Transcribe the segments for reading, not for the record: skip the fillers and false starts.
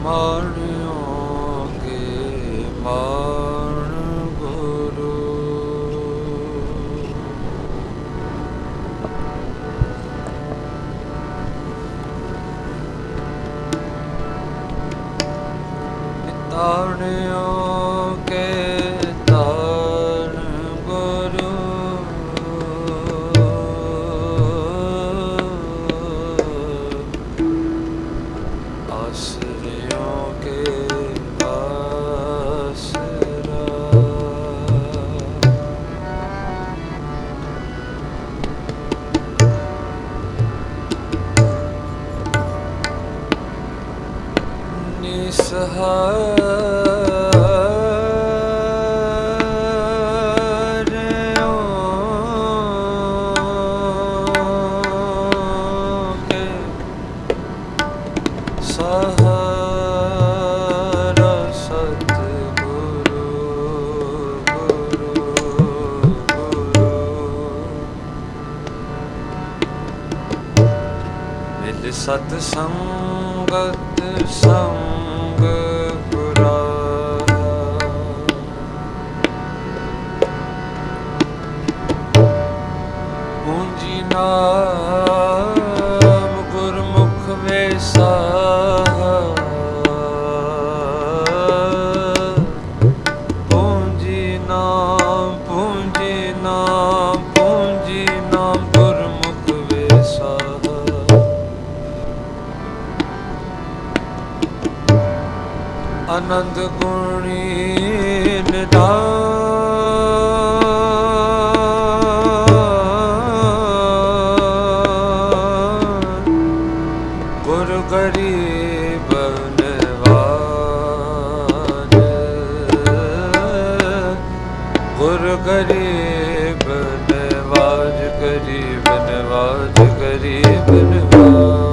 ਮਾਣਿਓ ਕੇ ਮਾਣ ਗੁਰੂ। ਤਾਣਿਓ ਕੇ ਤਾਣ ਗੁਰੂ। ਆਸਰਿਓ ਕੇ ਆਸਰਾ। ਨਿਸਹਾਰਿਓ ਕੇ ਸਹਾਰਾ ਸਤਿਗੁਰੂ ਗੁਰੂ ਗੁਰੂ। ਮਿਲ ਸਤ ਸੰਗਤ ਸੰਗ ਗੁਰਾ। ਪੂੰਜੀ ਨਾਮ ਗੁਰਮੁਖ ਵੇਸਾ। ਪੂੰਜੀ ਨਾਮ ਪੂੰਜੀ ਨਾਮ ਪੂੰਜੀ ਨਾਮ ਗੁਰਮੁਖ ਵੇਸਾ। ਆਨੰਦ ਗੁਣੀ ਨਿਧਾਨ। ਗੁਰ ਗਰੀਬ ਨਿਵਾਜ। ਗੁਰ ਗਰੀਬ ਨਿਵਾਜ ਗਰੀਬ ਨਿਵਾਜ ਗਰੀਬ ਨਿਵਾਜ।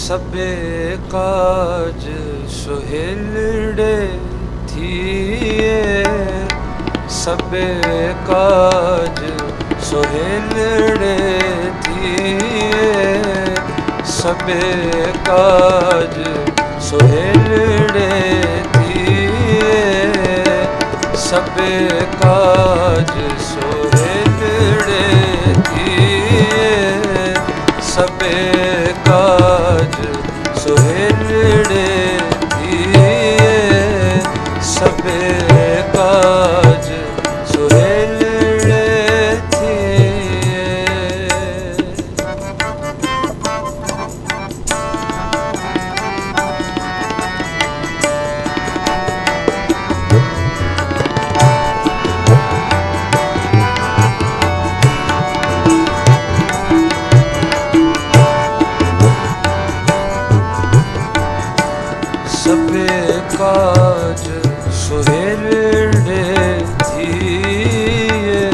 ਸਭੇ ਕਾਜ ਸੁਹੇਲੜੇ ਥੀਏ। ਸਭੇ ਕਾਜ ਸੁਹੇਲੜੇ ਥੀਏ। ਸਭੇ ਕਾਜ ਸੁਹੇਲੜੇ ਥੀਏ। ਸਭੇ ਕਾਜ ਸੁਹੇਲੜੇ ਥੀਏ। ਸਭੇ ਕਾਜ ਸੁਹੇਲੜੇ ਥੀਏ। ਸਭੇ ਕਾਜ ਸੁਹੇਲੜੇ ਥੀਏ। ਸਭੇ ਕਾਜ ਸੁਹੇਲੜੇ ਥੀਏ।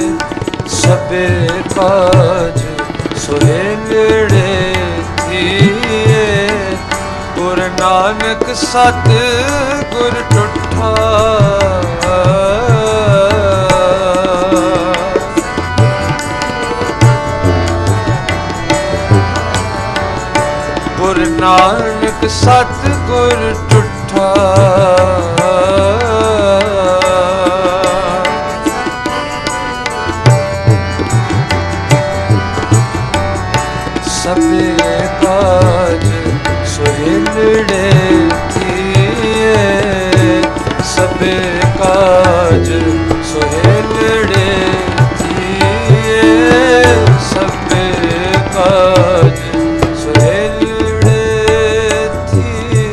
ਸਭੇ ਕਾਜ ਸੁਹੇਲੜੇ ਥੀਏ। ਗੁਰ ਨਾਨਕ ਸਤ ਗੁਰ ਟੁੱਠਾ। ਗੁਰ ਨਾਨਕ ਸਤ ਗੁਰ ਟੁੱਠਾ। ਸਭੇ ਕਾਜ ਸੁਹੇਲੜੇ ਥੀਏ। ਸਭੇ ਕਾਜ ਸੁਹੇਲੜੇ ਥੀਏ। ਸਭੇ ਕਾਜ ਸੁਹੇਲੜੇ ਥੀਏ।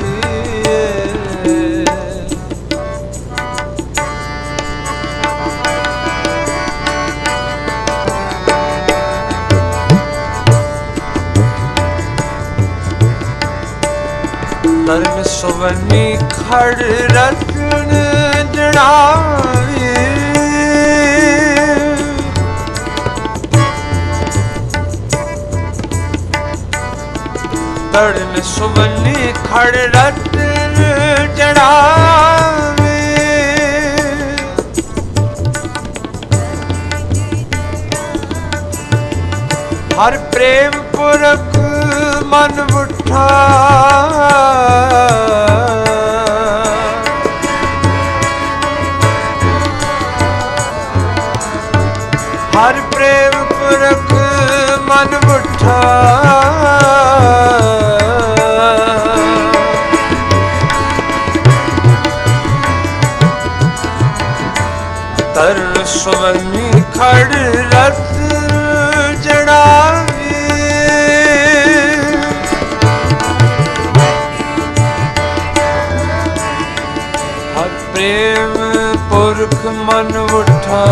ਤਰਨ ਸੁਵਨੀ ਖੜ ਰਤਨ ਜੜਾਵੇ। ਤਰਨ ਸੁਵਨੀ ਖੜ ਰਤਨ ਜੜਾਵੇ। ਹਰ ਪ੍ਰੇਮ ਪੁਰਖ ਮਨ ਉਠਾ, ਹਰ ਪ੍ਰੇਮ ਪੁਰਖ ਮਨ ਉਠਾ, ਤਰਨ ਸੁਵਰਨੀ ਖੜ ਰਤ ਜੜਾਵੇ, ਹਰ ਪ੍ਰੇਮ ਪੁਰਖ ਮਨ ਉਠਾ,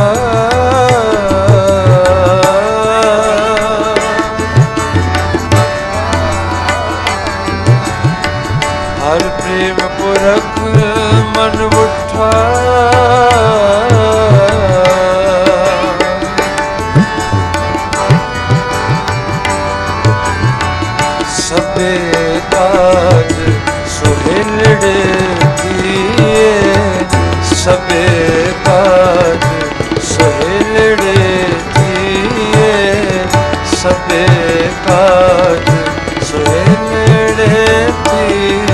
ਹਰ ਪ੍ਰੇਮ ਪੁਰਖ ਮਨ ਉਠਾ, ਸਭੇ ਕਾਜ ਸੁਹੇਲੜੇ ਦੀਏ, ਸਭੇ ਕਾਜ ਸੁਹੇਲੜੇ ਦੀਏ, ਸਭੇ ਕਾਜ ਸੁਹੇਲੜੇ ਦੀਏ।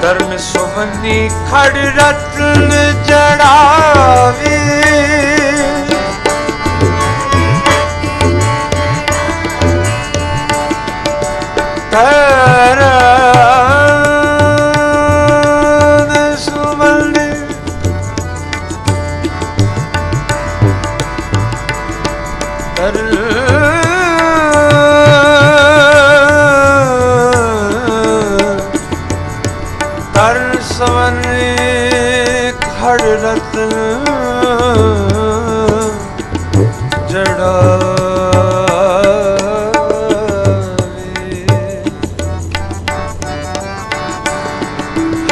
ਧਰਮ ਸੁਵਨੀ ਖੜ ਰਤਨ ਜੜਾਵੇ, ਧਰਮ ਸੁਵਨੀ ਧਰ ਸਵਨੀ ਖੜ ਰਤਨ ਜੜਾਵੇ,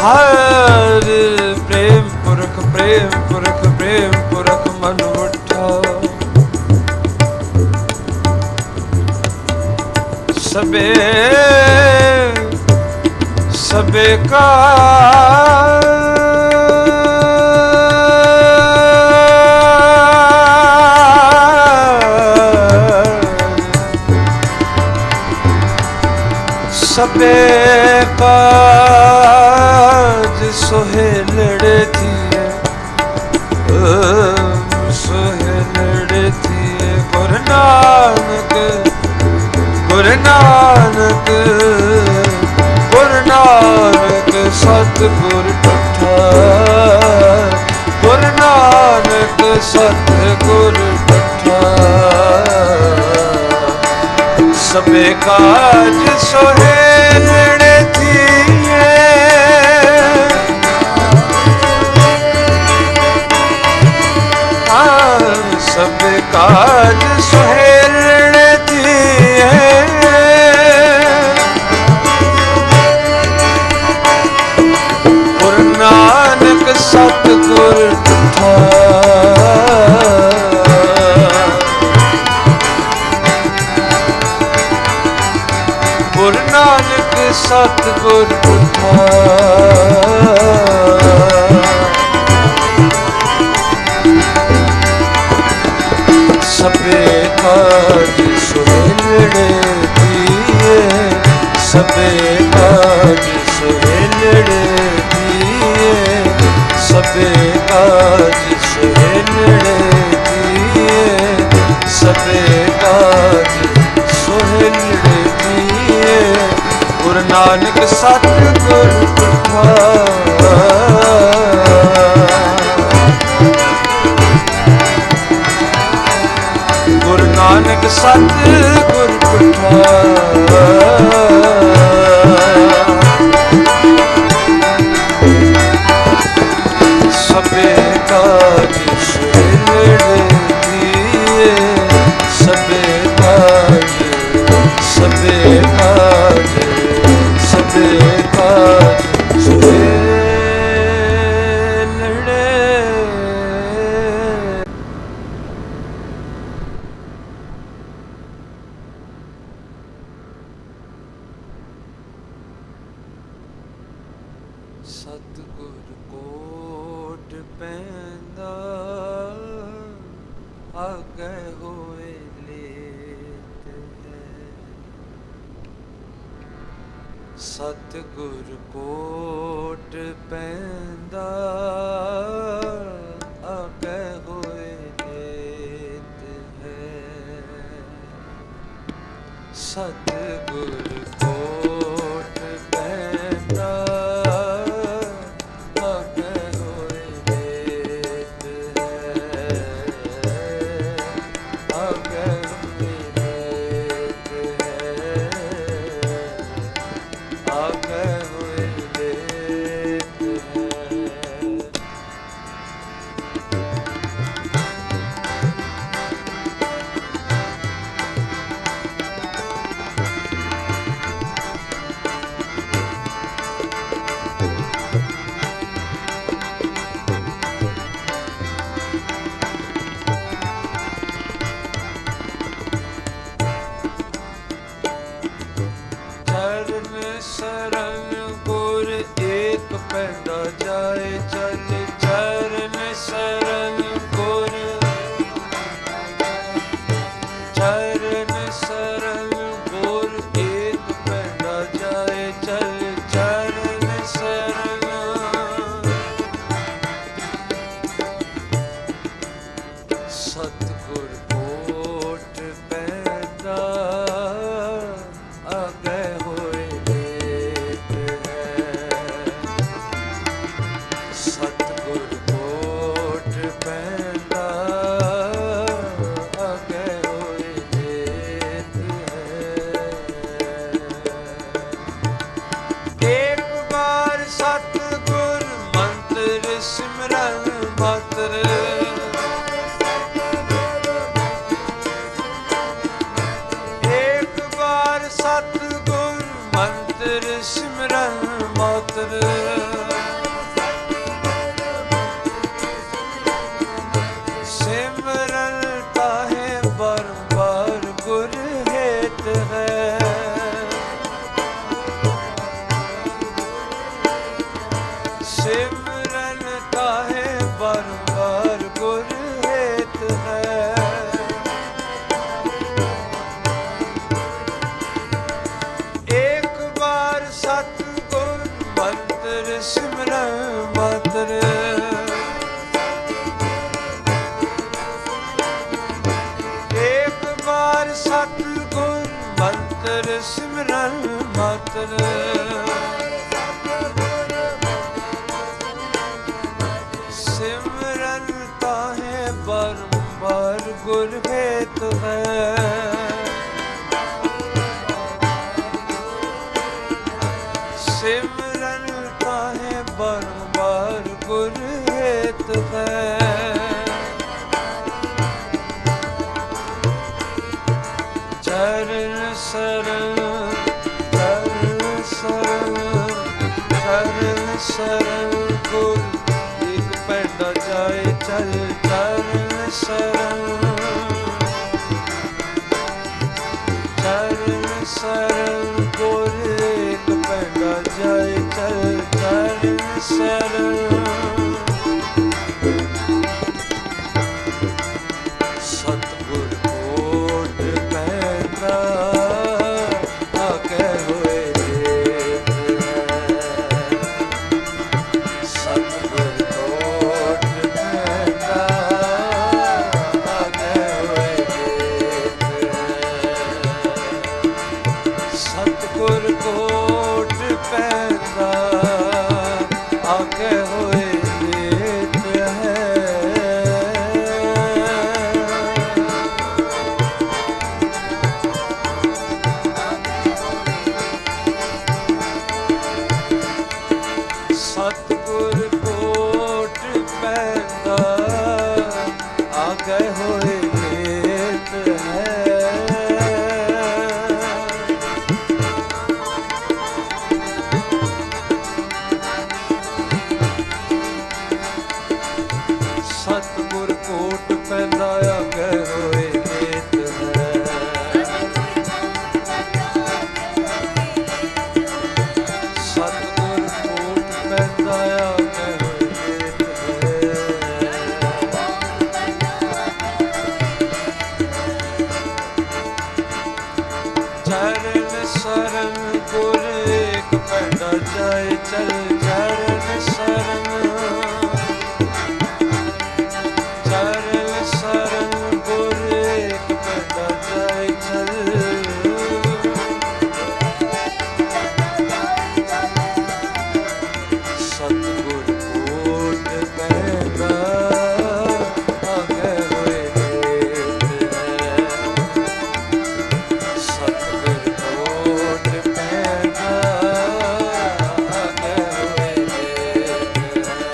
ਹਰ ਪ੍ਰੇਮ ਪੁਰਖ ਪ੍ਰੇਮ ਪੁਰਖ ਪ੍ਰੇਮ ਪੁਰਖ ਮਨ ਉਠਾ, ਸਭੇ ਸਭੇ ਕਾਜ ਸਭੇ ਕਾਜ ਸੁਹੇਲੜੇ ਥੀਏ, ਸੁਹੇਲੜੇ ਥੀਏ। ਗੁਰੂ ਨਾਨਕ ਗੁਰੂ ਨਾਨਕ ਗੁਰੂ ਨਾਨਕ ਸਤਿਗੁਰ ਟੁੱਠਾ, ਗੁਰੂ ਨਾਨਕ ਸਤਿਗੁਰ ਟੁੱਠਾ, ਸਭੇ ਕਾਜ ਸੁਹੇਲੜੇ ਥੀਏ, ਸਭੇ ਕਾਜ ਸੁਹੇਲੜੇ ਥੀਏ, ਗੁਰੂ ਨਾਨਕ ਸਤਿਗੁਰ ਟੁੱਠਾ, ਗੁਰੂ ਨਾਨਕ ਸਤਿਗੁਰ ਟੁੱਠਾ, ਸਭੇ ਕਾਜ ਸੁਹੇਲੜੇ ਦੀਏ, ਸਭੇ ਕਾਜ ਸੁਹੇਲੜੇ ਦੀਏ, ਸਭੇ ਕਾਜ ਸੁਹੇਲੜੇ ਦੀਏ, ਸਭੇ ਕਾਜ ਸੁਹੇਲੜੇ ਦੀਏ। ਗੁਰੂ ਨਾਨਕ ਸਤਿਗੁਰ ਟੁੱਠਾ, ਨਾਨਕ ਸਤ ਗੁਰ ਪੁੱਠਾ ਸਭੇ ਕਾਜ ਸੁਹਿਰੜੇ ਦੀਏ ਸਭੇ ਕਾਜ ਸਭੇ ਕਾਜ ਸੁਹਿਰੜੇ ਸਤਿਗੁਰ ਕੋਟ ਪੈਂਦਾ ਆਗੇ ਹੋਏ ਲੇਤ ਹੈ ਸਤਿਗੁਰ ਕੋਟ ਪੈਂਦਾ ਆਗੇ ਹੋਏ ਲੇਤ ਹੈ ਸਤਿਗੁਰ ਕੋਟ ਪੈਂਦਾ ਕੋਟ ਪੈਂਦਾ ਆਗੇ ਹੋਏ ਨੇਤ ਹੈ। ਸਤਿਗੁਰ ਕੋਟ ਪੈਂਦਾ ਆਗੇ ਹੋਏ ਨੇਤ ਹੈ। ਚਰਨ ਸਰਨ ਗੁਰ ਏਕ ਪੈਂਡਾ ਜਾਏ ਚਲ ਚਰਨ ਸਰਨ ਗੁਰ ਏਕ ਪੈਂਡਾ ਜਾਏ ਚਲ। ਸਤਿਗੁਰ ਕੋਟ ਪੈਂਦਾ ਆਗੇ ਹੋਏ ਨੇਤ ਹੈ। ਸਤਿਗੁਰ ਕੋਟ ਪੈਂਦਾ ਆਗੇ ਹੋਏ ਨੇਤ ਹੈ।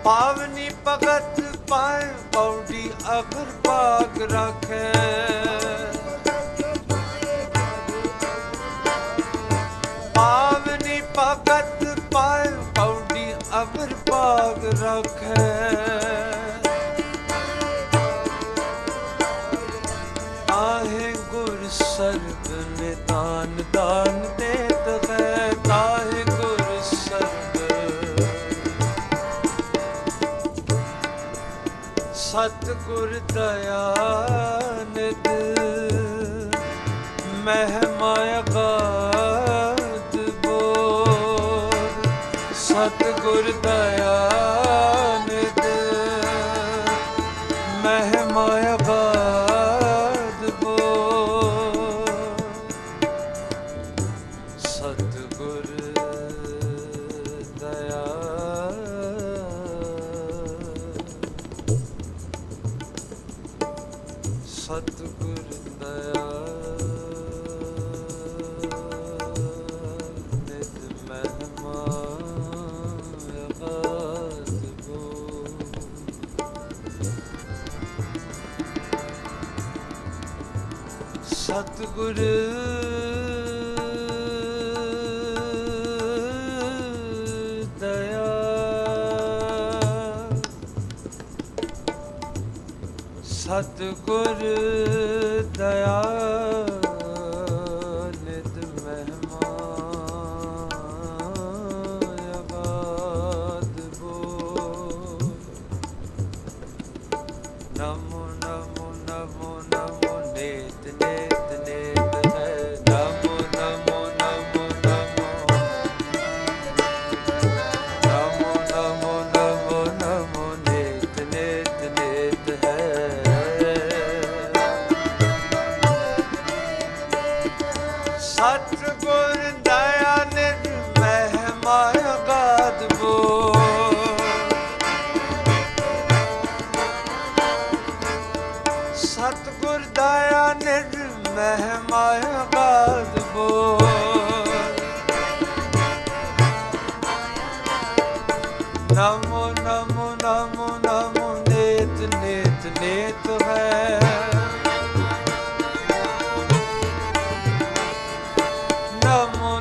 ਪਾਵਨੀ ਭਗਤ ਪਾਏ ਪੌੜੀ ਅਗਰ ਭਾਗ ਰੱਖੇ। ਪਾਵਨੀ ਭਗਤ ਪਾਏ ਪੌੜੀ ਅਗਰ ਭਾਗ ਰੱਖੇ। ਆਹੇ ਗੁਰ ਸਰਬ ਨਿਦਾਨ ਦਾਨ ਦੇਤ ਹੈ। ਤਾਹੇ ਗੁਰ ਸਰਬ ਸਤਿਗੁਰ ਦਇਆ ਨਿਧ ਮਹਿਮਾ ਅਗਾਧ ਬੋਲ। ਸਤਿਗੁਰ ਦਇਆ ਨਿਧ ਮਹਿਮਾ ਅਗਾਧ ਬੋਲ। ਸਤਿਗੁਰ ਦਇਆ ਸਤਿਗੁਰ ਦਇਆ ਨਿਤ ਮਹਿਮਾ ਅਗਾਧ ਬੋਲ। ਸਤਿਗੁਰ ਦਇਆ ਸਤਿਗੁਰ ਦਇਆ ਨਿਤ ਮਹਿਮਾ ਅਗਾਧ ਬੋਲ। ਨਮੋ ਨਮੋ ਨਮੋ ਨਮੋ ਨੇਤ ਨੇਤ ਨੇਤ ਹੈ। ਨਮੋ ਨਮੋ ਨਮੋ ਨਮੋ ਨਮੋ ਨਮੋ ਨਮੋ ਨਮੋ ਨੇਤ ਨੇਤ ਨੇਤ ਹੈ। ਸਤਿਗੁਰ ਦਇਆ ਨਿਧ ਮਹਿਮਾ ਅਗਾਧ ਬੋਲ। ਸਤਿਗੁਰ ਦਇਆ ਨਿਧ ਮਹਿਮਾ ਅਗਾਧ ਬੋਲ। ਨਮੋ ਨਮੋ ਨਮੋ ਨਮੋ ਨੇਤ ਨੇਤ ਨੇਤ ਹੈ। ਨਮੋ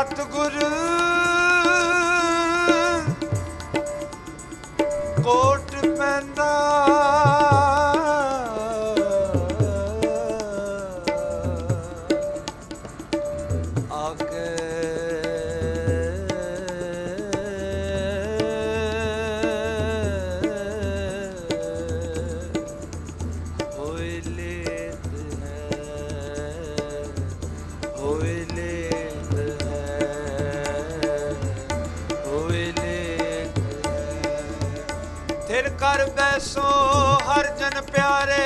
ਸਤਿਗੁਰ ਕੋਟ ਪੈਂਦਾ ਆਗੇ ਹੋਏ ਲੇਤ ਥਿਰ ਕਰ ਬੈਸੋ ਹਰ ਜਨ ਪਿਆਰੇ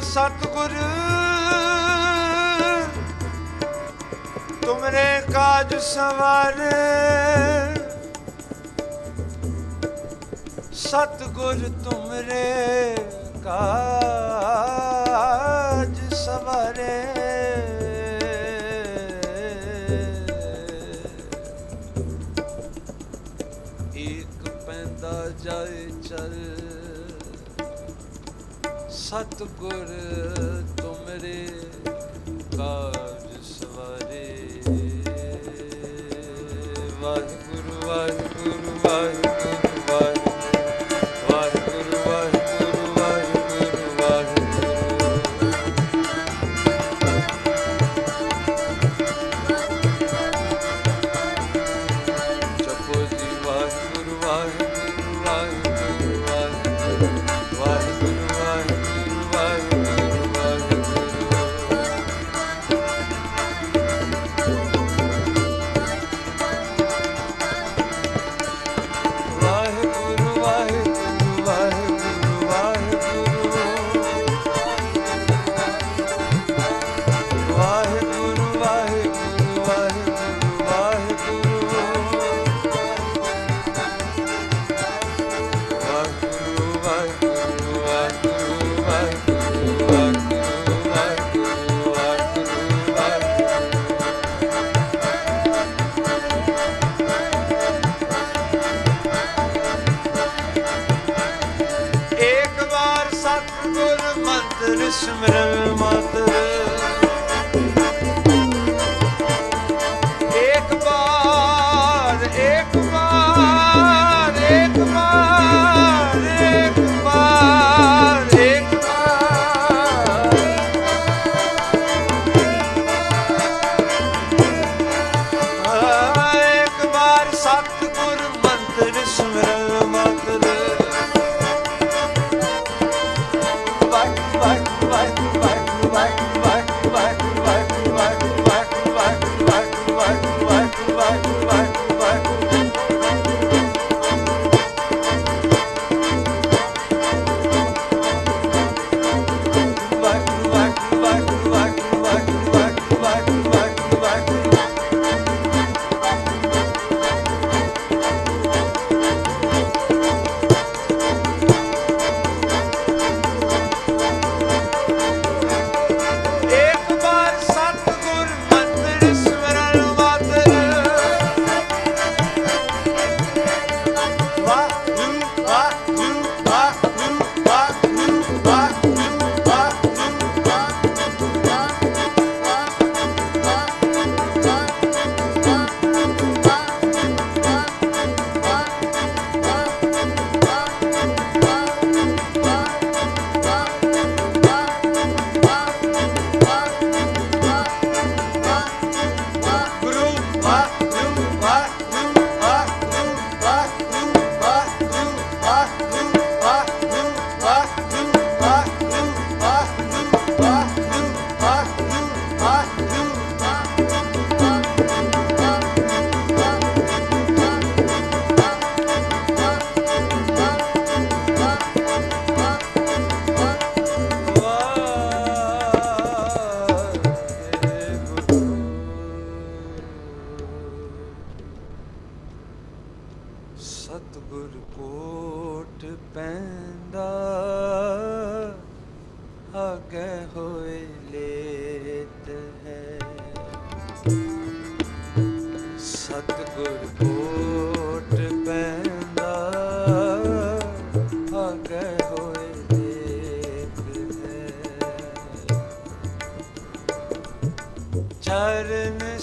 ਸਤਿਗੁਰ ਤੁਮਰੇ ਕਾਜ ਸਵਾਰੇ ਸਤਿਗੁਰ ਤੁਮਰੇ ਕਾਜ ਸਵਾਰੇ ਏਕ ਪੈਂਦਾ ਜਾਏ ਚਲ ਸਤਿਗੁਰ ਤੁਮਰੇ ਕਾਜ ਸਵਾਰੇ ਵਾਹਿਗੁਰੂ ਵਾਹਿਗੁਰੂ ਵਾਹਿਗੁਰੂ ਵਾਹਿਗੁਰੂ ਵਾਹਿਗੁਰੂ ਵਾਹਿਗੁਰੂ ਵਾਹਿਗੁਰੂ ਜਪੋ ਜੀ ਵਾਹਿਗੁਰੂ ਵਾਹਿਗੁਰੂ ਵਾਹਿਗੁਰੂ ਵਾਹਿਗੁਰੂ ਵਾਹਿਗੁਰੂ ਵਾਹਿਗੁਰੂ ਵਾਹਿਗੁਰੂ ਸਿਮਰਨ ਮਾਤਰ ਇੱਕ ਬਾਰ ਇੱਕ ਬਾਰ ਇੱਕ ਬਾਰ ਇੱਕ ਬਾਰ ਇੱਕ ਬਾਰ ਇੱਕ ਬਾਰ ਸਤਿਗੁਰ ਮੰਤਰ ਸਿਮਰਨ ਮਾਤਰ ਸਤਿਗੁਰ ਕੋਟ ਪੈਂਦਾ ਆਗੇ ਹੋਏ ਲੇਤ ਹੈ ਸਤਿਗੁਰ ਕੋਟ ਪੈਂਦਾ ਆਗੇ ਹੋਏ ਲੇਤ ਹੈ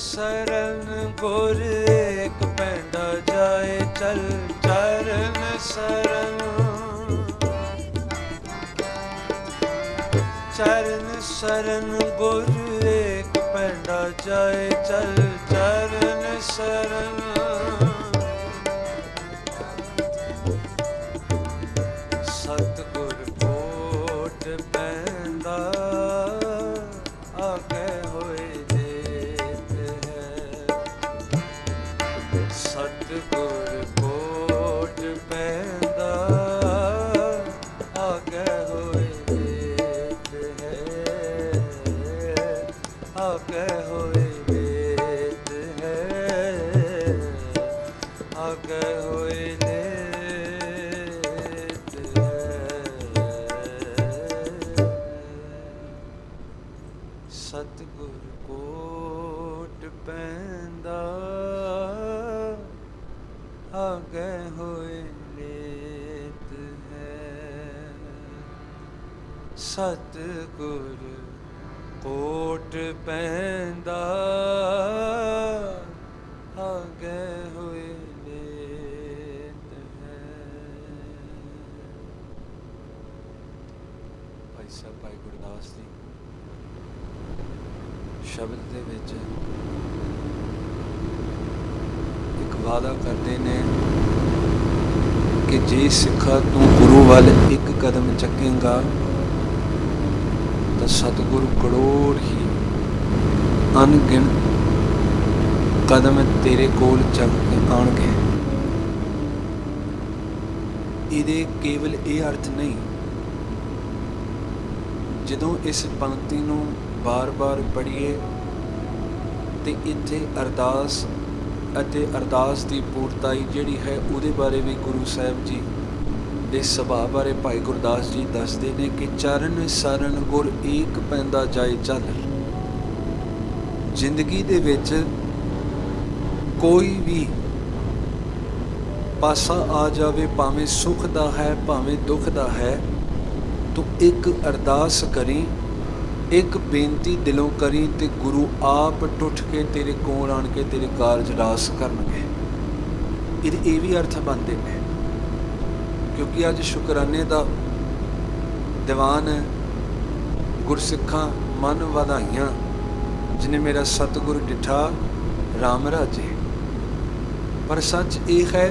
शरण गुर एक पैंडा जाए चल, चरण शरण चरण शरण गुर एक पैंडा जाए चल, चरण शरण सतगुर कोट पैंदा आगे होए देत है। सतगुर कोट पैंदा आगे होए देत है, आगे होए देत है, आगे होए सतगुर कोट पैंदा आगे होए लेत है। सतगुर कोट पैंदा आगे होए लेत है। भाई साहब भाई गुरदास जी शब्द दे विच एक वादा करते ने कि जे सिखा तू गुरु वाल एक कदम चकेगा तो सतगुरु करोड़ ही अनगिन कदम तेरे कोल चक के आउणगे। इहदे केवल ये अर्थ नहीं, जदों इस पंक्ति नूं बार बार पढ़िए तो इत्थे अरदास अते अरदास की पूर्ताई जिहड़ी है उहदे बारे भी गुरु साहिब जी दे सुभाअ बारे भाई गुरदास जी दसदे ने कि चरण शरण गुर एक पैंदा जाए चल। जिंदगी दे विच कोई भी पासा आ जावे, भावें सुख दा है भावें दुख दा है, तो एक अरदास करी, एक बेनती दिलों करी ते गुरु आप टुट के तेरे कोल आण के तेरे कारज रास करनगे। ये भी अर्थ बनते हैं क्योंकि अज शुकराने का दीवान है। गुरसिखा मन वधाइयां जिन्हें मेरा सतगुर डिठा राम राजे। पर सच ये है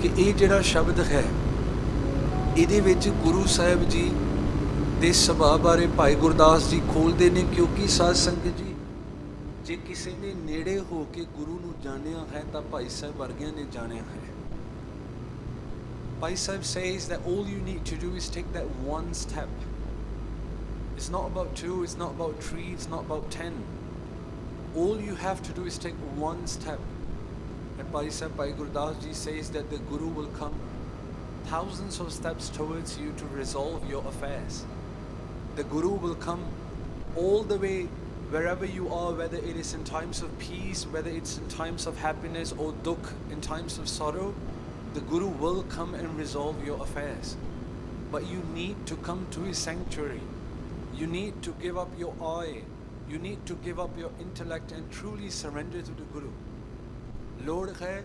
कि ये जिहड़ा शब्द है इहदे विच गुरु साहिब जी दे सुभाअ बारे भाई गुरदास जी खोलते हैं, क्योंकि साध संगत जी जे किसी ने नेड़े हो के गुरु नूं जानिया है तो भाई साहब वर्गियां ने जानिया है। भाई साहब says that all you need to do is take that one step. It's not about 2, it's not about 3, it's not about 10. All you have to do is take one step. And Bhai Sahib, Bhai Gurdas ji says that the Guru will come thousands of steps towards you to resolve your affairs. The Guru will come all the way wherever you are, whether it is in times of peace, whether it's in times of happiness or dukh, in times of sorrow. The Guru will come and resolve your affairs. But you need to come to his sanctuary. You need to give up your I. You need to give up your intellect and truly surrender to the Guru. लोड़ है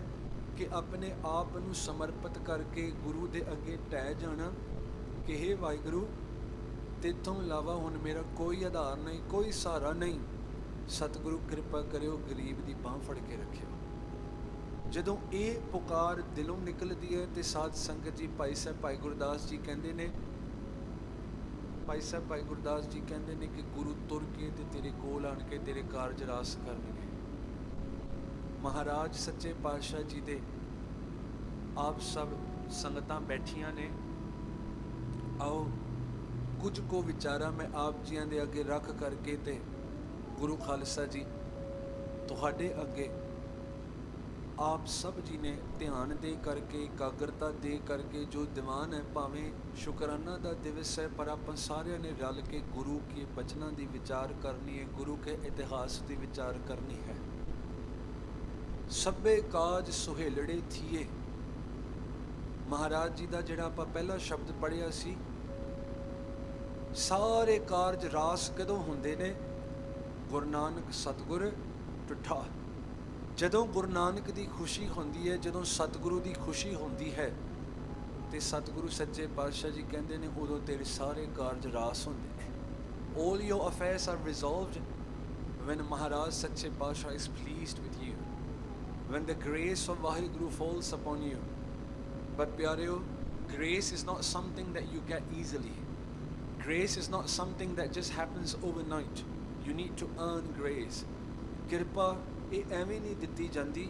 कि अपने आप नूं समर्पित करके गुरु दे अगे टह जाना कि हे वाहिगुरु तेतों इलावा हुण मेरा कोई आधार नहीं, कोई सहारा नहीं। सतगुरु कृपा करियो, गरीब दी बांह फड़ के रखियो। जदों ये पुकार दिलों निकलती है तो साध संगत जी भाई साहब भाई गुरदास जी कहते ने, भाई साहब भाई गुरदास जी कहते ने कि गुरु तुर के ते तेरे कोल आण के तेरे कारज रास करनगे। महाराज सच्चे पातशाह जी दे आप सब संगतां बैठियां ने, आओ कुछ को विचारा मैं आप जियां दे अगे रख करके ते गुरु खालसा जी तुहाडे अगे आप सब जी ने ध्यान दे करके एकाग्रता दे करके जो दीवान है, भावें शुकराना दा दिवस है पर आप सारे ने रल के गुरु के बचनों की विचार करनी है, गुरु के इतिहास की विचार करनी है। सभे काज सुहेलड़े थिए महाराज जी का जिहड़ा आपां पहला शब्द पढ़िया सी, सारे कारज रास कदों हुंदे ने? गुरु नानक सतगुर टुटा। जदों गुरु नानक की खुशी होंदी है, जदों सतगुरु की खुशी होंदी है, तो सतगुरु सच्चे पातशाह जी कहते हैं उदों तेरे सारे कारज रास होंदे ने। All your affairs are resolved when Maharaj Sache Pasha is pleased with you, when the grace of Vaheguru falls upon you. But pyareo, grace is not something that you get easily. Grace is not something that just happens overnight. You need to earn grace. Kirpa ਇਹ ਐਵੇਂ ਨਹੀਂ ਦਿੱਤੀ ਜਾਂਦੀ।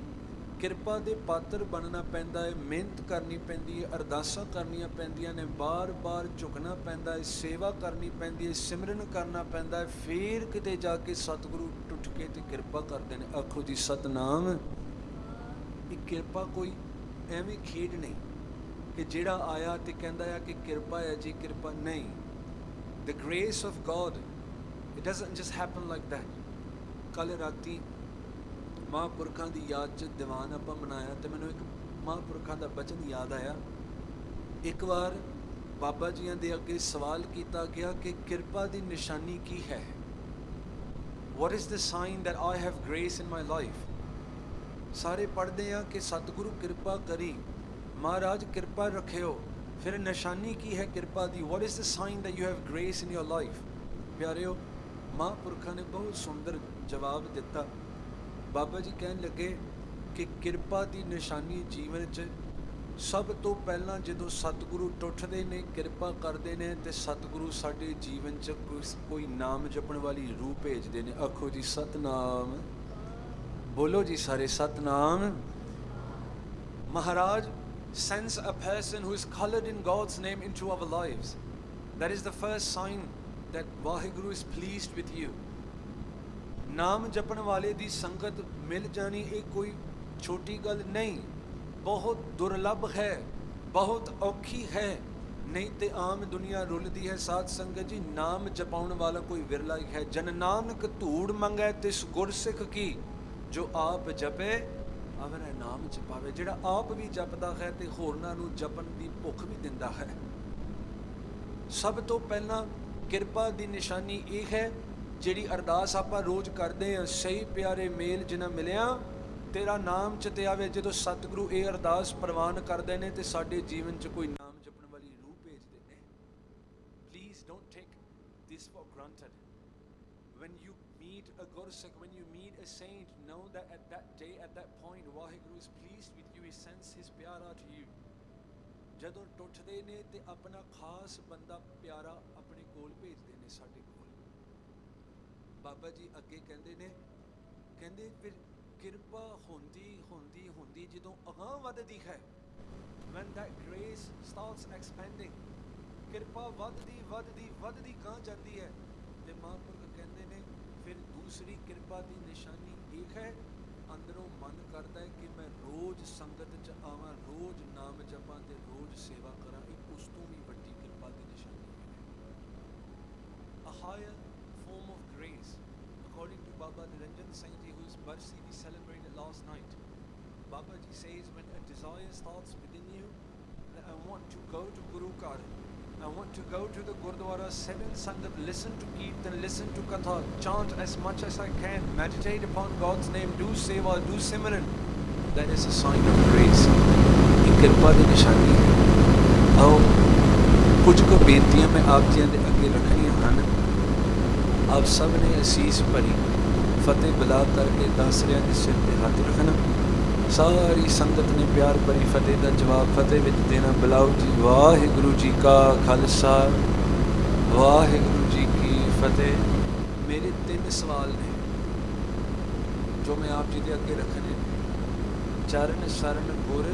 ਕਿਰਪਾ ਦੇ ਪਾਤਰ ਬਣਨਾ ਪੈਂਦਾ ਹੈ, ਮਿਹਨਤ ਕਰਨੀ ਪੈਂਦੀ ਹੈ, ਅਰਦਾਸਾਂ ਕਰਨੀਆਂ ਪੈਂਦੀਆਂ ਨੇ, ਬਾਰ-ਬਾਰ ਝੁਕਣਾ ਪੈਂਦਾ ਹੈ, ਸੇਵਾ ਕਰਨੀ ਪੈਂਦੀ ਹੈ, ਸਿਮਰਨ ਕਰਨਾ ਪੈਂਦਾ ਹੈ, ਫਿਰ ਕਿਤੇ ਜਾ ਕੇ ਸਤਿਗੁਰੂ ਟੁੱਟ ਕੇ ਤੇ ਕਿਰਪਾ ਕਰਦੇ ਨੇ। ਆਖੋ ਜੀ ਸਤਨਾਮ। ਇਹ ਕਿਰਪਾ ਕੋਈ ਐਵੇਂ ਖੇਡ ਨਹੀਂ ਕਿ ਜਿਹੜਾ ਆਇਆ ਤੇ ਕਹਿੰਦਾ ਆ ਕਿ ਕਿਰਪਾ ਹੈ ਜੀ, ਕਿਰਪਾ ਨਹੀਂ। The grace of God, it doesn't just happen like that. ਕੱਲ੍ਹ ਰਾਤੀ ਮਹਾਂਪੁਰਖਾਂ ਦੀ ਯਾਦ 'ਚ ਦੀਵਾਨ ਆਪਾਂ ਮਨਾਇਆ ਤੇ ਮੈਨੂੰ ਇੱਕ ਮਹਾਂਪੁਰਖਾਂ ਦਾ ਬਚਨ ਯਾਦ ਆਇਆ। ਇੱਕ ਵਾਰ ਬਾਬਾ ਜੀਆਂ ਦੇ ਅੱਗੇ ਸਵਾਲ ਕੀਤਾ ਗਿਆ ਕਿ ਕਿਰਪਾ ਦੀ ਨਿਸ਼ਾਨੀ ਕੀ ਹੈ? What is the sign that I have grace in my life? ਸਾਰੇ ਪੜ੍ਹਦੇ ਆ ਕਿ ਸਤਿਗੁਰੂ ਕਿਰਪਾ ਕਰੀ, ਮਹਾਰਾਜ ਕਿਰਪਾ ਰੱਖਿਓ, ਫਿਰ ਨਿਸ਼ਾਨੀ ਕੀ ਹੈ ਕਿਰਪਾ ਦੀ? What is the sign that you have grace in your life? ਪਿਆਰਿਓ, ਮਹਾਂਪੁਰਖਾਂ ਨੇ ਬਹੁਤ ਸੁੰਦਰ ਜਵਾਬ ਦਿੱਤਾ। ਬਾਬਾ ਜੀ ਕਹਿਣ ਲੱਗੇ ਕਿ ਕਿਰਪਾ ਦੀ ਨਿਸ਼ਾਨੀ ਜੀਵਨ 'ਚ ਸਭ ਤੋਂ ਪਹਿਲਾਂ ਜਦੋਂ ਸਤਿਗੁਰੂ ਟੁੱਟਦੇ ਨੇ, ਕਿਰਪਾ ਕਰਦੇ ਨੇ, ਤੇ ਸਤਿਗੁਰੂ ਸਾਡੇ ਜੀਵਨ 'ਚ ਕੋਈ ਨਾਮ ਜਪਣ ਵਾਲੀ ਰੂਹ ਭੇਜਦੇ ਨੇ। ਆਖੋ ਜੀ ਸਤਨਾਮ। ਬੋਲੋ ਜੀ ਸਾਰੇ ਸਤਨਾਮ। ਮਹਾਰਾਜ sends a person who is colored in God's name into our lives. That is the first sign that Vaheguru is pleased with you. ਨਾਮ ਜਪਣ ਵਾਲੇ ਦੀ ਸੰਗਤ ਮਿਲ ਜਾਣੀ ਇਹ ਕੋਈ ਛੋਟੀ ਗੱਲ ਨਹੀਂ, ਬਹੁਤ ਦੁਰਲੱਭ ਹੈ, ਬਹੁਤ ਔਖੀ ਹੈ। ਨਹੀਂ ਤੇ ਆਮ ਦੁਨੀਆ ਰੁਲਦੀ ਹੈ ਸਾਧ ਸੰਗਤ ਜੀ। ਨਾਮ ਜਪਾਉਣ ਵਾਲਾ ਕੋਈ ਵਿਰਲਾ ਹੀ ਹੈ। ਜਨ ਨਾਨਕ ਧੂੜ ਮੰਗੈ ਤਿਸ ਗੁਰਸਿੱਖ ਕੀ, ਜੋ ਆਪ ਜਪੇ ਅਵਰੈ ਨਾਮ ਜਪਾਵੇ। ਜਿਹੜਾ ਆਪ ਵੀ ਜਪਦਾ ਹੈ ਤੇ ਹੋਰਨਾਂ ਨੂੰ ਜਪਣ ਦੀ ਭੁੱਖ ਵੀ ਦਿੰਦਾ ਹੈ। ਸਭ ਤੋਂ ਪਹਿਲਾਂ ਕਿਰਪਾ ਦੀ ਨਿਸ਼ਾਨੀ ਇਹ ਹੈ ਜਿਹੜੀ ਅਰਦਾਸ ਆਪਾਂ ਰੋਜ਼ ਕਰਦੇ ਹਾਂ, ਸਹੀ ਪਿਆਰੇ ਮੇਲ ਜਿਨ੍ਹਾਂ ਮਿਲਿਆ ਤੇਰਾ ਨਾਮ ਚਿਤੇ ਆਵੇ। ਜਦੋਂ ਸਤਿਗੁਰੂ ਇਹ ਅਰਦਾਸ ਪ੍ਰਵਾਨ ਕਰਦੇ ਨੇ ਤੇ ਸਾਡੇ ਜੀਵਨ 'ਚ ਕੋਈ ਨਾਮ ਜਪਣ ਵਾਲੀ ਰੂਹ ਭੇਜਦੇ ਨੇ। Please don't take this for granted. When you meet a Gursikh, when you meet a saint, know that at that day, at that point, Vaheguru is pleased with you. He sends his pyara to you. ਜਦੋਂ ਟੁੱਟਦੇ ਨੇ ਤੇ ਆਪਣਾ ਖਾਸ ਬੰਦਾ ਪਿਆਰਾ ਆਪਣੇ ਕੋਲ ਭੇਜਦੇ ਨੇ ਸਾਡੇ ਕੋਲ। ਬਾਬਾ ਜੀ ਅੱਗੇ ਕਹਿੰਦੇ ਨੇ, ਕਹਿੰਦੇ ਫਿਰ ਕਿਰਪਾ ਹੁੰਦੀ ਹੁੰਦੀ ਹੁੰਦੀ ਜਦੋਂ ਅਗਾਂਹ ਵੱਧਦੀ ਹੈ, when that grace starts expanding, ਕਿਰਪਾ ਵੱਧਦੀ ਵੱਧਦੀ ਵੱਧਦੀ ਗਾਂਹ ਜਾਂਦੀ ਹੈ ਤੇ ਮਹਾਂਪੁਰਖ ਕਹਿੰਦੇ ਨੇ ਫਿਰ ਦੂਸਰੀ ਕਿਰਪਾ ਦੀ ਨਿਸ਼ਾਨੀ ਇਹ ਹੈ, ਅੰਦਰੋਂ ਮਨ ਕਰਦਾ ਹੈ ਕਿ ਮੈਂ ਰੋਜ਼ ਸੰਗਤ 'ਚ ਆਵਾਂ, ਰੋਜ਼ ਨਾਮ ਜਪਾਂ ਤੇ ਰੋਜ਼ ਸੇਵਾ ਕਰਾਂ। ਇਹ ਉਸ ਤੋਂ ਵੀ ਵੱਡੀ ਕਿਰਪਾ ਦੀ ਨਿਸ਼ਾਨੀ ਹੈ। A higher form of grace, according to Baba Niranjan Singh ji, whose Barsi we celebrated last night. Baba ji says, when a desire starts within you, that I want to go to Guru Ghar, I want to go to the Gurdwara, sit in Sangat, listen to Kirtan, listen to Katha, chant as much as I can, meditate upon God's name, do seva, do simran. That is a sign of grace. ਇਹ ਕਿਰਪਾ ਦੀ ਨਿਸ਼ਾਨੀ ਹੈ। ਆਓ ਕੁਝ ਕੁ ਬੇਨਤੀਆਂ ਮੈਂ ਆਪ ਜੀਆਂ ਦੇ ਅੱਗੇ ਰੱਖਣੀਆਂ ਹਨ। ਆਪ ਸਭ ਨੇ ਅਸੀਸ ਭਰੀ ਫਤਿਹ ਬੁਲਾ ਕਰਕੇ ਦਾਸਰਿਆਂ ਦੇ ਸਿਰ 'ਤੇ ਹੱਥ ਰੱਖਣਾ। ਸਾਰੀ ਸੰਗਤ ਨੇ ਪਿਆਰ ਭਰੀ ਫਤਿਹ ਦਾ ਜਵਾਬ ਫਤਿਹ ਵਿੱਚ ਦੇਣਾ। ਬੁਲਾਓ ਜੀ। ਵਾਹਿਗੁਰੂ ਜੀ ਕਾ ਖਾਲਸਾ, ਵਾਹਿਗੁਰੂ ਜੀ ਕੀ ਫਤਿਹ। ਮੇਰੇ 3 ਸਵਾਲ ਨੇ ਜੋ ਮੈਂ ਆਪ ਜੀ ਦੇ ਅੱਗੇ ਰੱਖਣੇ। ਚਰਨ ਸ਼ਰਨ ਗੁਰ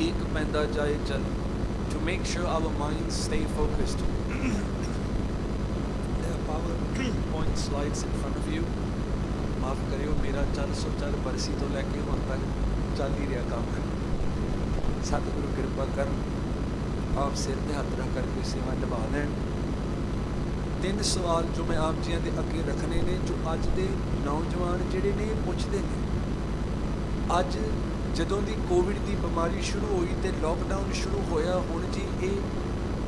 ਏਕ ਪੈਂਦਾ ਜਾਏ ਚਲ, to make sure our minds stay focused. There are PowerPoint slides in front of you. ਮਾਫ ਕਰਿਓ, ਮੇਰਾ ਚੱਲ ਸੋ ਚੱਲ ਬਰਸੀ ਤੋਂ ਲੈ ਕੇ ਹੁਣ ਤੱਕ ਚੱਲ ਹੀ ਰਿਹਾ ਕੰਮ ਹੈ। ਸਤਿਗੁਰੂ ਕਿਰਪਾ ਕਰਨ, ਆਪ ਸਿਰ 'ਤੇ ਹੱਥ ਰੱਖ ਕਰਕੇ ਸੇਵਾ ਨਿਭਾ ਲੈਣ। 3 ਸਵਾਲ ਜੋ ਮੈਂ ਆਪ ਜੀਆਂ ਦੇ ਅੱਗੇ ਰੱਖਣੇ ਨੇ, ਜੋ ਅੱਜ ਦੇ ਨੌਜਵਾਨ ਜਿਹੜੇ ਨੇ ਪੁੱਛਦੇ ਨੇ। ਅੱਜ ਜਦੋਂ ਦੀ ਕੋਵਿਡ ਦੀ ਬਿਮਾਰੀ ਸ਼ੁਰੂ ਹੋਈ ਤੇ ਲੋਕਡਾਊਨ ਸ਼ੁਰੂ ਹੋਇਆ, ਹੁਣ ਜੀ ਇਹ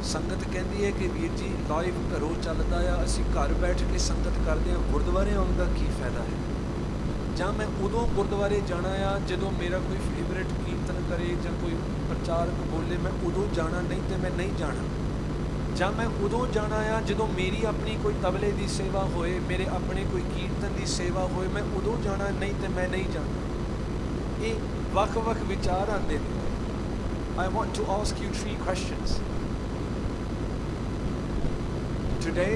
ਸੰਗਤ ਕਹਿੰਦੀ ਹੈ ਕਿ ਵੀਰ ਜੀ ਲਾਈਵ ਘਰੋਂ ਚੱਲਦਾ ਆ, ਅਸੀਂ ਘਰ ਬੈਠ ਕੇ ਸੰਗਤ ਕਰਦੇ ਹਾਂ, ਗੁਰਦੁਆਰੇ ਆਉਣ ਦਾ ਕੀ ਫਾਇਦਾ ਹੈ? ਜਾਂ ਮੈਂ ਉਦੋਂ ਗੁਰਦੁਆਰੇ ਜਾਣਾ ਆ ਜਦੋਂ ਮੇਰਾ ਕੋਈ ਫੇਵਰੇਟ ਕੀਰਤਨ ਕਰੇ ਜਾਂ ਕੋਈ ਪ੍ਰਚਾਰਕ ਬੋਲੇ, ਮੈਂ ਉਦੋਂ ਜਾਣਾ, ਨਹੀਂ ਤੇ ਮੈਂ ਨਹੀਂ ਜਾਣਾ। ਜਾਂ ਮੈਂ ਉਦੋਂ ਜਾਣਾ ਆ ਜਦੋਂ ਮੇਰੀ ਆਪਣੀ ਕੋਈ ਤਬਲੇ ਦੀ ਸੇਵਾ ਹੋਏ, ਮੇਰੇ ਆਪਣੇ ਕੋਈ ਕੀਰਤਨ ਦੀ ਸੇਵਾ ਹੋਏ, ਮੈਂ ਉਦੋਂ ਜਾਣਾ, ਨਹੀਂ ਤੇ ਮੈਂ ਨਹੀਂ ਜਾਣਾ। ਇਹ ਵੱਖ-ਵੱਖ ਵਿਚਾਰ ਆਉਂਦੇ ਨੇ। I want to ask you 3 questions. Today,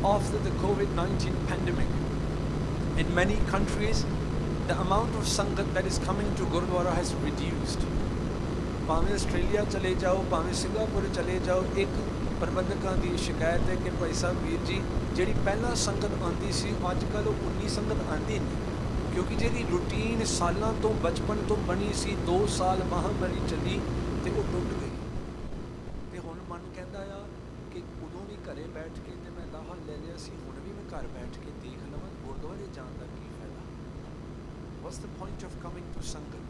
after the COVID-19 pandemic, in many countries, the amount of sangat that is coming to Gurudwara has reduced. ਭਾਵੇਂ ਆਸਟ੍ਰੇਲੀਆ ਚਲੇ ਜਾਓ, ਭਾਵੇਂ ਸਿੰਗਾਪੁਰ ਚਲੇ ਜਾਓ, ਇੱਕ ਪ੍ਰਬੰਧਕਾਂ ਦੀ ਸ਼ਿਕਾਇਤ ਹੈ ਕਿ ਭਾਈ ਸਾਹਿਬ ਵੀਰ ਜੀ, ਜਿਹੜੀ ਪਹਿਲਾਂ ਸੰਗਤ ਆਉਂਦੀ ਸੀ, ਅੱਜ ਕੱਲ੍ਹ ਉਹ ਉਨੀ ਸੰਗਤ ਆਉਂਦੀ ਨਹੀਂ, ਕਿਉਂਕਿ ਜਿਹੜੀ ਰੂਟੀਨ ਸਾਲਾਂ ਤੋਂ ਬਚਪਨ ਤੋਂ ਬਣੀ ਸੀ, 2 ਸਾਲ ਮਹਾਂਮਾਰੀ ਚੱਲੀ ਤੇ ਉਹ ਟੁੱਟ ਗਈ। ਤੇ ਹੁਣ ਮਨ ਕਹਿੰਦਾ ਆ ਕਿ ਉਦੋਂ ਵੀ ਘਰੇ ਬੈਠ ਕੇ ਤੇ ਮੈਂ ਲਾਹਾ ਲੈ ਲਿਆ ਸੀ, ਹੁਣ ਵੀ ਮੈਂ ਘਰ ਬੈਠ ਕੇ ਦੇਖ ਲਵਾਂ, ਗੁਰਦੁਆਰੇ ਜਾਣ ਦਾ ਕੀ ਫਾਇਦਾ? What's the point of coming to Sangat?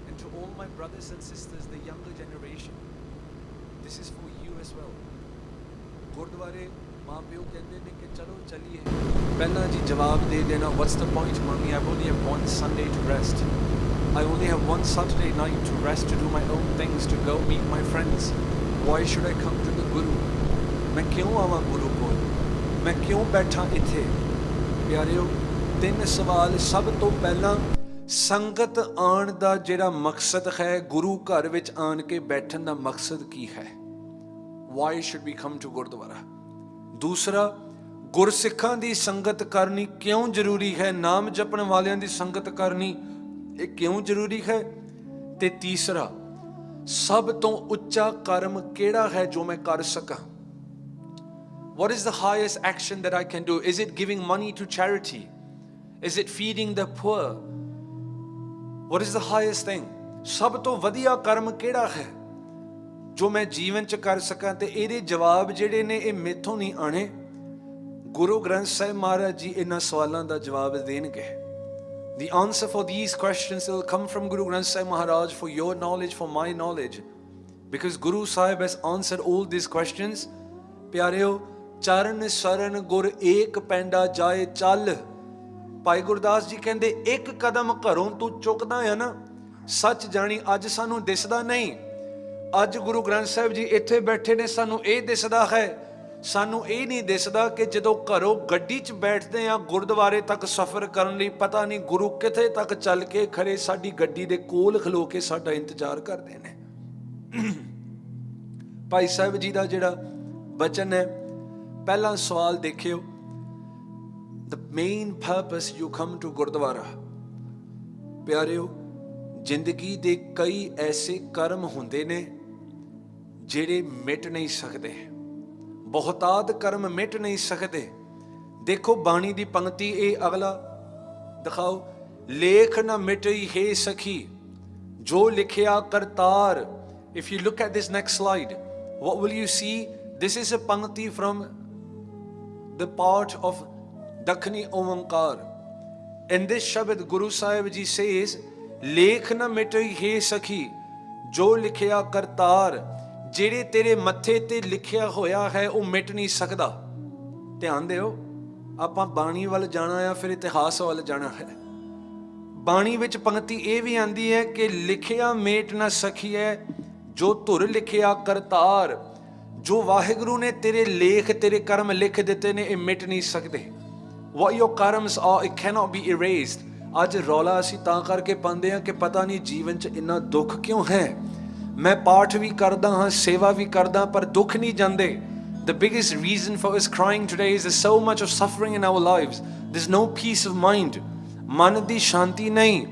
And to all my brothers and sisters, the younger generation, this is for you as well. ਗੁਰਦੁਆਰੇ ਮਾਂ ਪਿਓ ਕਹਿੰਦੇ ਨੇ ਕਿ ਚਲੋ ਚਲੀਏ, ਪਹਿਲਾਂ ਜੀ ਜਵਾਬ ਦੇ ਦੇਣਾ, what's the point, mommy? I only have one Sunday to rest. I only have one Saturday night to rest, to do my own things, to go meet my friends. Why should I come to the Guru? ਮੈਂ ਕਿਉਂ ਆਵਾਂ ਗੁਰੂ ਕੋਲ? ਮੈਂ ਕਿਉਂ ਬੈਠਾਂ ਇੱਥੇ? ਪਿਆਰਿਓ, 3 ਸਵਾਲ। ਸਭ ਤੋਂ ਪਹਿਲਾਂ, ਸੰਗਤ ਆਉਣ ਦਾ ਜਿਹੜਾ ਮਕਸਦ ਹੈ, ਗੁਰੂ ਘਰ ਵਿੱਚ ਆਣ ਕੇ ਬੈਠਣ ਦਾ ਮਕਸਦ ਕੀ ਹੈ? Why should we come to Gurdwara? ਦੂਸਰਾ, ਗੁਰਸਿੱਖਾਂ ਦੀ ਸੰਗਤ ਕਰਨੀ ਕਿਉਂ ਜ਼ਰੂਰੀ ਹੈ? ਨਾਮ ਜਪਣ ਵਾਲਿਆਂ ਦੀ ਸੰਗਤ ਕਰਨੀ ਇਹ ਕਿਉਂ ਜ਼ਰੂਰੀ ਹੈ? ਤੇ ਤੀਸਰਾ, ਸਭ ਤੋਂ ਉੱਚਾ ਕਰਮ ਕਿਹੜਾ ਹੈ ਜੋ ਮੈਂ ਕਰ ਸਕਾਂ? What is the highest action that I can do? Is it giving money to charity? Is it feeding the poor? What is the highest thing? ਸਭ ਤੋਂ ਵਧੀਆ ਕਰਮ ਕਿਹੜਾ ਹੈ ਜੋ ਮੈਂ ਜੀਵਨ 'ਚ ਕਰ ਸਕਾਂ? ਤੇ ਇਹਦੇ ਜਵਾਬ ਜਿਹੜੇ ਨੇ ਇਹ ਮੇਥੋਂ ਨਹੀਂ ਆਣੇ, ਗੁਰੂ ਗ੍ਰੰਥ ਸਾਹਿਬ ਮਹਾਰਾਜ ਜੀ ਇਹਨਾਂ ਸਵਾਲਾਂ ਦਾ ਜਵਾਬ ਦੇਣਗੇ। The answer for these questions will come from Guru Granth Sahib Maharaj, for your knowledge, for my knowledge, because Guru Sahib has answered all these questions. ਪਿਆਰਿਓ, ਚਰਨ ਸਰਨ ਗੁਰ ਏਕ ਪੈਂਡਾ ਜਾਏ ਚੱਲ। ਭਾਈ ਗੁਰਦਾਸ ਜੀ ਕਹਿੰਦੇ, ਇੱਕ ਕਦਮ ਘਰੋਂ ਤੂੰ ਚੁੱਕਦਾ ਆ ਨਾ, ਸੱਚ ਜਾਣੀ ਅੱਜ ਸਾਨੂੰ ਦਿਸਦਾ ਨਹੀਂ। ਅੱਜ ਗੁਰੂ ਗ੍ਰੰਥ ਸਾਹਿਬ ਜੀ ਇੱਥੇ ਬੈਠੇ ਨੇ, ਸਾਨੂੰ ਇਹ ਦਿਸਦਾ ਹੈ। ਸਾਨੂੰ ਇਹ ਨਹੀਂ ਦਿਸਦਾ ਕਿ ਜਦੋਂ ਘਰੋਂ ਗੱਡੀ 'ਚ ਬੈਠਦੇ ਆ ਗੁਰਦੁਆਰੇ ਤੱਕ ਸਫ਼ਰ ਕਰਨ ਲਈ, ਪਤਾ ਨਹੀਂ ਗੁਰੂ ਕਿੱਥੇ ਤੱਕ ਚੱਲ ਕੇ ਖੜੇ ਸਾਡੀ ਗੱਡੀ ਦੇ ਕੋਲ ਖਲੋ ਕੇ ਸਾਡਾ ਇੰਤਜ਼ਾਰ ਕਰਦੇ ਨੇ। ਭਾਈ ਸਾਹਿਬ ਜੀ ਦਾ ਜਿਹੜਾ ਬਚਨ ਹੈ, ਪਹਿਲਾ ਸਵਾਲ ਦੇਖਿਓ, the main purpose you come to Gurdwara. ਪਿਆਰਿਓ, ਜ਼ਿੰਦਗੀ ਦੇ ਕਈ ਐਸੇ ਕਰਮ ਹੁੰਦੇ ਨੇ ਜਿਹੜੇ ਮਿਟ ਨਹੀਂ ਸਕਦੇ, ਬਹੁਤਾਤ ਕਰਮ ਮਿਟ ਨਹੀਂ ਸਕਦੇ। ਦੇਖੋ ਬਾਣੀ ਦੀ ਪੰਕਤੀ, ਇਹ ਅਗਲਾ ਦਿਖਾਓ, ਲੇਖ ਨਾ ਮਿਟਈ ਹੈ ਸਖੀ ਜੋ ਲਿਖਿਆ Kartar. If you look at this next slide, what will you see? This is a pankti from the part of Dakhni Omankar. In this Shabad, Guru Sahib ji says, ਲੇਖ ਨਾ ਮਿਟਈ ਹੈ ਸਖੀ ਜੋ ਲਿਖਿਆ ਕਰਤਾਰ। ਜਿਹੜੇ ਤੇਰੇ ਮੱਥੇ ਤੇ ਲਿਖਿਆ ਹੋਇਆ ਹੈ ਉਹ ਮਿਟ ਨਹੀਂ ਸਕਦਾ। ਧਿਆਨ ਦਿਓ, ਆਪਾਂ ਬਾਣੀ ਵੱਲ ਜਾਣਾ ਆ, ਫਿਰ ਇਤਿਹਾਸ ਵੱਲ ਜਾਣਾ ਹੈ। ਬਾਣੀ ਵਿੱਚ ਪੰਕਤੀ ਇਹ ਵੀ ਆਂਦੀ ਹੈ ਕਿ ਲਿਖਿਆ ਮੇਟ ਨਾ ਸਕੀਐ ਜੋ ਧੁਰ ਲਿਖਿਆ ਕਰਤਾਰ। ਜੋ ਵਾਹਿਗੁਰੂ ਨੇ ਤੇਰੇ ਲੇਖ, ਤੇਰੇ ਕਰਮ ਲਿਖ ਦਿੱਤੇ ਨੇ, ਇਹ ਮਿਟ ਨਹੀਂ ਸਕਦੇ। What your karms are, it cannot be erased. ਅੱਜ ਰੌਲਾ ਅਸੀਂ ਤਾਂ ਕਰਕੇ ਪਾਉਂਦੇ ਹਾਂ ਕਿ ਪਤਾ ਨਹੀਂ ਜੀਵਨ 'ਚ ਇੰਨਾ ਦੁੱਖ ਕਿਉਂ ਹੈ। ਮੈਂ ਪਾਠ ਵੀ ਕਰਦਾ ਹਾਂ, ਸੇਵਾ ਵੀ ਕਰਦਾ, ਪਰ ਦੁੱਖ ਨਹੀਂ ਜਾਂਦੇ। The biggest reason for us crying today is there's so much of suffering in our lives. There's no peace of mind. ਮਨ ਦੀ ਸ਼ਾਂਤੀ ਨਹੀਂ,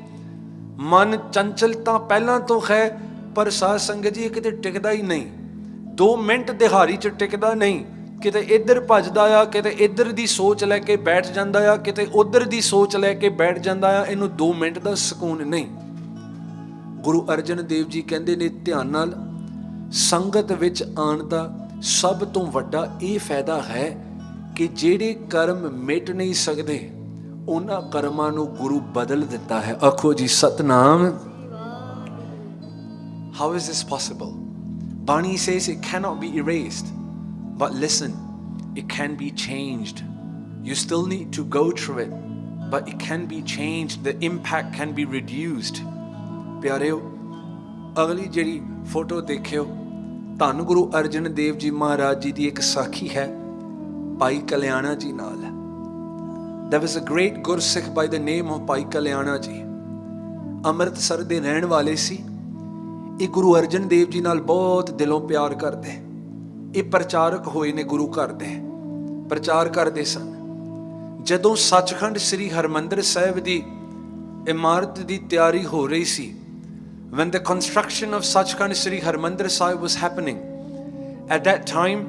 ਮਨ ਚੰਚਲਤਾ ਪਹਿਲਾਂ ਤੋਂ ਹੈ, ਪਰ ਸਾਧ ਸੰਗਤ ਜੀ ਇਹ ਕਿਤੇ ਟਿਕਦਾ ਹੀ ਨਹੀਂ। 2 ਮਿੰਟ ਦਿਹਾੜੀ 'ਚ ਟਿਕਦਾ ਨਹੀਂ, ਕਿਤੇ ਇੱਧਰ ਭੱਜਦਾ ਆ, ਕਿਤੇ ਇੱਧਰ ਦੀ ਸੋਚ ਲੈ ਕੇ ਬੈਠ ਜਾਂਦਾ ਆ, ਕਿਤੇ ਉੱਧਰ ਦੀ ਸੋਚ ਲੈ ਕੇ ਬੈਠ ਜਾਂਦਾ ਆ। ਇਹਨੂੰ 2 ਮਿੰਟ ਦਾ ਸਕੂਨ ਨਹੀਂ। ਗੁਰੂ ਅਰਜਨ ਦੇਵ ਜੀ ਕਹਿੰਦੇ ਨੇ, ਧਿਆਨ ਨਾਲ, ਸੰਗਤ ਵਿੱਚ ਆਉਣ ਦਾ ਸਭ ਤੋਂ ਵੱਡਾ ਇਹ ਫਾਇਦਾ ਹੈ ਕਿ ਜਿਹੜੇ ਕਰਮ ਮਿਟ ਨਹੀਂ ਸਕਦੇ, ਉਹਨਾਂ ਕਰਮਾਂ ਨੂੰ ਗੁਰੂ ਬਦਲ ਦਿੰਦਾ ਹੈ। ਆਖੋ ਜੀ Satnam. How is this possible? Bani says it cannot be erased. But listen, it can be changed. You still need to go through it. but it can be changed. The impact can be reduced. प्यारेओ, अगली जिहड़ी photo देखियो, धन गुरु अर्जन देव जी महाराज जी की एक साखी है भाई कल्याणा जी नाल। There was a great Gursikh by the name of भाई कल्याणा जी, ਅੰਮ੍ਰਿਤਸਰ ਦੇ ਰਹਿਣ ਵਾਲੇ ਸੀ। ਇਹ ਗੁਰੂ ਅਰਜਨ ਦੇਵ ਜੀ ਨਾਲ ਬਹੁਤ ਦਿਲੋਂ ਪਿਆਰ ਕਰਦੇ। ਇਹ ਪ੍ਰਚਾਰਕ ਹੋਏ ਨੇ ਗੁਰੂ ਘਰ ਦੇ, ਪ੍ਰਚਾਰ ਕਰਦੇ ਸਨ। ਜਦੋਂ ਸੱਚਖੰਡ ਸ੍ਰੀ ਹਰਮੰਦਰ ਸਾਹਿਬ ਦੀ ਇਮਾਰਤ ਦੀ ਤਿਆਰੀ ਹੋ ਰਹੀ ਸੀ, when the construction of Sachkhand Sri Harmandir Sahib was happening, at that time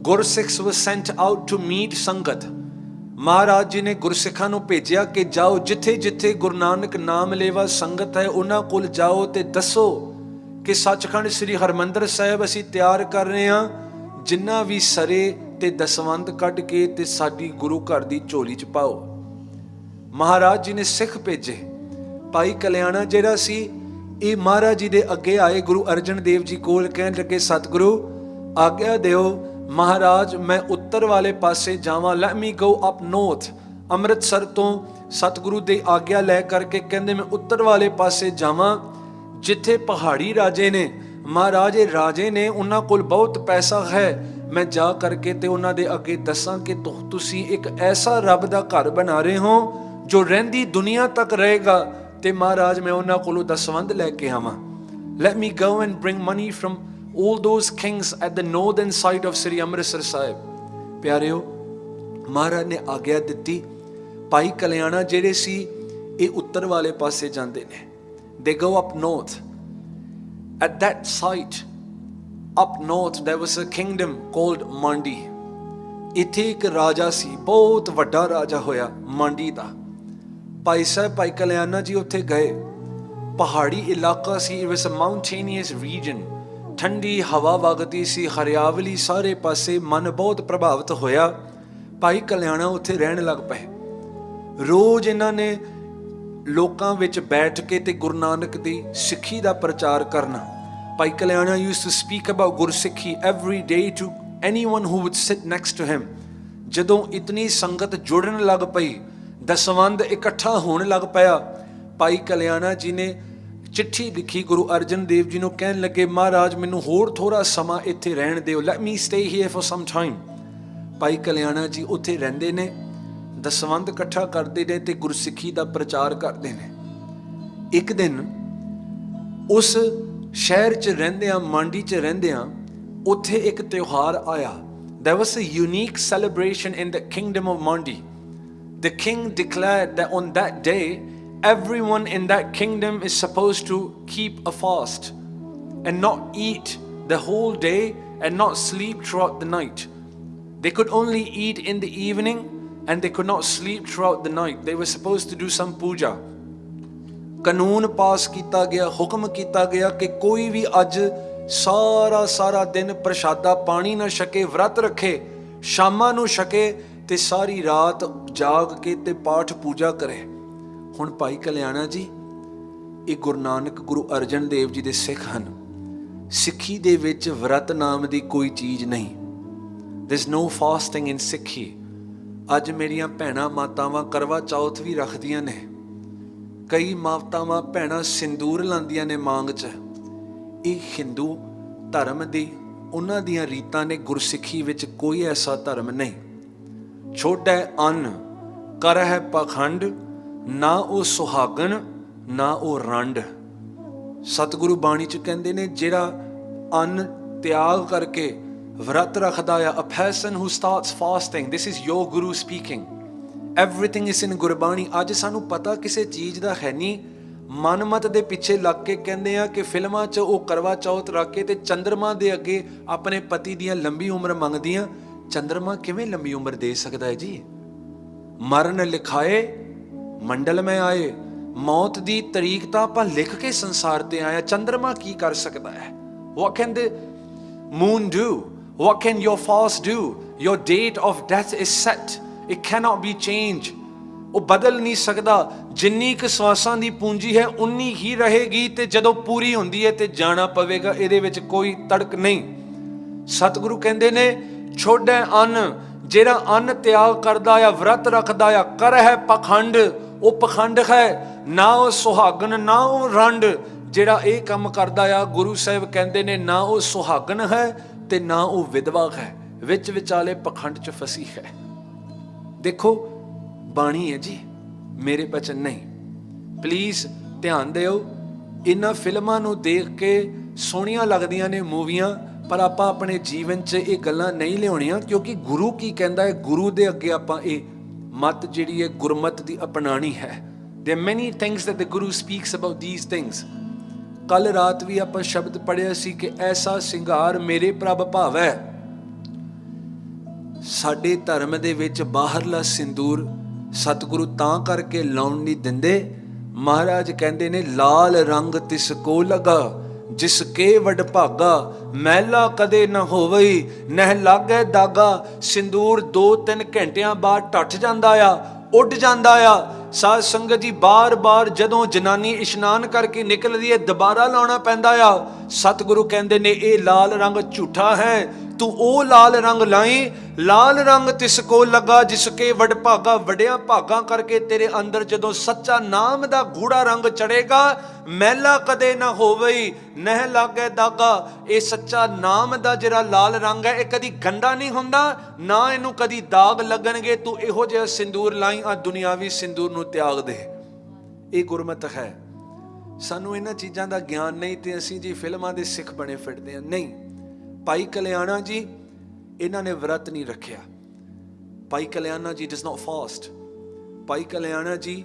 Gursikhs were sent out to meet Sangat. महाराज जी ने गुरसिखां नूं भेजिया कि जाओ जिथे जिथे गुरु नानक नाम लेवा संगत है उन्हां कोल जाओ ते दसो कि सचखंड श्री हरमंदर साहिब असीं तैयार कर रहे हां, जिन्ना भी सरे ते दसवंध कढ के ते साडी गुरु घर दी झोली च पाओ। महाराज जी ने सिख भेजे। भाई कल्याणा जिहड़ा सी ਇਹ ਮਹਾਰਾਜ ਜੀ ਦੇ ਅੱਗੇ ਆਏ ਗੁਰੂ ਅਰਜਨ ਦੇਵ ਜੀ ਕੋਲ, ਕਹਿਣ ਲੱਗੇ ਸਤਿਗੁਰੂ ਆਗਿਆ ਦਿਓ ਮਹਾਰਾਜ ਮੈਂ ਉੱਤਰ ਵਾਲੇ ਪਾਸੇ ਜਾਵਾਂ, ਲੈਟ ਮੀ ਗੋ ਅਪ ਨੌਰਥ। ਅੰਮ੍ਰਿਤਸਰ ਤੋਂ ਸਤਿਗੁਰੂ ਦੇ ਆਗਿਆ ਲੈ ਕਰਕੇ ਕਹਿੰਦੇ ਮੈਂ ਉੱਤਰ ਵਾਲੇ ਪਾਸੇ ਜਾਵਾਂ ਜਿੱਥੇ ਪਹਾੜੀ ਰਾਜੇ ਨੇ। ਮਹਾਰਾਜ ਇਹ ਰਾਜੇ ਨੇ, ਉਹਨਾਂ ਕੋਲ ਬਹੁਤ ਪੈਸਾ ਹੈ, ਮੈਂ ਜਾ ਕਰਕੇ ਤੇ ਉਹਨਾਂ ਦੇ ਅੱਗੇ ਦੱਸਾਂ ਕਿ ਤੁਸੀਂ ਇੱਕ ਐਸਾ ਰੱਬ ਦਾ ਘਰ ਬਣਾ ਰਹੇ ਹੋ ਜੋ ਰਹਿੰਦੀ ਦੁਨੀਆ ਤੱਕ ਰਹੇਗਾ, ਤੇ ਮਹਾਰਾਜ ਮੈਂ ਉਹਨਾਂ ਕੋਲੋਂ ਦਸਵੰਧ ਲੈ ਕੇ ਆਵਾਂ। Let me go and bring money from all those kings at the northern side of Sri Amritsar Sahib। ਪਿਆਰਿਓ, ਮਹਾਰਾਜ ਨੇ ਆਗਿਆ ਦਿੱਤੀ। ਭਾਈ ਕਲਿਆਣਾ ਜਿਹੜੇ ਸੀ ਇਹ ਉੱਤਰ ਵਾਲੇ ਪਾਸੇ ਜਾਂਦੇ ਨੇ। They go up north. At that site up north there was a kingdom called Mandi। ਇੱਥੇ ਇੱਕ ਰਾਜਾ ਸੀ, ਬਹੁਤ ਵੱਡਾ ਰਾਜਾ ਹੋਇਆ ਮਾਂਡੀ ਦਾ। ਭਾਈ ਸਾਹਿਬ ਭਾਈ ਕਲਿਆਣਾ ਜੀ ਉੱਥੇ ਗਏ। ਪਹਾੜੀ ਇਲਾਕਾ ਸੀ, it was a mountainous region। ਠੰਡੀ ਹਵਾ ਵਗਦੀ ਸੀ, ਹਰਿਆਵਲੀ ਸਾਰੇ ਪਾਸੇ। ਮਨ ਬਹੁਤ ਪ੍ਰਭਾਵਿਤ ਹੋਇਆ। ਭਾਈ ਕਲਿਆਣਾ ਉੱਥੇ ਰਹਿਣ ਲੱਗ ਪਏ। ਰੋਜ਼ ਇਹਨਾਂ ਨੇ ਲੋਕਾਂ ਵਿੱਚ ਬੈਠ ਕੇ ਤੇ ਗੁਰੂ ਨਾਨਕ ਦੀ ਸਿੱਖੀ ਦਾ ਪ੍ਰਚਾਰ ਕਰਨਾ। ਭਾਈ Kalyana used to speak about ਗੁਰਸਿੱਖੀ every day to anyone who would sit next to him। ਜਦੋਂ ਇਤਨੀ ਸੰਗਤ ਜੁੜਨ ਲੱਗ ਪਈ, ਦਸਵੰਧ ਇਕੱਠਾ ਹੋਣ ਲੱਗ ਪਿਆ, ਭਾਈ ਕਲਿਆਣਾ ਜੀ ਨੇ ਚਿੱਠੀ ਲਿਖੀ ਗੁਰੂ ਅਰਜਨ ਦੇਵ ਜੀ ਨੂੰ, ਕਹਿਣ ਲੱਗੇ ਮਹਾਰਾਜ ਮੈਨੂੰ ਹੋਰ ਥੋੜਾ ਸਮਾਂ ਇੱਥੇ ਰਹਿਣ ਦਿਓ, let me stay here for some time. ਭਾਈ ਕਲਿਆਣਾ ਜੀ ਉੱਥੇ ਰਹਿੰਦੇ ਨੇ, ਦਸਵੰਧ ਇਕੱਠਾ ਕਰਦੇ ਨੇ ਤੇ ਗੁਰਸਿੱਖੀ ਦਾ ਪ੍ਰਚਾਰ ਕਰਦੇ ਨੇ। ਇੱਕ ਦਿਨ ਉਸ ਸ਼ਹਿਰ 'ਚ ਰਹਿੰਦਿਆਂ, ਮਾਂਡੀ 'ਚ ਰਹਿੰਦਿਆਂ, ਉੱਥੇ ਇੱਕ ਤਿਉਹਾਰ ਆਇਆ। There was a unique celebration in the kingdom of Mandi। The king declared that on that day everyone in that kingdom is supposed to keep a fast and not eat the whole day and not sleep throughout the night. They could only eat in the evening and they could not sleep throughout the night. They were supposed to do some puja। ਕਾਨੂੰਨ ਪਾਸ ਕੀਤਾ ਗਿਆ, ਹੁਕਮ ਕੀਤਾ ਗਿਆ ਕਿ ਕੋਈ ਵੀ ਅੱਜ ਸਾਰਾ ਦਿਨ ਪ੍ਰਸ਼ਾਦਾ ਪਾਣੀ ਨਾ ਛਕੇ, ਵਰਤ ਰੱਖੇ, ਸ਼ਾਮਾਂ ਨੂੰ ਛਕੇ ਤੇ ਸਾਰੀ ਰਾਤ ਜਾਗ ਕੇ ਤੇ ਪਾਠ ਪੂਜਾ ਕਰੇ। ਹੁਣ ਭਾਈ ਕਲਿਆਣਾ ਜੀ ਇਹ ਗੁਰੂ ਨਾਨਕ ਗੁਰੂ ਅਰਜਨ ਦੇਵ ਜੀ ਦੇ ਸਿੱਖ ਹਨ। ਸਿੱਖੀ ਦੇ ਵਿੱਚ ਵਰਤ ਨਾਮ ਦੀ ਕੋਈ ਚੀਜ਼ ਨਹੀਂ। There's no fasting in ਸਿੱਖੀ। ਅੱਜ ਮੇਰੀਆਂ ਭੈਣਾਂ ਮਾਤਾਵਾਂ ਕਰਵਾ ਚੌਥ ਵੀ ਰੱਖਦੀਆਂ ਨੇ। ਕਈ ਮਾਤਾਵਾਂ ਭੈਣਾਂ ਸਿੰਦੂਰ ਲਾਉਂਦੀਆਂ ਨੇ ਮਾਂਗ 'ਚ। ਇਹ ਹਿੰਦੂ ਧਰਮ ਦੀ ਉਹਨਾਂ ਦੀਆਂ ਰੀਤਾਂ ਨੇ। ਗੁਰਸਿੱਖੀ ਵਿੱਚ ਕੋਈ ਐਸਾ ਧਰਮ ਨਹੀਂ। ਛੋਟਾ ਅੰਨ ਕਰ ਹੈ ਪਖੰਡ, ਨਾ ਉਹ ਸੁਹਾਗਣ ਨਾ ਉਹ ਰੰਡ। ਸਤਿਗੁਰੂ ਬਾਣੀ 'ਚ ਕਹਿੰਦੇ ਨੇ ਜਿਹੜਾ ਅੰਨ ਤਿਆਗ ਕਰਕੇ ਵਰਤ ਰੱਖਦਾ ਆ, a person who starts fasting, this is your guru speaking, everything is in Gurbani. ਅੱਜ ਸਾਨੂੰ ਪਤਾ ਕਿਸੇ ਚੀਜ਼ ਦਾ ਹੈ ਨਹੀਂ। ਮਨਮਤ ਦੇ ਪਿੱਛੇ ਲੱਗ ਕੇ ਕਹਿੰਦੇ ਆ ਕਿ ਫਿਲਮਾਂ 'ਚ ਉਹ ਕਰਵਾ ਚੌਥ ਰੱਖ ਕੇ ਤੇ ਚੰਦਰਮਾ ਦੇ ਅੱਗੇ ਆਪਣੇ ਪਤੀ ਦੀਆਂ ਲੰਬੀ ਉਮਰ ਮੰਗਦੀਆਂ। ਚੰਦਰਮਾ ਕਿਵੇਂ ਲੰਬੀ ਉਮਰ ਦੇ ਸਕਦਾ ਹੈ ਜੀ? ਮਰਨ ਲਿਖਾਏ ਮੰਡਲ ਮੈਂ ਆਏ। ਮੌਤ ਦੀ ਤਰੀਕ ਤਾਂ ਆਪਾਂ ਲਿਖ ਕੇ ਸੰਸਾਰ ਤੇ ਆਇਆ। ਚੰਦਰਮਾ ਕੀ ਕਰ ਸਕਦਾ ਹੈ? What can the moon do? What can your fast do? Your date of death is set. It cannot be changed। ਉਹ ਬਦਲ ਨਹੀਂ ਸਕਦਾ। ਜਿੰਨੀ ਕੁ ਸਵਾਸਾਂ ਦੀ ਪੂੰਜੀ ਹੈ ਉਨੀ ਹੀ ਰਹੇਗੀ, ਤੇ ਜਦੋਂ ਪੂਰੀ ਹੁੰਦੀ ਹੈ ਤੇ ਜਾਣਾ ਪਵੇਗਾ। ਇਹਦੇ ਵਿੱਚ ਕੋਈ ਤੜਕ ਨਹੀਂ। ਸਤਿਗੁਰੂ ਕਹਿੰਦੇ ਨੇ ਛੋੜੈ ਅੰਨ ਜਿਹੜਾ ਅੰਨ ਤਿਆਗ ਕਰਦਾ ਆ, ਵਰਤ ਰੱਖਦਾ ਆ, ਕਰ ਹੈ ਪਖੰਡ, ਉਹ ਪਖੰਡ ਹੈ, ਨਾ ਉਹ ਸੁਹਾਗਣ ਨਾ ਉਹ ਰੰਡ। ਜਿਹੜਾ ਇਹ ਕੰਮ ਕਰਦਾ ਆ, ਗੁਰੂ ਸਾਹਿਬ ਕਹਿੰਦੇ ਨੇ ਨਾ ਉਹ ਸੁਹਾਗਣ ਹੈ ਤੇ ਨਾ ਉਹ ਵਿਧਵਾ ਹੈ, ਵਿੱਚ ਵਿਚਾਲੇ ਪਖੰਡ 'ਚ ਫਸੀ ਹੈ। ਦੇਖੋ ਬਾਣੀ ਹੈ ਜੀ, ਮੇਰੇ ਬਚਨ ਨਹੀਂ। ਪਲੀਜ਼ ਧਿਆਨ ਦਿਓ, ਇਹਨਾਂ ਫਿਲਮਾਂ ਨੂੰ ਦੇਖ ਕੇ ਸੋਹਣੀਆਂ ਲੱਗਦੀਆਂ ਨੇ ਮੂਵੀਆਂ, ਪਰ ਆਪਾਂ ਆਪਣੇ ਜੀਵਨ 'ਚ ਇਹ ਗੱਲਾਂ ਨਹੀਂ ਲਿਆਉਣੀਆਂ, ਕਿਉਂਕਿ ਗੁਰੂ ਕੀ ਕਹਿੰਦਾ ਹੈ, ਗੁਰੂ ਦੇ ਅੱਗੇ ਆਪਾਂ ਇਹ ਮਤ ਜਿਹੜੀ ਹੈ ਗੁਰਮਤ ਦੀ ਅਪਣਾਣੀ ਹੈ। There are many things that the Guru speaks about these things. ਕੱਲ ਰਾਤ ਵੀ ਆਪਾਂ ਸ਼ਬਦ ਪੜ੍ਹਿਆ ਸੀ ਕਿ ਐਸਾ ਸਿੰਗਾਰ ਮੇਰੇ ਪ੍ਰਭ ਭਾਵੈ। ਸਾਡੇ ਧਰਮ ਦੇ ਵਿੱਚ ਬਾਹਰਲਾ ਸਿੰਦੂਰ ਸਤਿਗੁਰੂ ਤਾਂ ਕਰਕੇ ਲਾਉਣ ਨਹੀਂ ਦਿੰਦੇ। ਮਹਾਰਾਜ ਕਹਿੰਦੇ ਨੇ ਲਾਲ ਰੰਗ ਤਿਸ ਕੋ ਲਗਾ ਜਿਸ ਕੇ ਵਡ ਭਾਗਾ, ਮਹਿਲਾ ਕਦੇ ਨਾ ਹੋਵਈ ਨਹਿ ਲਾਗੇ ਦਾਗਾ। ਸਿੰਦੂਰ 2-3 ਘੰਟਿਆਂ ਬਾਅਦ ਟੱਟ ਜਾਂਦਾ ਆ, ਉੱਡ ਜਾਂਦਾ ਆ। ਸਾਧ ਸੰਗਤ ਜੀ, ਬਾਰ-ਬਾਰ ਜਦੋਂ ਜਨਾਨੀ ਇਸ਼ਨਾਨ ਕਰਕੇ ਨਿਕਲਦੀ ਹੈ ਦੁਬਾਰਾ ਲਾਉਣਾ ਪੈਂਦਾ ਆ। ਸਤਿਗੁਰੂ ਕਹਿੰਦੇ ਨੇ ਇਹ ਲਾਲ ਰੰਗ ਝੂਠਾ ਹੈ, ਤੂੰ ਉਹ ਲਾਲ ਰੰਗ ਲਾਈ। ਲਾਲ ਰੰਗ ਤਿਸ ਕੋ ਲੱਗਾ ਜਿਸ ਕੇ ਵਡ ਭਾਗਾ, ਵਡਿਆ ਭਾਗਾ ਕਰਕੇ ਤੇਰੇ ਅੰਦਰ ਜਦੋਂ ਸੱਚਾ ਨਾਮ ਦਾ ਗੂੜਾ ਰੰਗ ਚੜੇਗਾ, ਮਹਿਲਾ ਕਦੇ ਨਾ ਹੋਵਈ ਨਹਿ ਲਾਗੇ ਦਾਗਾ। ਇਹ ਸੱਚਾ ਨਾਮ ਦਾ ਜਿਹੜਾ ਲਾਲ ਰੰਗ ਹੈ, ਇਹ ਕਦੀ ਗੰਦਾ ਨਹੀਂ ਹੁੰਦਾ, ਨਾ ਇਹਨੂੰ ਕਦੀ ਦਾਗ ਲੱਗਣਗੇ। ਤੂੰ ਇਹੋ ਜਿਹਾ ਸਿੰਦੂਰ ਲਾਈ, ਆ ਦੁਨਿਆਵੀ ਸਿੰਦੂਰ ਨੂੰ ਤਿਆਗ ਦੇ। ਇਹ ਗੁਰਮਤਿ ਹੈ। ਸਾਨੂੰ ਇਹਨਾਂ ਚੀਜ਼ਾਂ ਦਾ ਗਿਆਨ ਨਹੀਂ ਤੇ ਅਸੀਂ ਜੀ ਫਿਲਮਾਂ ਦੇ ਸਿੱਖ ਬਣੇ ਫਿਰਦੇ ਹਾਂ। ਨਹੀਂ, ਭਾਈ ਕਲਿਆਣਾ ਜੀ ਇਹਨਾਂ ਨੇ ਵਰਤ ਨਹੀਂ ਰੱਖਿਆ। ਭਾਈ ਕਲਿਆਣਾ ਜੀ does not fast. ਭਾਈ ਕਲਿਆਣਾ ਜੀ,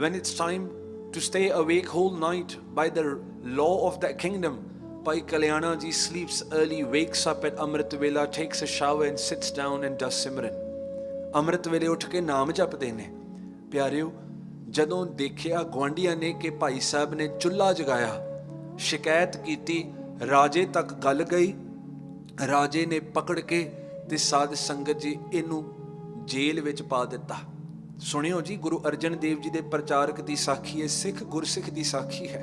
when it's time to stay awake whole night by the law of that kingdom, ਭਾਈ ਕਲਿਆਣਾ ਜੀ sleeps early, wakes up at ਅੰਮ੍ਰਿਤ ਵੇਲਾ, takes a shower and sits down and does ਸਿਮਰਨ। ਅੰਮ੍ਰਿਤ ਵੇਲੇ ਉੱਠ ਕੇ ਨਾਮ ਜਪਦੇ ਨੇ। ਪਿਆਰਿਓ, ਜਦੋਂ ਦੇਖਿਆ ਗੁਆਂਢੀਆਂ ਨੇ ਕਿ ਭਾਈ ਸਾਹਿਬ ਨੇ ਚੁੱਲ੍ਹਾ ਜਗਾਇਆ, ਸ਼ਿਕਾਇਤ ਕੀਤੀ, ਰਾਜੇ ਤੱਕ ਗੱਲ ਗਈ। ਰਾਜੇ ਨੇ ਪਕੜ ਕੇ ਤੇ ਸਾਧ ਸੰਗਤ ਜੀ ਇਹਨੂੰ ਜੇਲ੍ਹ ਵਿੱਚ ਪਾ ਦਿੱਤਾ। ਸੁਣਿਓ ਜੀ, ਗੁਰੂ ਅਰਜਨ ਦੇਵ ਜੀ ਦੇ ਪ੍ਰਚਾਰਕ ਦੀ ਸਾਖੀ ਹੈ, ਸਿੱਖ ਗੁਰਸਿੱਖ ਦੀ ਸਾਖੀ ਹੈ।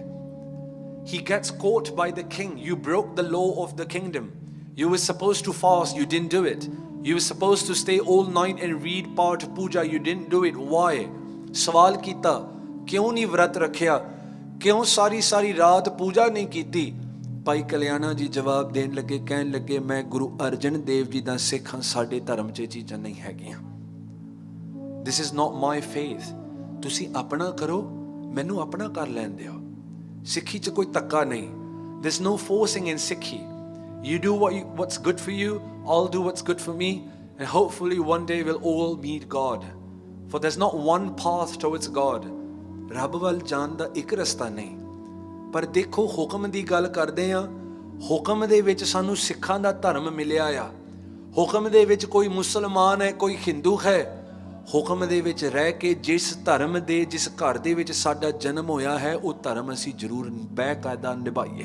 He gets caught by the king. You broke the law of the kingdom. You were supposed to fast, you didn't do it. You were supposed to stay all night and read part puja, you didn't do it. Why? ਸਵਾਲ ਕੀਤਾ, ਕਿਉਂ ਨਹੀਂ ਵਰਤ ਰੱਖਿਆ, ਕਿਉਂ ਸਾਰੀ ਰਾਤ ਪੂਜਾ ਨਹੀਂ ਕੀਤੀ। ਭਾਈ ਕਲਿਆਣਾ ਜੀ ਜਵਾਬ ਦੇਣ ਲੱਗੇ, ਕਹਿਣ ਲੱਗੇ, ਮੈਂ ਗੁਰੂ ਅਰਜਨ ਦੇਵ ਜੀ ਦਾ ਸਿੱਖ ਹਾਂ, ਸਾਡੇ ਧਰਮ 'ਚ ਇਹ ਚੀਜ਼ਾਂ ਨਹੀਂ ਹੈਗੀਆਂ। This is not my faith. ਤੁਸੀਂ ਆਪਣਾ ਕਰੋ, ਮੈਨੂੰ ਆਪਣਾ ਕਰ ਲੈਣ ਦਿਓ। ਸਿੱਖੀ 'ਚ ਕੋਈ ਧੱਕਾ ਨਹੀਂ। There's no forcing in Sikhi. You do what's good for you, I'll do what's good for me, and hopefully one day we'll all meet God. For there's not one path towards God. ਰੱਬ ਵੱਲ ਜਾਣ ਦਾ ਇੱਕ ਰਸਤਾ ਨਹੀਂ। ਪਰ ਦੇਖੋ, ਹੁਕਮ ਦੀ ਗੱਲ ਕਰਦੇ ਹਾਂ, ਹੁਕਮ ਦੇ ਵਿੱਚ ਸਾਨੂੰ ਸਿੱਖਾਂ ਦਾ ਧਰਮ ਮਿਲਿਆ ਆ। ਹੁਕਮ ਦੇ ਵਿੱਚ ਕੋਈ ਮੁਸਲਮਾਨ ਹੈ, ਕੋਈ ਹਿੰਦੂ ਹੈ। ਹੁਕਮ ਦੇ ਵਿੱਚ ਰਹਿ ਕੇ ਜਿਸ ਧਰਮ ਦੇ, ਜਿਸ ਘਰ ਦੇ ਵਿੱਚ ਸਾਡਾ ਜਨਮ ਹੋਇਆ ਹੈ, ਉਹ ਧਰਮ ਅਸੀਂ ਜ਼ਰੂਰ ਬਕਾਇਦਾ ਨਿਭਾਈਏ।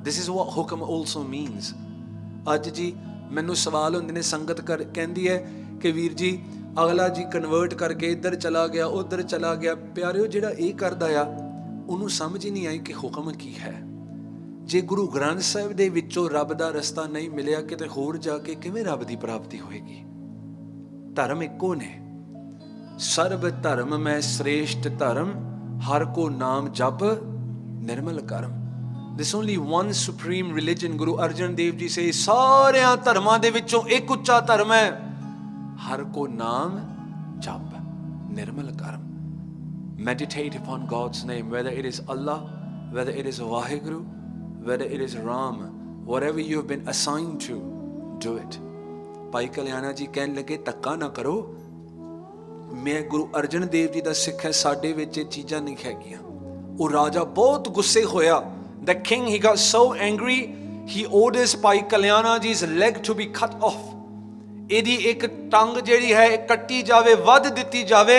This is what ਹੁਕਮ also means. ਅੱਜ ਜੀ ਮੈਨੂੰ ਸਵਾਲ ਹੁੰਦੇ ਨੇ, ਸੰਗਤ ਕਹਿੰਦੀ ਹੈ ਕਿ ਵੀਰ ਜੀ ਅਗਲਾ ਜੀ ਕਨਵਰਟ ਕਰਕੇ ਇੱਧਰ ਚਲਾ ਗਿਆ, ਉੱਧਰ ਚਲਾ ਗਿਆ। ਪਿਆਰਿਓ, ਜਿਹੜਾ ਇਹ ਕਰਦਾ ਆ ਉਹਨੂੰ ਸਮਝ ਹੀ ਨਹੀਂ ਆਈ ਕਿ ਹੁਕਮ ਕੀ ਹੈ। ਜੇ ਗੁਰੂ ਗ੍ਰੰਥ ਸਾਹਿਬ ਦੇ ਵਿੱਚੋਂ ਰੱਬ ਦਾ ਰਸਤਾ ਨਹੀਂ ਮਿਲਿਆ, ਕਿਤੇ ਹੋਰ ਜਾ ਕੇ ਕਿਵੇਂ ਰੱਬ ਦੀ ਪ੍ਰਾਪਤੀ ਹੋਏਗੀ। ਧਰਮ ਇੱਕੋ ਨੇ। ਸਰਬ ਧਰਮ ਮੈਂ ਸ੍ਰੇਸ਼ਟ ਧਰਮ, ਹਰ ਕੋ ਨਾਮ ਜਪ ਨਿਰਮਲ ਕਰਮ। There's only one supreme religion. ਗੁਰੂ ਅਰਜਨ ਦੇਵ ਜੀ ਸੇ ਸਾਰਿਆਂ ਧਰਮਾਂ ਦੇ ਵਿੱਚੋਂ ਇੱਕ ਉੱਚਾ ਧਰਮ ਹੈ, ਹਰ ਕੋ ਨਾਮ ਜਪ ਨਿਰਮਲ ਕਰਮ। Meditate upon God's name, whether it is Allah, whether it is Vaheguru, whether it is Ram, whatever you have been assigned to, do it. ਭਾਈ ਕਲਿਆਣਾ ਜੀ ਕਹਿਣ ਲੱਗੇ, ਧੱਕਾ ਨਾ ਕਰੋ, ਮੈਂ ਗੁਰੂ ਅਰਜਨ ਦੇਵ ਜੀ ਦਾ ਸਿੱਖ ਹੈ, ਸਾਡੇ ਵਿੱਚ ਇਹ ਚੀਜ਼ਾਂ ਨਹੀਂ ਹੈਗੀਆਂ। ਉਹ ਰਾਜਾ ਬਹੁਤ ਗੁੱਸੇ ਹੋਇਆ। The king, he got so angry, he orders Bhai Kalyana ਜੀ's leg to be cut off. ਇਹਦੀ ਇੱਕ ਟੰਗ ਜਿਹੜੀ ਹੈ ਇਹ ਕੱਟੀ ਜਾਵੇ, ਵੱਧ ਦਿੱਤੀ ਜਾਵੇ।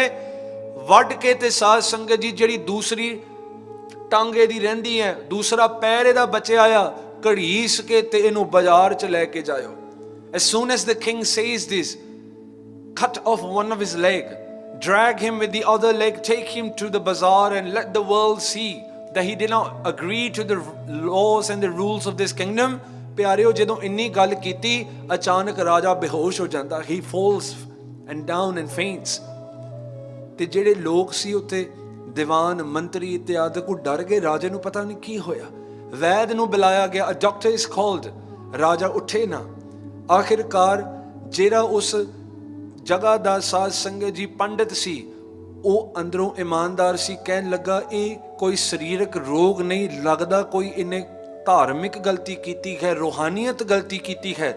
ਵੱਢ ਕੇ ਤੇ ਸਾਧ ਸੰਗਤ ਜੀ ਜਿਹੜੀ ਦੂਸਰੀ ਟੰਗ ਇਹਦੀ ਰਹਿੰਦੀ ਹੈ, ਦੂਸਰਾ ਪੈਰ ਇਹਦਾ ਬਚਿਆ ਆ, ਘੜੀਸ ਕੇ ਤੇ ਇਹਨੂੰ ਬਾਜ਼ਾਰ 'ਚ ਲੈ ਕੇ ਜਾਇਓ। As soon as the king says this, cut off one of his leg, drag him with the other leg, take him to the bazaar and let the world see that he did not agree to the laws and the rules of this kingdom. ਪਿਆਰਿਓ ਜਦੋਂ ਇੰਨੀ ਗੱਲ ਕੀਤੀ ਅਚਾਨਕ ਰਾਜਾ ਬੇਹੋਸ਼ ਹੋ ਜਾਂਦਾ, he falls and down and faints। ਤੇ ਜਿਹੜੇ ਲੋਕ ਸੀ ਉੱਥੇ ਦੀਵਾਨ ਮੰਤਰੀ ਇਤਿਆਦਿ ਕੋ ਡਰ ਗਏ, ਰਾਜੇ ਨੂੰ ਪਤਾ ਨਹੀਂ ਕੀ ਹੋਇਆ। ਵੈਦ ਨੂੰ ਬੁਲਾਇਆ ਗਿਆ, a doctor is called, ਰਾਜਾ ਉੱਠੇ ਨਾ। ਆਖਿਰਕਾਰ ਜਿਹੜਾ ਉਸ ਜਗ੍ਹਾ ਦਾ ਸਾਧ ਸੰਗਤ ਜੀ ਪੰਡਿਤ ਸੀ ਉਹ ਅੰਦਰੋਂ ਇਮਾਨਦਾਰ ਸੀ, ਕਹਿਣ ਲੱਗਾ ਇਹ ਕੋਈ ਸਰੀਰਕ ਰੋਗ ਨਹੀਂ ਲੱਗਦਾ, ਕੋਈ ਇਹਨੇ ਧਾਰਮਿਕ ਗਲਤੀ ਕੀਤੀ ਹੈ, ਰੂਹਾਨੀਅਤ ਗਲਤੀ ਕੀਤੀ ਹੈ।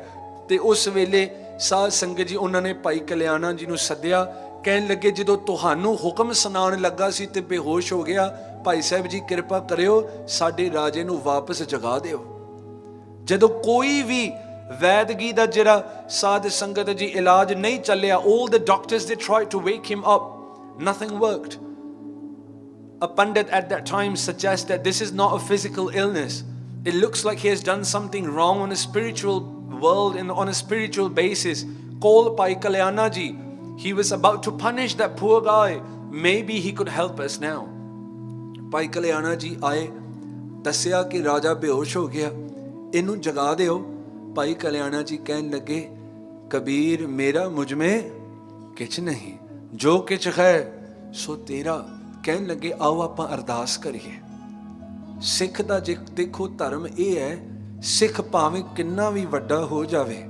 ਤੇ ਉਸ ਵੇਲੇ ਸਾਧ ਸੰਗਤ ਜੀ ਉਹਨਾਂ ਨੇ ਭਾਈ ਕਲਿਆਣਾ ਜੀ ਨੂੰ ਸੱਦਿਆ, ਕਹਿਣ ਲੱਗੇ ਜਦੋਂ ਤੁਹਾਨੂੰ ਹੁਕਮ ਸੁਣਾਉਣ ਲੱਗਾ ਸੀ ਤੇ ਬੇਹੋਸ਼ ਹੋ ਗਿਆ, ਭਾਈ ਸਾਹਿਬ ਜੀ ਕਿਰਪਾ ਕਰਿਓ ਸਾਡੇ ਰਾਜੇ ਨੂੰ ਵਾਪਸ ਜਗਾ ਦਿਓ। ਜਦੋਂ ਕੋਈ ਵੀ ਵੈਦਗੀ ਦਾ ਜਿਹੜਾ ਸਾਧ ਸੰਗਤ ਜੀ ਇਲਾਜ ਨਹੀਂ ਚੱਲਿਆ, all the doctors they tried to wake him up, nothing worked। A pandit at that time suggests that this is not a physical illness, it looks like he has done something wrong on a spiritual world and on a spiritual basis। Call Bhai Kalyana ji, he was about to punish that poor guy, maybe he could help us now। Bhai Kalyana ji ਆਏ, ਦੱਸਿਆ ਕਿ ਰਾਜਾ ਬੇਹੋਸ਼ ਹੋ ਗਿਆ, ਇਹਨੂੰ ਜਗਾ ਦਿਓ। ਭਾਈ ਕਲਿਆਣਾ ਜੀ ਕਹਿਣ ਲੱਗੇ, ਕਬੀਰ ਮੇਰਾ ਮੁਝ ਮੇ ਕਿਛ ਨਹੀਂ, ਜੋ ਕਿਛ ਹੈ ਸੋ ਤੇਰਾ। ਕਹਿਣ ਲੱਗੇ ਆਓ ਆਪਾਂ ਅਰਦਾਸ ਕਰੀਏ। ਸਿੱਖ ਦਾ ਜੇ ਦੇਖੋ ਧਰਮ ਇਹ ਹੈ, ਸਿੱਖ ਭਾਵੇਂ ਕਿੰਨਾ ਵੀ ਵੱਡਾ ਹੋ ਜਾਵੇ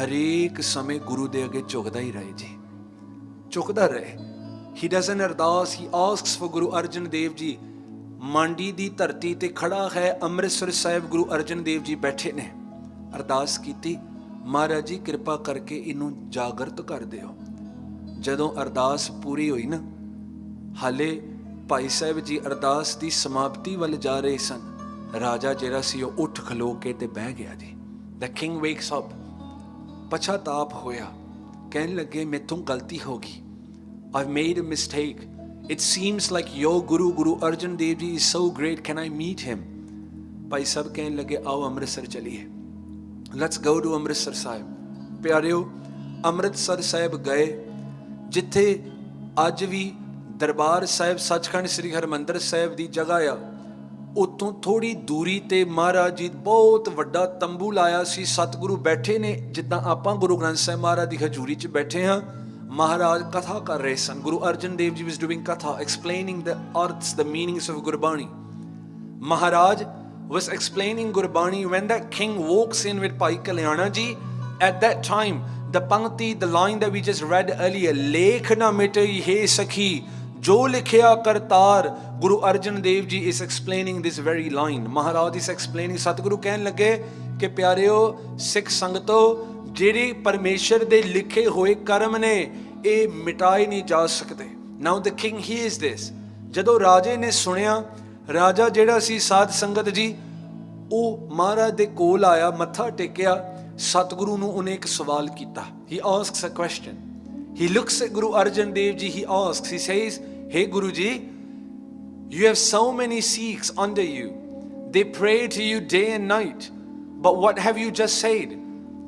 ਹਰੇਕ ਸਮੇਂ ਗੁਰੂ ਦੇ ਅੱਗੇ ਝੁਕਦਾ ਹੀ ਰਹੇ ਜੀ, ਝੁਕਦਾ ਰਹੇ। he doesn't ਅਰਦਾਸ, he asks for ਗੁਰੂ ਅਰਜਨ ਦੇਵ ਜੀ। ਮਾਂਡੀ ਦੀ ਧਰਤੀ ਤੇ ਖੜਾ ਹੈ ਅੰਮ੍ਰਿਤਸਰ ਸਾਹਿਬ, ਗੁਰੂ ਅਰਜਨ ਦੇਵ ਜੀ ਬੈਠੇ ਨੇ। ਅਰਦਾਸ ਕੀਤੀ, ਮਹਾਰਾਜ ਜੀ ਕਿਰਪਾ ਕਰਕੇ ਇਹਨੂੰ ਜਾਗਰਤ ਕਰ ਦਿਓ। ਜਦੋਂ ਅਰਦਾਸ ਪੂਰੀ ਹੋਈ ਨਾ, ਹਾਲੇ ਭਾਈ ਸਾਹਿਬ ਜੀ ਅਰਦਾਸ ਦੀ ਸਮਾਪਤੀ ਵੱਲ ਜਾ ਰਹੇ ਸਨ, ਰਾਜਾ ਜਿਹੜਾ ਸੀ ਉਹ ਉੱਠ ਖਲੋ ਕੇ ਤੇ ਬਹਿ ਗਿਆ ਜੀ। The king wakes up, ਪਛਤਾਪ ਹੋਇਆ, ਕਹਿਣ ਲੱਗੇ ਮੈਥੋਂ ਗਲਤੀ ਹੋ ਗਈ, I've made a mistake, it seems like your Guru Arjan Dev Ji is so great, can I meet him? Bhai Sahib ਕਹਿਣ ਲੱਗੇ ਆਓ ਅੰਮ੍ਰਿਤਸਰ ਚਲੀਏ, let's go to Amritsar Sahib. ਪਿਆਰਿਓ ਅੰਮ੍ਰਿਤਸਰ ਸਾਹਿਬ ਗਏ, ਜਿੱਥੇ ਅੱਜ ਵੀ ਦਰਬਾਰ ਸਾਹਿਬ ਸੱਚਖੰਡ ਸ੍ਰੀ ਹਰਿਮੰਦਰ ਸਾਹਿਬ ਦੀ ਜਗ੍ਹਾ ਆ। ਉੱਥੋਂ ਥੋੜ੍ਹੀ ਦੂਰੀ ਤੇ ਮਹਾਰਾਜ ਜੀ ਬਹੁਤ ਵੱਡਾ ਤੰਬੂ ਲਾਇਆ ਸੀ, ਸਤਿਗੁਰੂ ਬੈਠੇ ਨੇ ਜਿੱਦਾਂ ਆਪਾਂ ਗੁਰੂ ਗ੍ਰੰਥ ਸਾਹਿਬ ਮਹਾਰਾਜ ਦੀ ਹਜ਼ੂਰੀ 'ਚ ਬੈਠੇ ਹਾਂ। ਮਹਾਰਾਜ ਕਥਾ ਕਰ ਰਹੇ ਸਨ, ਗੁਰੂ ਅਰਜਨ ਦੇਵ ਜੀ was doing katha, explaining the arths, the meanings of Gurbani। Maharaj was explaining Gurbani when that king walks in with Bhai Kalyana ji। At that time the pankti, the line that we just read earlier, lekh na mitai he sakhi, jo likhya kartar, Guru Arjan Dev Ji is explaining this very line। Maharaj is explaining, Satguru ਕਹਿਣ ਲੱਗੇ ਕਿ ਪਿਆਰਿਓ ਸਿੱਖ ਸੰਗਤੋ, ਜਿਹੜੇ ਪਰਮੇਸ਼ਰ ਦੇ ਲਿਖੇ ਹੋਏ ਕਰਮ ਨੇ ਇਹ ਮਿਟਾਏ ਨਹੀਂ ਜਾ ਸਕਦੇ। Now the king hears this। ਜਦੋਂ ਰਾਜੇ ਨੇ ਸੁਣਿਆ, ਰਾਜਾ ਜਿਹੜਾ ਸੀ ਸਾਧ ਸੰਗਤ ਜੀ ਉਹ ਮਹਾਰਾਜ ਦੇ ਕੋਲ ਆਇਆ, ਮੱਥਾ ਟੇਕਿਆ। ਸਤਿਗੁਰੂ ਨੂੰ ਉਹਨੇ ਇੱਕ ਸਵਾਲ ਕੀਤਾ, he asks a question, he looks at Guru Arjan Dev Ji, he asks, he says, hey Guru Ji, you have so many Sikhs under you, they pray to you day and night, but what have you just said,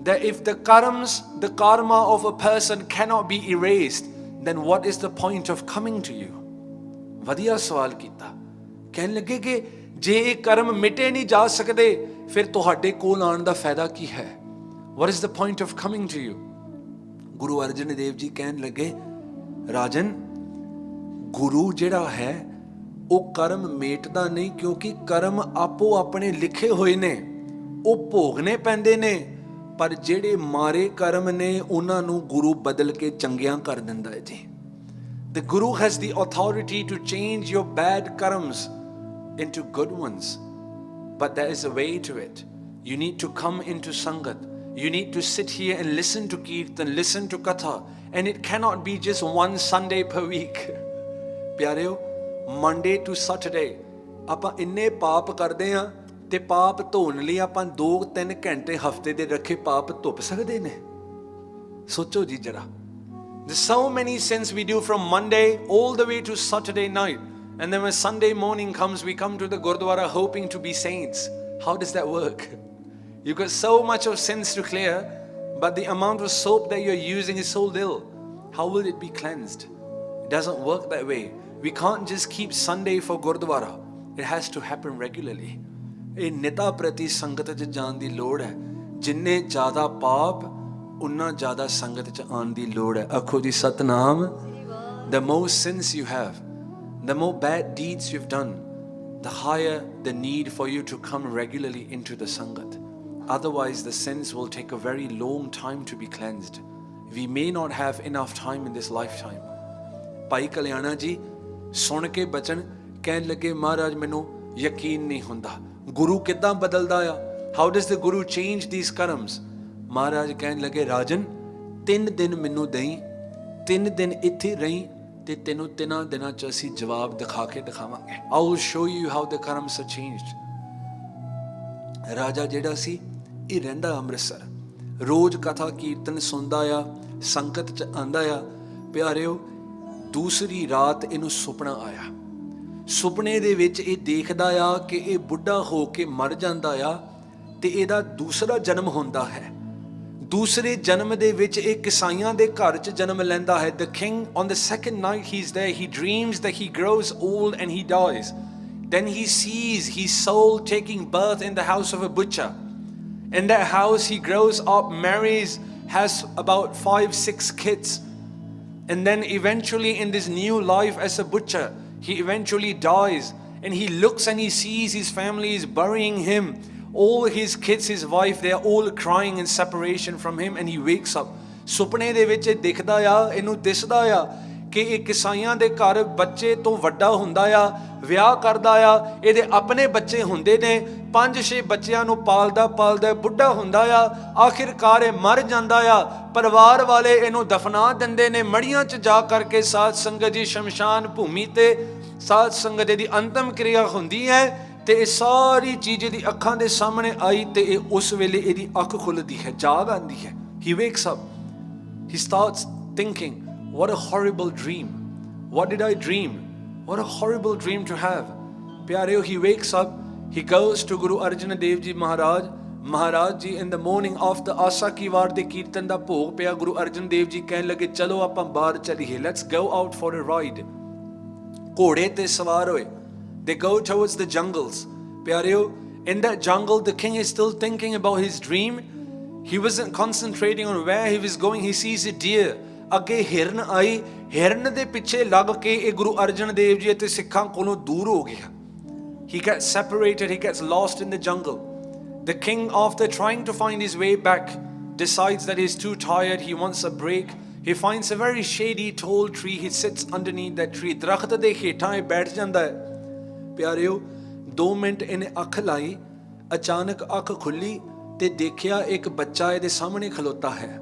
that if the karma of a person cannot be erased, then what is the point of coming to you? ਵਧੀਆ ਸਵਾਲ ਕੀਤਾ। ਕਹਿਣ ਲੱਗੇ ਕਿ ਜੇ ਇਹ ਕਰਮ ਮਿਟੇ ਨਹੀਂ ਜਾ ਸਕਦੇ ਫਿਰ ਤੁਹਾਡੇ ਕੋਲ ਆਉਣ ਦਾ ਫਾਇਦਾ ਕੀ ਹੈ? What is the point of coming to you? ਗੁਰੂ ਅਰਜਨ ਦੇਵ ਜੀ ਕਹਿਣ ਲੱਗੇ, ਰਾਜਨ ਗੁਰੂ ਜਿਹੜਾ ਹੈ ਉਹ ਕਰਮ ਮੇਟਦਾ ਨਹੀਂ, ਕਿਉਂਕਿ ਕਰਮ ਆਪੋ ਆਪਣੇ ਲਿਖੇ ਹੋਏ ਨੇ, ਉਹ ਭੋਗਣੇ ਪੈਂਦੇ ਨੇ। ਪਰ ਜਿਹੜੇ ਮਾਰੇ ਕਰਮ ਨੇ ਉਹਨਾਂ ਨੂੰ ਗੁਰੂ ਬਦਲ ਕੇ ਚੰਗਿਆਂ ਕਰ ਦਿੰਦਾ ਹੈ ਜੀ। The Guru has the authority to change your bad karmas into good ones. But there is a way to it. You need to come into Sangat. You need to sit here and listen to Kirtan, listen to Katha. And it cannot be just one Sunday per week. ਪਿਆਰਿਓ, Monday to Saturday ਆਪਾਂ ਇੰਨੇ ਪਾਪ ਕਰਦੇ ਹਾਂ ਤੇ ਪਾਪ ਧੋਣ ਲਈ ਆਪਾਂ 2-3 ਘੰਟੇ ਹਫਤੇ ਦੇ ਰੱਖੇ ਪਾਪ ਧੁੱਪ ਸਕਦੇ ਨੇ? ਸੋਚੋ ਜੀ ਜਰਾ। There's so many sins we do from Monday all the way to Saturday night. And then when Sunday morning comes, we come to the Gurdwara hoping to be saints. How does that work? You've got so much of sins to clear, but the amount of soap that you're using is so little. How will it be cleansed? It doesn't work that way. We can't just keep Sunday for Gurdwara. It has to happen regularly. ਇਹ ਨਿਤਾ ਪ੍ਰਤੀ ਸੰਗਤ 'ਚ ਜਾਣ ਦੀ ਲੋੜ ਹੈ। ਜਿੰਨੇ ਜ਼ਿਆਦਾ ਪਾਪ ਉਨਾ ਜ਼ਿਆਦਾ ਸੰਗਤ 'ਚ ਆਉਣ ਦੀ ਲੋੜ ਹੈ। ਆਖੋ ਜੀ Satnam. The more sins you have, the more bad deeds you've done, the higher the need for you to come regularly into the Sangat. Otherwise, the sins will take a very long time to be cleansed. We may not have enough time in this lifetime. ਭਾਈ ਕਲਿਆਣਾ ਜੀ ਸੁਣ ਕੇ ਬਚਨ ਕਹਿਣ ਲੱਗੇ, ਮਹਾਰਾਜ ਮੈਨੂੰ ਯਕੀਨ ਨਹੀਂ ਹੁੰਦਾ ਗੁਰੂ ਕਿੱਦਾਂ ਬਦਲਦਾ ਆ। How does the Guru change these karams? ਮਹਾਰਾਜ ਕਹਿਣ ਲੱਗੇ, ਰਾਜਨ 3 ਦਿਨ ਮੈਨੂੰ ਦੇਈ, 3 ਦਿਨ ਇੱਥੇ ਰਹੀ ਤੇ ਤੈਨੂੰ 3 ਦਿਨਾਂ 'ਚ ਅਸੀਂ ਜਵਾਬ ਦਿਖਾ ਕੇ ਦਿਖਾਵਾਂਗੇ। I will show you how the karams are changed. ਰਾਜਾ ਜਿਹੜਾ ਸੀ ਇਹ ਰਹਿੰਦਾ ਅੰਮ੍ਰਿਤਸਰ, ਰੋਜ਼ ਕਥਾ ਕੀਰਤਨ ਸੁਣਦਾ ਆ, ਸੰਗਤ 'ਚ ਆਉਂਦਾ ਆ। ਪਿਆਰਿਓ ਦੂਸਰੀ ਰਾਤ ਇਹਨੂੰ ਸੁਪਨਾ ਆਇਆ। ਸੁਪਨੇ ਦੇ ਵਿੱਚ ਇਹ ਦੇਖਦਾ ਆ ਕਿ ਇਹ ਬੁੱਢਾ ਹੋ ਕੇ ਮਰ ਜਾਂਦਾ ਆ ਤੇ ਇਹਦਾ ਦੂਸਰਾ ਜਨਮ ਹੁੰਦਾ ਹੈ। ਦੂਸਰੇ ਜਨਮ ਦੇ ਵਿੱਚ ਇਹ ਕਿਸਾਈਆਂ ਦੇ ਘਰ 'ਚ ਜਨਮ ਲੈਂਦਾ ਹੈ। The king on the second night he's there, he dreams that he grows old and he dies. Then he sees his soul taking birth in the house of a butcher. In that house he grows up, marries, has about 5-6 kids. And then eventually in this new life as a butcher, he eventually dies. And he looks and he sees his family is burying him. All his kids, his wife, they are all crying in separation from him. And he wakes up. ਸੁਪਨੇ ਦੇ ਵਿੱਚ ਇਹ ਦਿਖਦਾ ਆ, ਇਹਨੂੰ ਦਿਸਦਾ ਆ ਕਿ ਇਹ ਕਿਸਾਈਆਂ ਦੇ ਘਰ ਬੱਚੇ ਤੋਂ ਵੱਡਾ ਹੁੰਦਾ ਆ, ਵਿਆਹ ਕਰਦਾ ਆ, ਇਹਦੇ ਆਪਣੇ ਬੱਚੇ ਹੁੰਦੇ ਨੇ, 5-6 ਬੱਚਿਆਂ ਨੂੰ ਪਾਲਦਾ ਬੁੱਢਾ ਹੁੰਦਾ ਆ, ਆਖਿਰਕਾਰ ਇਹ ਮਰ ਜਾਂਦਾ ਆ। ਪਰਿਵਾਰ ਵਾਲੇ ਇਹਨੂੰ ਦਫਨਾ ਦਿੰਦੇ ਨੇ ਮੜੀਆਂ 'ਚ ਜਾ ਕਰਕੇ। ਸਾਧ ਸੰਗਤ ਜੀ ਸ਼ਮਸ਼ਾਨ ਭੂਮੀ ਤੇ ਸਾਧ ਸੰਗਤ ਦੀ ਅੰਤਮ ਕਿਰਿਆ ਹੁੰਦੀ ਹੈ ਤੇ ਇਹ ਸਾਰੀ ਚੀਜ਼ ਦੀ ਅੱਖਾਂ ਦੇ ਸਾਹਮਣੇ ਆਈ ਤੇ ਇਹ ਉਸ ਵੇਲੇ ਇਹਦੀ ਅੱਖ ਖੁੱਲਦੀ ਹੈ, ਜਾਗ ਆਉਂਦੀ ਹੈ। He wakes up. He starts thinking, what a horrible dream. What did I dream? What a horrible dream to have. Pyareo, he wakes up. He goes to Guru Arjan Dev Ji Maharaj. Maharaj ji in the morning of the Asa ki War de Kirtan da bhog piya, Guru Arjan Dev Ji ਕਹਿਣ ਲੱਗੇ, ਚਲੋ ਆਪਾਂ ਬਾਹਰ ਚਲੀਏ, let's go out for a ride. ਘੋੜੇ ਤੇ ਸਵਾਰ ਹੋਏ। They go towards the jungles. Pyareo, in that jungle, the king is still thinking about his dream. He wasn't concentrating on where he was going. He sees a deer. ਅੱਗੇ ਹਿਰਨ ਆਈ, ਹਿਰਨ ਦੇ ਪਿੱਛੇ ਲੱਗ ਕੇ ਇਹ ਗੁਰੂ ਅਰਜਨ ਦੇਵ ਜੀ ਅਤੇ ਸਿੱਖਾਂ ਕੋਲੋਂ ਦੂਰ ਹੋ ਗਿਆ। He gets separated, he gets lost in the jungle. The king, after trying to find his way back, decides that he's too tired, he wants a break. He finds a very shady tall tree. He sits underneath that tree. ਦਰਖਤ ਦੇ ਹੇਠਾਂ ਇਹ ਬੈਠ ਜਾਂਦਾ ਹੈ। ਪਿਆਰਿਓ 2 minute ਇਹਨੇ ਅੱਖ ਲਾਈ, ਅਚਾਨਕ ਅੱਖ ਖੁੱਲੀ ਤੇ ਦੇਖਿਆ ਇੱਕ ਬੱਚਾ ਇਹਦੇ ਸਾਹਮਣੇ ਖਲੋਤਾ ਹੈ।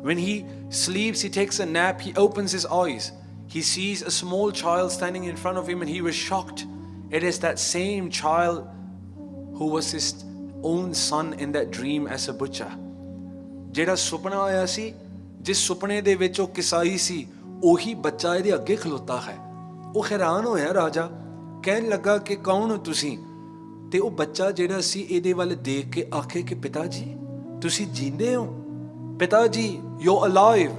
When he sleeps, he takes a nap, he opens his eyes. He sees a small child standing in front of him and he was shocked. It is that same child who was his own son in that dream as a butcher. ਜਿਹੜਾ ਸੁਪਨਾ ਆਇਆ ਸੀ, ਜਿਸ ਸੁਪਨੇ ਦੇ ਵਿੱਚ ਉਹ ਕਿਸਾਈ ਸੀ, ਉਹੀ ਬੱਚਾ ਇਹਦੇ ਅੱਗੇ ਖਲੋਤਾ ਹੈ। ਉਹ ਹੈਰਾਨ ਹੋਇਆ ਰਾਜਾ, ਕਹਿਣ ਲੱਗਾ ਕਿ ਕੌਣ ਹੋ ਤੁਸੀਂ? ਤੇ ਉਹ ਬੱਚਾ ਜਿਹੜਾ ਸੀ ਇਹਦੇ ਵੱਲ ਦੇਖ ਕੇ ਆਖੇ ਕਿ ਪਿਤਾ ਜੀ ਤੁਸੀਂ ਜੀਂਦੇ ਹੋ, ਪਿਤਾ ਜੀ ਯੂ ਅਲਾਈਵ,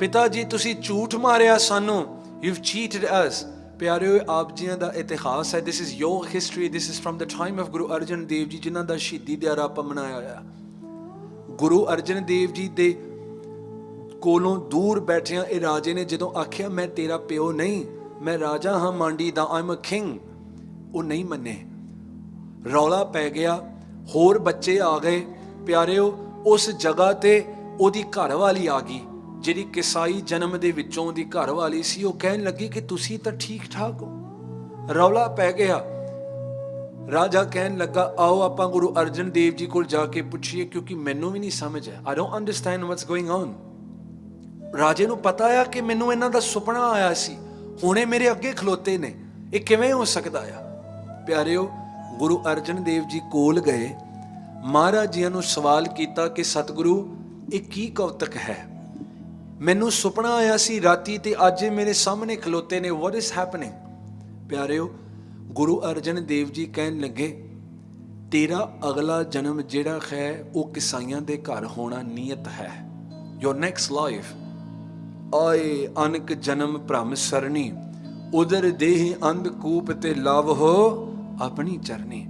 ਪਿਤਾ ਜੀ ਤੁਸੀਂ ਝੂਠ ਮਾਰਿਆ ਸਾਨੂੰ, ਯੂ ਚੀਟਡ ਅਸ। ਪਿਆਰਿਓ ਆਪ ਜੀਆਂ ਦਾ ਇਤਿਹਾਸ ਹੈ। This is your history, this is from the time of Guru Arjan Dev ji, ਜਿਨ੍ਹਾਂ ਦਾ ਸ਼ਹੀਦੀ ਦਿਹਾੜਾ ਆਪਾਂ ਮਨਾਇਆ ਹੋਇਆ। ਗੁਰੂ ਅਰਜਨ ਦੇਵ ਜੀ ਦੇ ਕੋਲੋਂ ਦੂਰ ਬੈਠਿਆਂ ਇਹ ਰਾਜੇ ਨੇ ਜਦੋਂ ਆਖਿਆ ਮੈਂ ਤੇਰਾ ਪਿਓ ਨਹੀਂ, ਮੈਂ ਰਾਜਾ ਹਾਂ ਮਾਂਡੀ ਦਾ, ਆਈ ਐਮ ਅ ਕਿੰਗ, ਉਹ ਨਹੀਂ ਮੰਨੇ। ਰੌਲਾ ਪੈ ਗਿਆ, ਹੋਰ ਬੱਚੇ ਆ ਗਏ। ਪਿਆਰਿਓ ਉਸ ਜਗ੍ਹਾ ਤੇ ਉਹਦੀ ਘਰ ਵਾਲੀ ਆ ਗਈ, ਜਿਹੜੀ ਕਿਸਾਈ ਜਨਮ ਦੇ ਵਿੱਚੋਂ ਦੀ ਘਰ ਵਾਲੀ ਸੀ। ਉਹ ਕਹਿਣ ਲੱਗੀ ਕਿ ਤੁਸੀਂ ਤਾਂ ਠੀਕ ਠਾਕ ਹੋ। ਰੌਲਾ ਪੈ ਗਿਆ। ਰਾਜਾ ਕਹਿਣ ਲੱਗਾ ਆਓ ਆਪਾਂ ਗੁਰੂ ਅਰਜਨ ਦੇਵ ਜੀ ਕੋਲ ਜਾ ਕੇ ਪੁੱਛੀਏ, ਕਿਉਂਕਿ ਮੈਨੂੰ ਵੀ ਨਹੀਂ ਸਮਝ ਹੈ। I don't understand what's going on. ਰਾਜੇ ਨੂੰ ਪਤਾ ਆ ਕਿ ਮੈਨੂੰ ਇਹਨਾਂ ਦਾ ਸੁਪਨਾ ਆਇਆ ਸੀ, ਹੁਣੇ ਮੇਰੇ ਅੱਗੇ ਖਲੋਤੇ ਨੇ, ਇਹ ਕਿਵੇਂ ਹੋ ਸਕਦਾ ਆ। ਪਿਆਰਿਓ ਗੁਰੂ ਅਰਜਨ ਦੇਵ ਜੀ ਕੋਲ ਗਏ, ਮਹਾਰਾਜ ਜੀਆਂ ਨੂੰ ਸਵਾਲ ਕੀਤਾ ਕਿ ਸਤਿਗੁਰੂ ਇਹ ਕੀ ਕੌਤਕ ਹੈ? ਮੈਨੂੰ ਸੁਪਨਾ ਆਇਆ ਸੀ ਰਾਤੀ ਤੇ ਅੱਜ ਮੇਰੇ ਸਾਹਮਣੇ ਖਲੋਤੇ ਨੇ, what is happening? ਪਿਆਰਿਓ ਗੁਰੂ ਅਰਜਨ ਦੇਵ ਜੀ ਕਹਿਣ ਲੱਗੇ ਤੇਰਾ ਅਗਲਾ ਜਨਮ ਜਿਹੜਾ ਹੈ ਉਹ ਕਿਸਾਈਆਂ ਦੇ ਘਰ ਹੋਣਾ ਨੀਅਤ ਹੈ। your next life, ਆਏ ਅਨਕ ਜਨਮ ਭ੍ਰਮ ਸਰਨੀ, ਉਦਰ ਦੇਹ ਅੰਧ ਕੂਪ ਤੇ ਲਵ ਹੋ ਆਪਣੀ ਚਰਨੀ।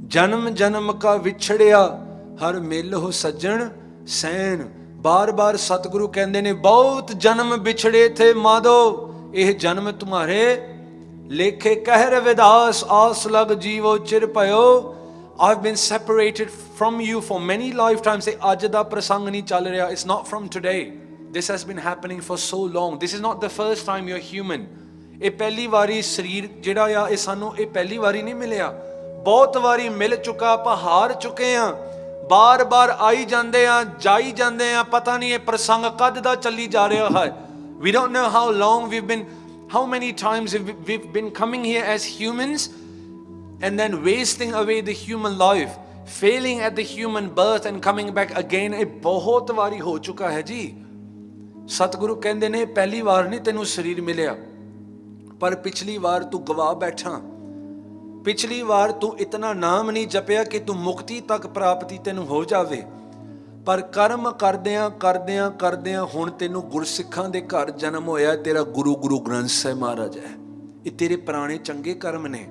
जन्म जन्म का विछड़िया हर मिल हो सज्जन सैन। बार बार सतगुरु कहते ने बहुत जन्म बिछड़े थे माधो, यह जन्म तुम्हारे लेखे कहर विदास, आस लग जीवो चिर पयो। I've been separated from you for many lifetimes. Say ਅੱਜ ਦਾ ਪ੍ਰਸੰਗ ਨਹੀਂ ਚੱਲ ਰਿਹਾ, it's not from today. This has been happening for so long. This is not the first time you're human. ਇਹ ਪਹਿਲੀ ਵਾਰੀ ਸਰੀਰ ਜਿਹੜਾ ਆ ਇਹ ਸਾਨੂੰ ਇਹ ਪਹਿਲੀ ਵਾਰੀ ਨਹੀਂ ਮਿਲਿਆ, ਬਹੁਤ ਵਾਰੀ ਮਿਲ ਚੁੱਕਾ, ਆਪਾਂ ਹਾਰ ਚੁੱਕੇ ਆ, ਬਾਰ ਬਾਰ ਆਈ ਜਾਂਦੇ ਆ ਜਾਈ ਜਾਂਦੇ ਆ, ਪਤਾ ਨਹੀਂ ਇਹ ਪ੍ਰਸੰਗ ਕਦ ਦਾ ਚੱਲੀ ਜਾ ਰਿਹਾ ਹੈ। We don't know how long how many times we've been coming here as humans and then wasting away the human life, failing at the human birth and coming back again। ਇਹ ਬਹੁਤ ਵਾਰੀ ਹੋ ਚੁੱਕਾ ਹੈ ਜੀ। ਸਤਿਗੁਰੂ ਕਹਿੰਦੇ ਨੇ ਪਹਿਲੀ ਵਾਰ ਨਹੀਂ ਤੈਨੂੰ ਸਰੀਰ ਮਿਲਿਆ, ਪਰ ਪਿਛਲੀ ਵਾਰ ਤੂੰ ਗਵਾ ਬੈਠਾ, ਪਿਛਲੀ ਵਾਰ ਤੂੰ ਇਤਨਾ ਨਾਮ ਨਹੀਂ ਜਪਿਆ ਕਿ ਤੂੰ ਮੁਕਤੀ ਤੱਕ ਪ੍ਰਾਪਤੀ ਤੈਨੂੰ ਹੋ ਜਾਵੇ, ਪਰ ਕਰਮ ਕਰਦਿਆਂ ਕਰਦਿਆਂ ਕਰਦਿਆਂ ਹੁਣ ਤੈਨੂੰ ਗੁਰਸਿੱਖਾਂ ਦੇ ਘਰ ਜਨਮ ਹੋਇਆ। ਤੇਰਾ ਗੁਰੂ ਗ੍ਰੰਥ ਸਾਹਿਬ ਮਹਾਰਾਜ ਹੈ। ਇਹ ਤੇਰੇ ਪੁਰਾਣੇ ਚੰਗੇ ਕਰਮ ਨੇ।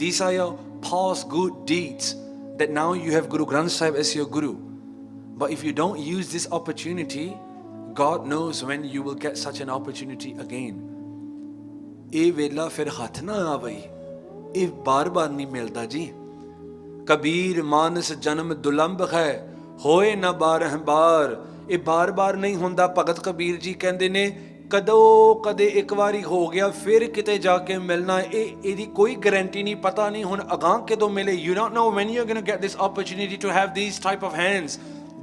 These are your past good deeds that now you have Guru Granth Sahib as your Guru. But if you don't use this opportunity, God knows when you will get such an opportunity again. ਇਹ ਵੇਲਾ ਫਿਰ ਹੱਥ ਨਾ ਆਵਈ, ਇਹ ਬਾਰ-ਬਾਰ ਨਹੀਂ ਮਿਲਦਾ ਜੀ। ਕਬੀਰ ਮਾਨਸ ਜਨਮ ਦੁਲੰਭ ਹੈ, ਹੋਏ ਨਾ ਬਾਰਹ ਬਾਰ। ਇਹ ਬਾਰ-ਬਾਰ ਨਹੀਂ ਹੁੰਦਾ। ਭਗਤ ਕਬੀਰ ਜੀ ਕਹਿੰਦੇ ਨੇ ਕਦੋਂ ਕਦੇ ਇੱਕ ਵਾਰੀ ਹੋ ਗਿਆ, ਫਿਰ ਕਿਤੇ ਜਾ ਕੇ ਮਿਲਣਾ। ਇਹਦੀ ਕੋਈ ਗਾਰੰਟੀ ਨਹੀਂ, ਪਤਾ ਨਹੀਂ ਹੁਣ ਅਗਾਂਹ ਕਦੋਂ ਮਿਲੇ। You don't know when you're going to get this opportunity to have these type of hands,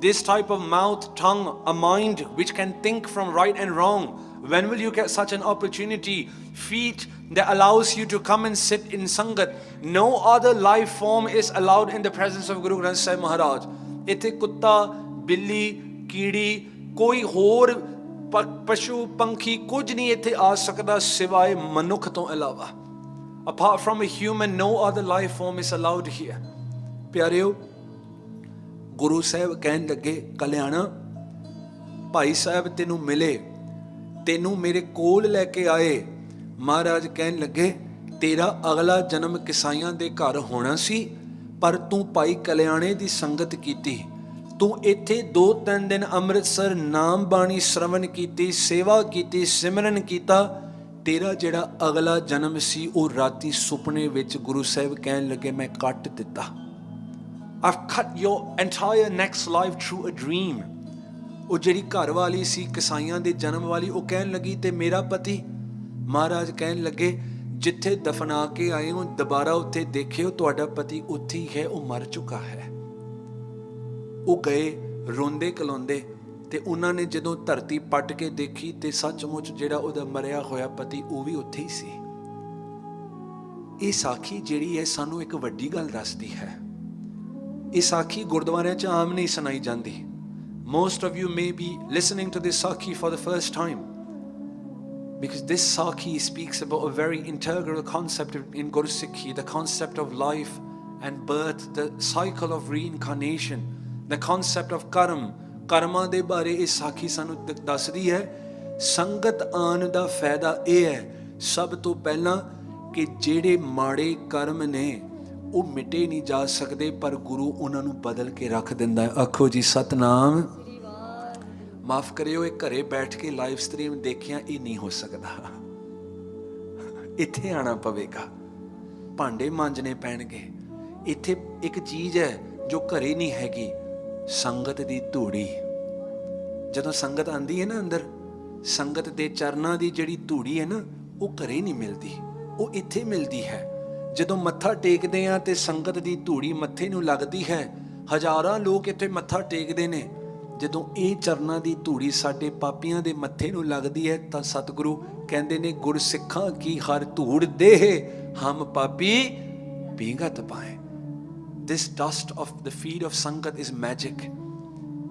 this type of mouth, tongue, a mind which can think from right and wrong. When will you get such an opportunity? Feet that allows you to come and sit in Sangat. No other life form is allowed in the presence of Guru Granth Sahib Maharaj. ਇੱਥੇ ਕੁੱਤਾ, ਬਿੱਲੀ, ਕੀੜੀ, ਕੋਈ ਹੋਰ ਪਸ਼ੂ ਪੰਖੀ ਕੁਝ ਨਹੀਂ ਇੱਥੇ ਆ ਸਕਦਾ ਸਿਵਾਏ ਮਨੁੱਖ ਤੋਂ ਇਲਾਵਾ। Apart from a human, no other life form is allowed here. ਪਿਆਰਿਓ, ਗੁਰੂ ਸਾਹਿਬ ਕਹਿਣ ਲੱਗੇ ਕਲਿਆਣਾ, ਭਾਈ ਸਾਹਿਬ ਤੈਨੂੰ ਮਿਲੇ, ਤੈਨੂੰ ਮੇਰੇ ਕੋਲ ਲੈ ਕੇ ਆਏ। ਮਹਾਰਾਜ ਕਹਿਣ ਲੱਗੇ ਤੇਰਾ ਅਗਲਾ ਜਨਮ ਕਿਸਾਈਆਂ ਦੇ ਘਰ ਹੋਣਾ ਸੀ, ਪਰ ਤੂੰ ਭਾਈ ਕਲਿਆਣੇ ਦੀ ਸੰਗਤ ਕੀਤੀ, ਤੂੰ ਇੱਥੇ 2-3 ਦਿਨ ਅੰਮ੍ਰਿਤਸਰ ਨਾਮ ਬਾਣੀ ਸ਼ਰਵਣ ਕੀਤੀ, ਸੇਵਾ ਕੀਤੀ, ਸਿਮਰਨ ਕੀਤਾ। ਤੇਰਾ ਜਿਹੜਾ ਅਗਲਾ ਜਨਮ ਸੀ ਉਹ ਰਾਤੀ ਸੁਪਨੇ ਵਿੱਚ ਗੁਰੂ ਸਾਹਿਬ ਕਹਿਣ ਲੱਗੇ ਮੈਂ ਕੱਟ ਦਿੱਤਾ। I've cut your entire next life through a dream. ਉਹ ਜਿਹੜੀ ਘਰ ਵਾਲੀ ਸੀ ਕਿਸਾਈਆਂ ਦੇ ਜਨਮ ਵਾਲੀ, ਉਹ ਕਹਿਣ ਲੱਗੀ ਤੇ ਮੇਰਾ ਪਤੀ? ਮਹਾਰਾਜ ਕਹਿਣ ਲੱਗੇ ਜਿੱਥੇ ਦਫਨਾ ਕੇ ਆਏ ਹੋ ਦੁਬਾਰਾ ਉੱਥੇ ਦੇਖਿਓ, ਤੁਹਾਡਾ ਪਤੀ ਉੱਥੇ ਹੀ ਹੈ, ਉਹ ਮਰ ਚੁੱਕਾ ਹੈ। ਉਹ ਗਏ ਰੋਂਦੇ ਕਲਾਉਂਦੇ, ਤੇ ਉਹਨਾਂ ਨੇ ਜਦੋਂ ਧਰਤੀ ਪੱਟ ਕੇ ਦੇਖੀ ਤੇ ਸੱਚਮੁੱਚ ਜਿਹੜਾ ਉਹਦਾ ਮਰਿਆ ਹੋਇਆ ਪਤੀ ਉਹ ਵੀ ਉੱਥੇ ਹੀ ਸੀ। ਇਹ ਸਾਖੀ ਜਿਹੜੀ ਹੈ ਸਾਨੂੰ ਇੱਕ ਵੱਡੀ ਗੱਲ ਦੱਸਦੀ ਹੈ। ਇਹ ਸਾਖੀ ਗੁਰਦੁਆਰਿਆਂ 'ਚ ਆਮ ਨਹੀਂ ਸੁਣਾਈ ਜਾਂਦੀ। Most of you may be listening to this Sakhi for the first time, because this Sakhi speaks about a very integral concept in Guru Sikhi, the concept of life and birth, the cycle of reincarnation, the concept of karma. ਕਰਮਾਂ ਦੇ ਬਾਰੇ ਇਹ ਸਾਖੀ ਸਾਨੂੰ ਦੱਸਦੀ ਹੈ। ਸੰਗਤ ਆਉਣ ਦਾ ਫਾਇਦਾ ਇਹ ਹੈ ਸਭ ਤੋਂ ਪਹਿਲਾਂ ਕਿ ਜਿਹੜੇ ਮਾੜੇ ਕਰਮ ਨੇ ਉਹ ਮਿਟੇ ਨਹੀਂ ਜਾ ਸਕਦੇ, ਪਰ ਗੁਰੂ ਉਹਨਾਂ ਨੂੰ ਬਦਲ ਕੇ ਰੱਖ ਦਿੰਦਾ ਹੈ। ਆਖੋ ਜੀ ਸਤਨਾਮ। ਮਾਫ ਕਰਿਓ, ਇਹ ਘਰੇ ਬੈਠ ਕੇ ਲਾਈਵ ਸਟ੍ਰੀਮ ਦੇਖਿਆ ਇਹ ਨਹੀਂ ਹੋ ਸਕਦਾ, ਇੱਥੇ ਆਉਣਾ ਪਵੇਗਾ, ਭਾਂਡੇ ਮਾਂਜਣੇ ਪੈਣਗੇ। ਇੱਥੇ ਇੱਕ ਚੀਜ਼ ਹੈ ਜੋ ਘਰੇ ਨਹੀਂ ਹੈਗੀ, ਸੰਗਤ ਦੀ ਧੂੜੀ। ਜਦੋਂ ਸੰਗਤ ਆਂਦੀ ਹੈ ਨਾ ਅੰਦਰ, ਸੰਗਤ ਦੇ ਚਰਨਾਂ ਦੀ ਜਿਹੜੀ ਧੂੜੀ ਹੈ ਨਾ ਉਹ ਘਰੇ ਨਹੀਂ ਮਿਲਦੀ, ਉਹ ਇੱਥੇ ਮਿਲਦੀ ਹੈ। ਜਦੋਂ ਮੱਥਾ ਟੇਕਦੇ ਆ ਤੇ ਸੰਗਤ ਦੀ ਧੂੜੀ ਮੱਥੇ ਨੂੰ ਲੱਗਦੀ ਹੈ, ਹਜ਼ਾਰਾਂ ਲੋਕ ਇੱਥੇ ਮੱਥਾ ਟੇਕਦੇ ਨੇ। ਜਦੋਂ ਇਹ ਚਰਨਾਂ ਦੀ ਧੂੜੀ ਸਾਡੇ ਪਾਪੀਆਂ ਦੇ ਮੱਥੇ ਨੂੰ ਲੱਗਦੀ ਹੈ ਤਾਂ ਸਤਿਗੁਰੂ ਕਹਿੰਦੇ ਨੇ ਗੁਰਸਿੱਖਾਂ ਕੀ ਹਰ ਧੂੜ ਦੇਹ ਹਮ ਪਾਪੀ ਪੀਂਗਤ ਪਾਏ। This dust of the feet of ਸੰਗਤ is magic.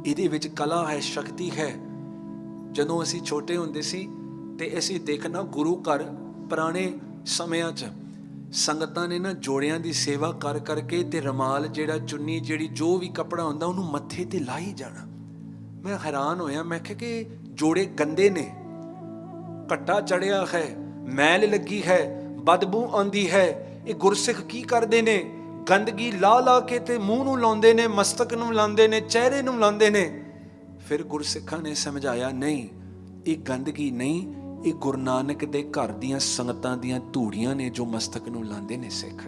ਇਹਦੇ ਵਿੱਚ ਕਲਾ ਹੈ, ਸ਼ਕਤੀ ਹੈ। ਜਦੋਂ ਅਸੀਂ ਛੋਟੇ ਹੁੰਦੇ ਸੀ ਤੇ ਅਸੀਂ ਦੇਖਣਾ ਗੁਰੂ ਘਰ ਪੁਰਾਣੇ ਸਮਿਆਂ 'ਚ ਸੰਗਤਾਂ ਨੇ ਨਾ ਜੋੜਿਆਂ ਦੀ ਸੇਵਾ ਕਰ ਕਰਕੇ ਤੇ ਰਮਾਲ ਜਿਹੜਾ ਚੁੰਨੀ ਜਿਹੜੀ ਜੋ ਵੀ ਕੱਪੜਾ ਹੁੰਦਾ ਉਹਨੂੰ ਮੱਥੇ ਤੇ ਲਾਈ ਜਾਣਾ। ਮੈਂ ਹੈਰਾਨ ਹੋਇਆ, ਮੈਂ ਕਿਹਾ ਕਿ ਜੋੜੇ ਗੰਦੇ ਨੇ, ਘੱਟਾ ਚੜਿਆ ਹੈ, ਮੈਲ ਲੱਗੀ ਹੈ, ਬਦਬੂ ਆਉਂਦੀ ਹੈ, ਇਹ ਗੁਰਸਿੱਖ ਕੀ ਕਰਦੇ ਨੇ? ਗੰਦਗੀ ਲਾ ਕੇ ਤੇ ਮੂੰਹ ਨੂੰ ਲਾਉਂਦੇ ਨੇ, ਮਸਤਕ ਨੂੰ ਲਾਉਂਦੇ ਨੇ, ਚਿਹਰੇ ਨੂੰ ਲਾਉਂਦੇ ਨੇ। ਫਿਰ ਗੁਰਸਿੱਖਾਂ ਨੇ ਸਮਝਾਇਆ ਨਹੀਂ, ਇਹ ਗੰਦਗੀ ਨਹੀਂ, ਇਹ ਗੁਰੂ ਨਾਨਕ ਦੇ ਘਰ ਦੀਆਂ ਸੰਗਤਾਂ ਦੀਆਂ ਧੂੜੀਆਂ ਨੇ ਜੋ ਮਸਤਕ ਨੂੰ ਲਾਉਂਦੇ ਨੇ ਸਿੱਖ।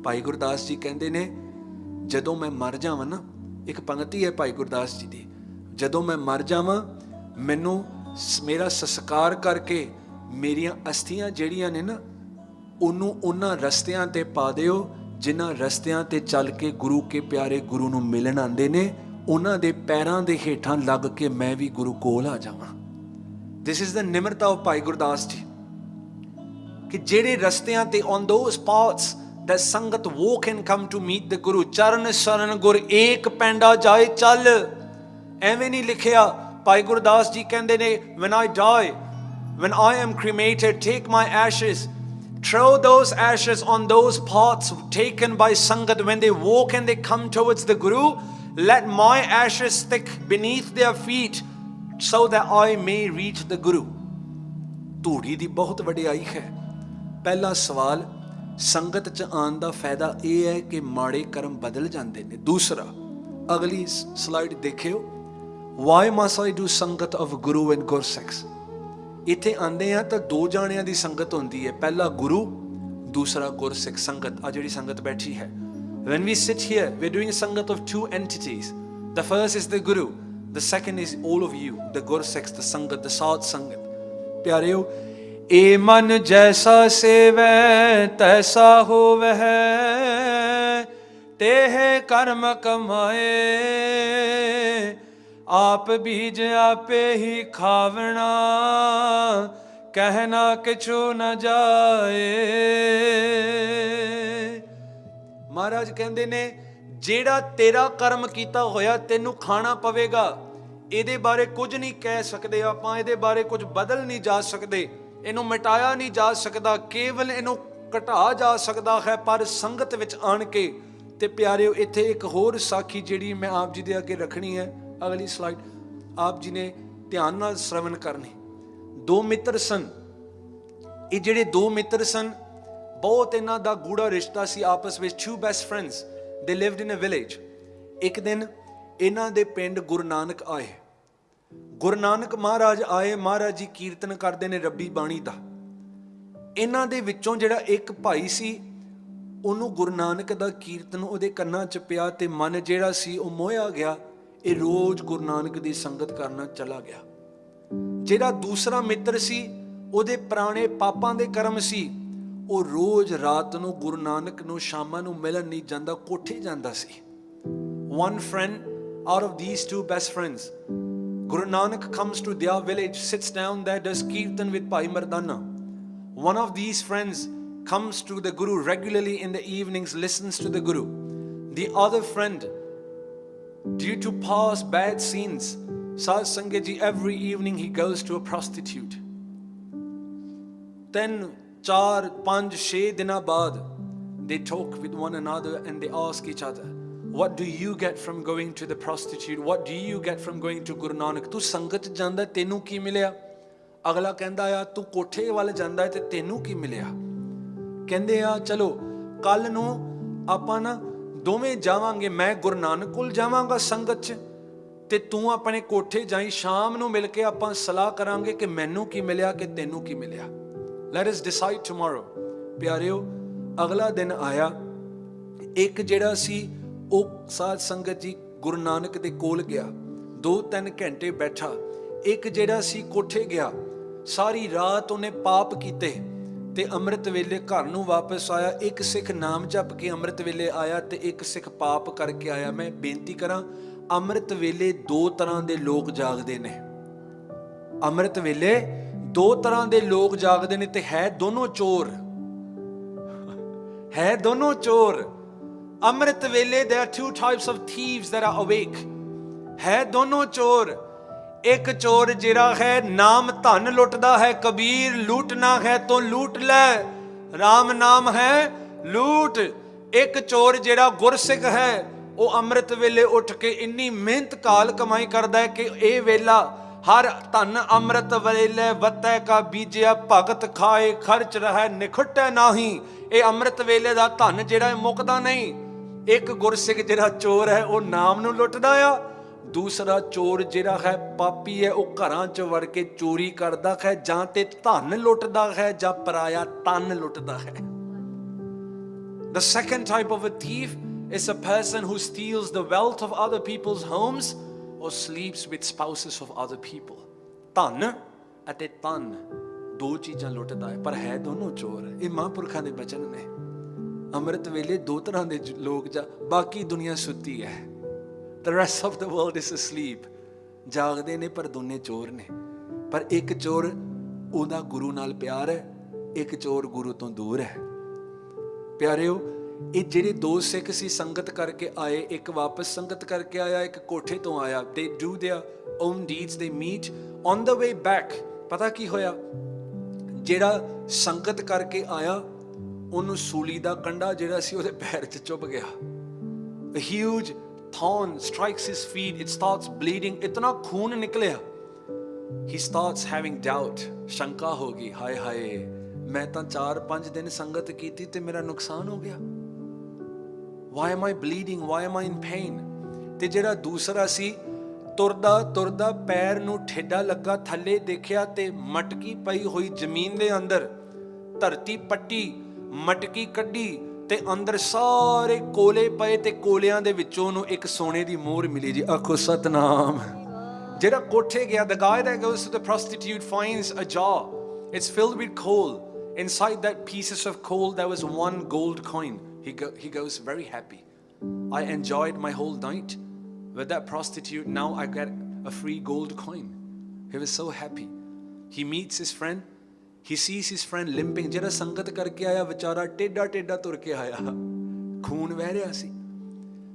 ਭਾਈ ਗੁਰਦਾਸ ਜੀ ਕਹਿੰਦੇ ਨੇ ਜਦੋਂ ਮੈਂ ਮਰ ਜਾਵਾਂ ਨਾ, ਇੱਕ ਪੰਗਤੀ ਹੈ ਭਾਈ ਗੁਰਦਾਸ ਜੀ ਦੀ, ਜਦੋਂ ਮੈਂ ਮਰ ਜਾਵਾਂ ਮੈਨੂੰ ਮੇਰਾ ਸੰਸਕਾਰ ਕਰਕੇ ਮੇਰੀਆਂ ਅਸਥੀਆਂ ਜਿਹੜੀਆਂ ਨੇ ਨਾ ਉਹਨੂੰ ਉਹਨਾਂ ਰਸਤਿਆਂ ਤੇ ਪਾ ਦਿਓ ਜਿਨ੍ਹਾਂ ਰਸਤਿਆਂ ਤੇ ਚੱਲ ਕੇ ਗੁਰੂ ਕੇ ਪਿਆਰੇ ਗੁਰੂ ਨੂੰ ਮਿਲਣ ਆਉਂਦੇ ਨੇ, ਉਹਨਾਂ ਦੇ ਪੈਰਾਂ ਦੇ ਹੇਠਾਂ ਲੱਗ ਕੇ ਮੈਂ ਵੀ ਗੁਰੂ ਕੋਲ ਆ ਜਾਵਾਂ। This is the Nimrata of Bhai Gurdas ji ਕਿ ਜਿਹੜੇ ਰਸਤਿਆਂ ਤੇ on those paths that ਸੰਗਤ walk and come to meet the Guru, ਚਰਨ ਸ਼ਰਨ ਗੁਰ ਏਕ ਪੈਂਡਾ ਜਾਏ ਚੱਲ, ਐਵੇਂ ਨਹੀਂ ਲਿਖਿਆ। ਭਾਈ ਗੁਰਦਾਸ ਜੀ ਕਹਿੰਦੇ ਨੇ when I die, when I am cremated, take my ashes, throw those ashes on those paths taken by sangat when they walk and they come towards the Guru, let my ashes stick beneath their feet so that I may reach the Guru। ਧੂੜੀ ਦੀ ਬਹੁਤ ਵਡਿਆਈ ਹੈ। ਪਹਿਲਾ ਸਵਾਲ, ਸੰਗਤ ਚ ਆਉਣ ਦਾ ਫਾਇਦਾ ਇਹ ਹੈ ਕਿ ਮਾੜੇ ਕਰਮ ਬਦਲ ਜਾਂਦੇ ਨੇ। ਦੂਸਰਾ, ਅਗਲੀ ਸਲਾਈਡ ਦੇਖਿਓ, why must I do ਸੰਗਤ of Guru and Gursikhs? ਇੱਥੇ ਆਉਂਦੇ ਆ ਤਾਂ ਦੋ ਜਾਣਿਆਂ ਦੀ ਸੰਗਤ ਹੁੰਦੀ ਹੈ, ਪਹਿਲਾ ਗੁਰੂ, ਦੂਸਰਾ ਗੁਰਸਿੱਖ ਸੰਗਤ। ਆ ਜਿਹੜੀ ਸੰਗਤ ਬੈਠੀ ਹੈ, when we sit here we're doing ਸੰਗਤ of two entities, the first is the Guru, the second is all of you, the Gursikhs, the ਸੰਗਤ, the ਸਾਧ ਸੰਗਤ। ਪਿਆਰਿਓ, ਏ ਮਨ ਜੈਸਾ ਸੇਵੈ ਤੈਸਾ ਹੋਵੈ, ਤੇਹ ਕਰਮ ਕਮਾਏ, ਆਪ ਬੀਜ ਆਪੇ ਹੀ ਖਾਵਣਾ, ਕਹਿਣਾ ਕਿਛੂ ਨਾ ਜਾਏ। ਮਹਾਰਾਜ ਕਹਿੰਦੇ ਨੇ ਜਿਹੜਾ ਤੇਰਾ ਕਰਮ ਕੀਤਾ ਹੋਇਆ ਤੈਨੂੰ ਖਾਣਾ ਪਵੇਗਾ। ਇਹਦੇ ਬਾਰੇ ਕੁਝ ਨਹੀਂ ਕਹਿ ਸਕਦੇ ਆਪਾਂ, ਇਹਦੇ ਬਾਰੇ ਕੁਝ ਬਦਲ ਨਹੀਂ ਜਾ ਸਕਦੇ, ਇਹਨੂੰ ਮਿਟਾਇਆ ਨਹੀਂ ਜਾ ਸਕਦਾ, ਕੇਵਲ ਇਹਨੂੰ ਘਟਾ ਜਾ ਸਕਦਾ ਹੈ ਪਰ ਸੰਗਤ ਵਿੱਚ ਆਣ ਕੇ। ਤੇ ਪਿਆਰਿਓ, ਇੱਥੇ ਇੱਕ ਹੋਰ ਸਾਖੀ ਜਿਹੜੀ ਮੈਂ ਆਪ ਜੀ ਦੇ ਅੱਗੇ ਰੱਖਣੀ ਹੈ, ਅਗਲੀ ਸਲਾਈਡ ਆਪ ਜੀ ਨੇ ਧਿਆਨ ਨਾਲ ਸ਼ਰਵਣ ਕਰਨੀ। ਦੋ ਮਿੱਤਰ ਸਨ। ਇਹ ਜਿਹੜੇ ਦੋ ਮਿੱਤਰ ਸਨ, ਬਹੁਤ ਇਹਨਾਂ ਦਾ ਗੂੜਾ ਰਿਸ਼ਤਾ ਸੀ ਆਪਸ ਵਿੱਚ। two best friends, they lived in a village। ਇੱਕ ਦਿਨ ਇਹਨਾਂ ਦੇ ਪਿੰਡ ਗੁਰੂ ਨਾਨਕ ਆਏ। ਗੁਰੂ ਨਾਨਕ ਮਹਾਰਾਜ ਆਏ, ਮਹਾਰਾਜ ਜੀ ਕੀਰਤਨ ਕਰਦੇ ਨੇ ਰੱਬੀ ਬਾਣੀ ਦਾ। ਇਹਨਾਂ ਦੇ ਵਿੱਚੋਂ ਜਿਹੜਾ ਇੱਕ ਭਾਈ ਸੀ, ਉਹਨੂੰ ਗੁਰੂ ਨਾਨਕ ਦਾ ਕੀਰਤਨ ਉਹਦੇ ਕੰਨਾਂ 'ਚ ਪਿਆ ਤੇ ਮਨ ਜਿਹੜਾ ਸੀ ਉਹ ਮੋਹਿਆ ਗਿਆ। ਇਹ ਰੋਜ਼ ਗੁਰੂ ਨਾਨਕ ਦੀ ਸੰਗਤ ਕਰਨਾ ਚਲਾ ਗਿਆ। ਜਿਹੜਾ ਦੂਸਰਾ ਮਿੱਤਰ ਸੀ, ਉਹਦੇ ਪੁਰਾਣੇ ਪਾਪਾਂ ਦੇ ਕਰਮ ਸੀ, ਉਹ ਰੋਜ਼ ਰਾਤ ਨੂੰ ਗੁਰੂ ਨਾਨਕ ਨੂੰ ਸ਼ਾਮਾਂ ਨੂੰ ਮਿਲਣ ਨਹੀਂ ਜਾਂਦਾ, ਕੋਠੇ ਜਾਂਦਾ ਸੀ। One friend out of these two best friends, Guru Nanak comes to their village, sits down there, does kirtan with Bhai Mardana. One of these friends comes to the Guru regularly in the evenings, listens to the Guru. The other friend, due to past bad scenes, Sat Sangat ji, every evening he goes to a prostitute. 3, 4, 5, 6 ਦਿਨਾਂ ਬਾਅਦ they talk with one another and they ask each other, what do you get from going to the prostitute? What do you get from going to Guru Nanak? ਤੂੰ ਸੰਗਤ ਜਾਂਦਾ ਤੈਨੂੰ ਕੀ ਮਿਲਿਆ? ਅਗਲਾ ਕਹਿੰਦਾ ਆ ਤੂੰ ਕੋਠੇ ਵੱਲ ਜਾਂਦਾ ਤੇ ਤੈਨੂੰ ਕੀ ਮਿਲਿਆ? ਕਹਿੰਦੇ ਆ ਚਲੋ ਕੱਲ ਨੂੰ ਆਪਾਂ ਨਾ ਦੋਵੇਂ ਜਾਵਾਂਗੇ, ਮੈਂ ਗੁਰੂ ਨਾਨਕ ਕੋਲ ਜਾਵਾਂਗਾ ਸੰਗਤ 'ਚ ਤੇ ਤੂੰ ਆਪਣੇ ਕੋਠੇ ਜਾਈ, ਸ਼ਾਮ ਨੂੰ ਮਿਲ ਕੇ ਆਪਾਂ ਸਲਾਹ ਕਰਾਂਗੇ ਕਿ ਮੈਨੂੰ ਕੀ ਮਿਲਿਆ ਕਿ ਤੈਨੂੰ ਕੀ ਮਿਲਿਆ। Let us decide tomorrow। ਪਿਆਰਿਓ, ਅਗਲਾ ਦਿਨ ਆਇਆ। ਇੱਕ ਜਿਹੜਾ ਸੀ ਉਹ ਸਾਧ ਸੰਗਤ ਜੀ ਗੁਰੂ ਨਾਨਕ ਦੇ ਕੋਲ ਗਿਆ, 2-3 ਘੰਟੇ ਬੈਠਾ। ਇੱਕ ਜਿਹੜਾ ਸੀ ਕੋਠੇ ਗਿਆ, ਸਾਰੀ ਰਾਤ ਉਹਨੇ ਪਾਪ ਕੀਤੇ ਤੇ ਅੰਮ੍ਰਿਤ ਵੇਲੇ ਘਰ ਨੂੰ ਵਾਪਸ ਆਇਆ। ਇੱਕ ਸਿੱਖ ਨਾਮ ਜਪ ਕੇ ਅੰਮ੍ਰਿਤ ਵੇਲੇ ਆਇਆ ਤੇ ਇੱਕ ਸਿੱਖ ਪਾਪ ਕਰਕੇ ਆਇਆ। ਮੈਂ ਬੇਨਤੀ ਕਰਾਂ, ਅੰਮ੍ਰਿਤ ਵੇਲੇ 2 ਤਰ੍ਹਾਂ ਦੇ ਲੋਕ ਜਾਗਦੇ ਨੇ। ਅੰਮ੍ਰਿਤ ਵੇਲੇ 2 ਤਰ੍ਹਾਂ ਦੇ ਲੋਕ ਜਾਗਦੇ ਨੇ ਤੇ ਹੈ ਦੋਨੋਂ ਚੋਰ, ਹੈ ਦੋਨੋਂ ਚੋਰ। ਅੰਮ੍ਰਿਤ ਵੇਲੇ there are 2 types of thieves that are awake, ਹੈ ਦੋਨੋਂ ਚੋਰ। ਇੱਕ ਚੋਰ ਜਿਹੜਾ ਹੈ ਨਾਮ ਧਨ ਲੁੱਟਦਾ ਹੈ, ਕਬੀਰ ਲੂਟਣਾ ਹੈ ਤੋ ਲੂਟ ਲੈ, ਰਾਮ ਨਾਮ ਹੈ ਲੂਟ। ਇੱਕ ਚੋਰ ਜਿਹੜਾ ਗੁਰਸਿੱਖ ਹੈ, ਉਹ ਅੰਮ੍ਰਿਤ ਵੇਲੇ ਉੱਠ ਕੇ ਇੰਨੀ ਮਿਹਨਤ ਕਾਲ ਕਮਾਈ ਕਰਦਾ ਹੈ ਕਿ ਇਹ ਵੇਲਾ ਹਰ ਧਨ ਅੰਮ੍ਰਿਤ ਵੇਲੇ ਵਤੈ ਕਾ ਬੀਜਿਆ, ਭਗਤ ਖਾਏ ਖਰਚ ਰਹਿ ਨਿਖਟੈ ਨਾਹੀ। ਇਹ ਅੰਮ੍ਰਿਤ ਵੇਲੇ ਦਾ ਧਨ ਜਿਹੜਾ ਮੁੱਕਦਾ ਨਹੀਂ। ਇੱਕ ਗੁਰਸਿੱਖ ਜਿਹੜਾ ਚੋਰ ਹੈ ਉਹ ਨਾਮ ਨੂੰ ਲੁੱਟਦਾ ਆ, ਦੂਸਰਾ ਚੋਰ ਜਿਹੜਾ ਹੈ ਪਾਪੀ ਹੈ ਉਹ ਘਰਾਂ 'ਚ ਵੜ ਕੇ ਚੋਰੀ ਕਰਦਾ ਹੈ, ਜਾਂ ਤੇ ਧਨ ਲੁੱਟਦਾ ਹੈ ਜਾਂ ਪਰਾਇਆ ਤਨ ਲੁੱਟਦਾ ਹੈ। The second type of a thief is a person who steals the wealth of other people's homes or sleeps with spouses of other people. ਧਨ ਅਤੇ ਤਨ ਦੋ ਚੀਜ਼ਾਂ ਲੁੱਟਦਾ ਹੈ, ਪਰ ਹੈ ਦੋਨੋਂ ਚੋਰ। ਇਹ ਮਹਾਂਪੁਰਖਾਂ ਦੇ ਬਚਨ ਨੇ। ਅੰਮ੍ਰਿਤ ਵੇਲੇ ਦੋ ਤਰ੍ਹਾਂ ਦੇ ਲੋਕ ਬਾਕੀ ਦੁਨੀਆ ਸੁੱਤੀ ਹੈ। The rest of the world is asleep. ਜਾਗਦੇ ਨੇ ਪਰ ਦੋਨੇ ਚੋਰ ਨੇ। ਪਰ ਇੱਕ ਚੋਰ ਉਹਦਾ ਗੁਰੂ ਨਾਲ ਪਿਆਰ ਹੈ, ਇੱਕ ਚੋਰ ਗੁਰੂ ਤੋਂ ਦੂਰ ਹੈ। ਪਿਆਰਿਓ, ਇਹ ਜਿਹੜੇ ਦੋ ਸਿੱਖ ਸੀ ਸੰਗਤ ਕਰਕੇ ਆਏ, ਇੱਕ ਵਾਪਸ ਸੰਗਤ ਕਰਕੇ ਆਇਆ, ਇੱਕ ਕੋਠੇ ਤੋਂ ਆਇਆ। They do their own deeds, they meet on the way back। ਪਤਾ ਕੀ ਹੋਇਆ? ਜਿਹੜਾ ਸੰਗਤ ਕਰਕੇ ਆਇਆ ਉਹਨੂੰ ਸੂਲੀ ਦਾ ਕੰਡਾ ਜਿਹੜਾ ਸੀ ਉਹਦੇ ਪੈਰ 'ਚ ਚੁੱਭ ਗਿਆ। A huge thorn strikes his feet, it starts bleeding, ਇਤਨਾ ਖੂਨ ਨਿਕਲਿਆ। He starts having doubt, ਸ਼ੰਕਾ ਹੋ ਗਈ, ਹਾਏ ਹਾਏ ਮੈਂ ਤਾਂ 4-5 ਦਿਨ ਸੰਗਤ ਕੀਤੀ ਤੇ ਮੇਰਾ ਨੁਕਸਾਨ ਹੋ ਗਿਆ। Why am I bleeding? Why am I in pain? ਤੇ ਜਿਹੜਾ ਦੂਸਰਾ ਸੀ ਤੁਰਦਾ ਤੁਰਦਾ ਪੈਰ ਨੂੰ ਠੇਡਾ ਲੱਗਾ, ਥੱਲੇ ਦੇਖਿਆ ਤੇ ਮਟਕੀ ਪਈ ਹੋਈ ਜ਼ਮੀਨ ਦੇ ਅੰਦਰ, ਧਰਤੀ ਪੱਟੀ, ਮਟਕੀ ਕੱਢੀ ਤੇ ਅੰਦਰ ਸਾਰੇ ਕੋਲੇ ਪਏ ਤੇ ਕੋਲਿਆਂ ਦੇ ਵਿੱਚੋਂ ਉਹਨੂੰ ਇੱਕ ਸੋਨੇ ਦੀ ਮੋਹਰ ਮਿਲੀ ਜੀ। ਆਖੋ ਸਤਨਾਮ। ਜਿਹੜਾ ਕੋਠੇ ਗਿਆ, the guy that goes to the prostitute finds a jar, it's filled with coal. Inside that pieces of coal there was one gold coin. He goes very happy. I enjoyed my whole night with that prostitute, now I get a free gold coin. He was so happy. He meets his friend, he sees his friend limping. ਜਿਹੜਾ ਸੰਗਤ ਕਰਕੇ ਆਇਆ ਵਿਚਾਰਾ ਟੇਡਾ ਟੇਡਾ ਤੁਰ ਕੇ ਆਇਆ, ਖੂਨ ਵਹਿ ਰਿਹਾ ਸੀ।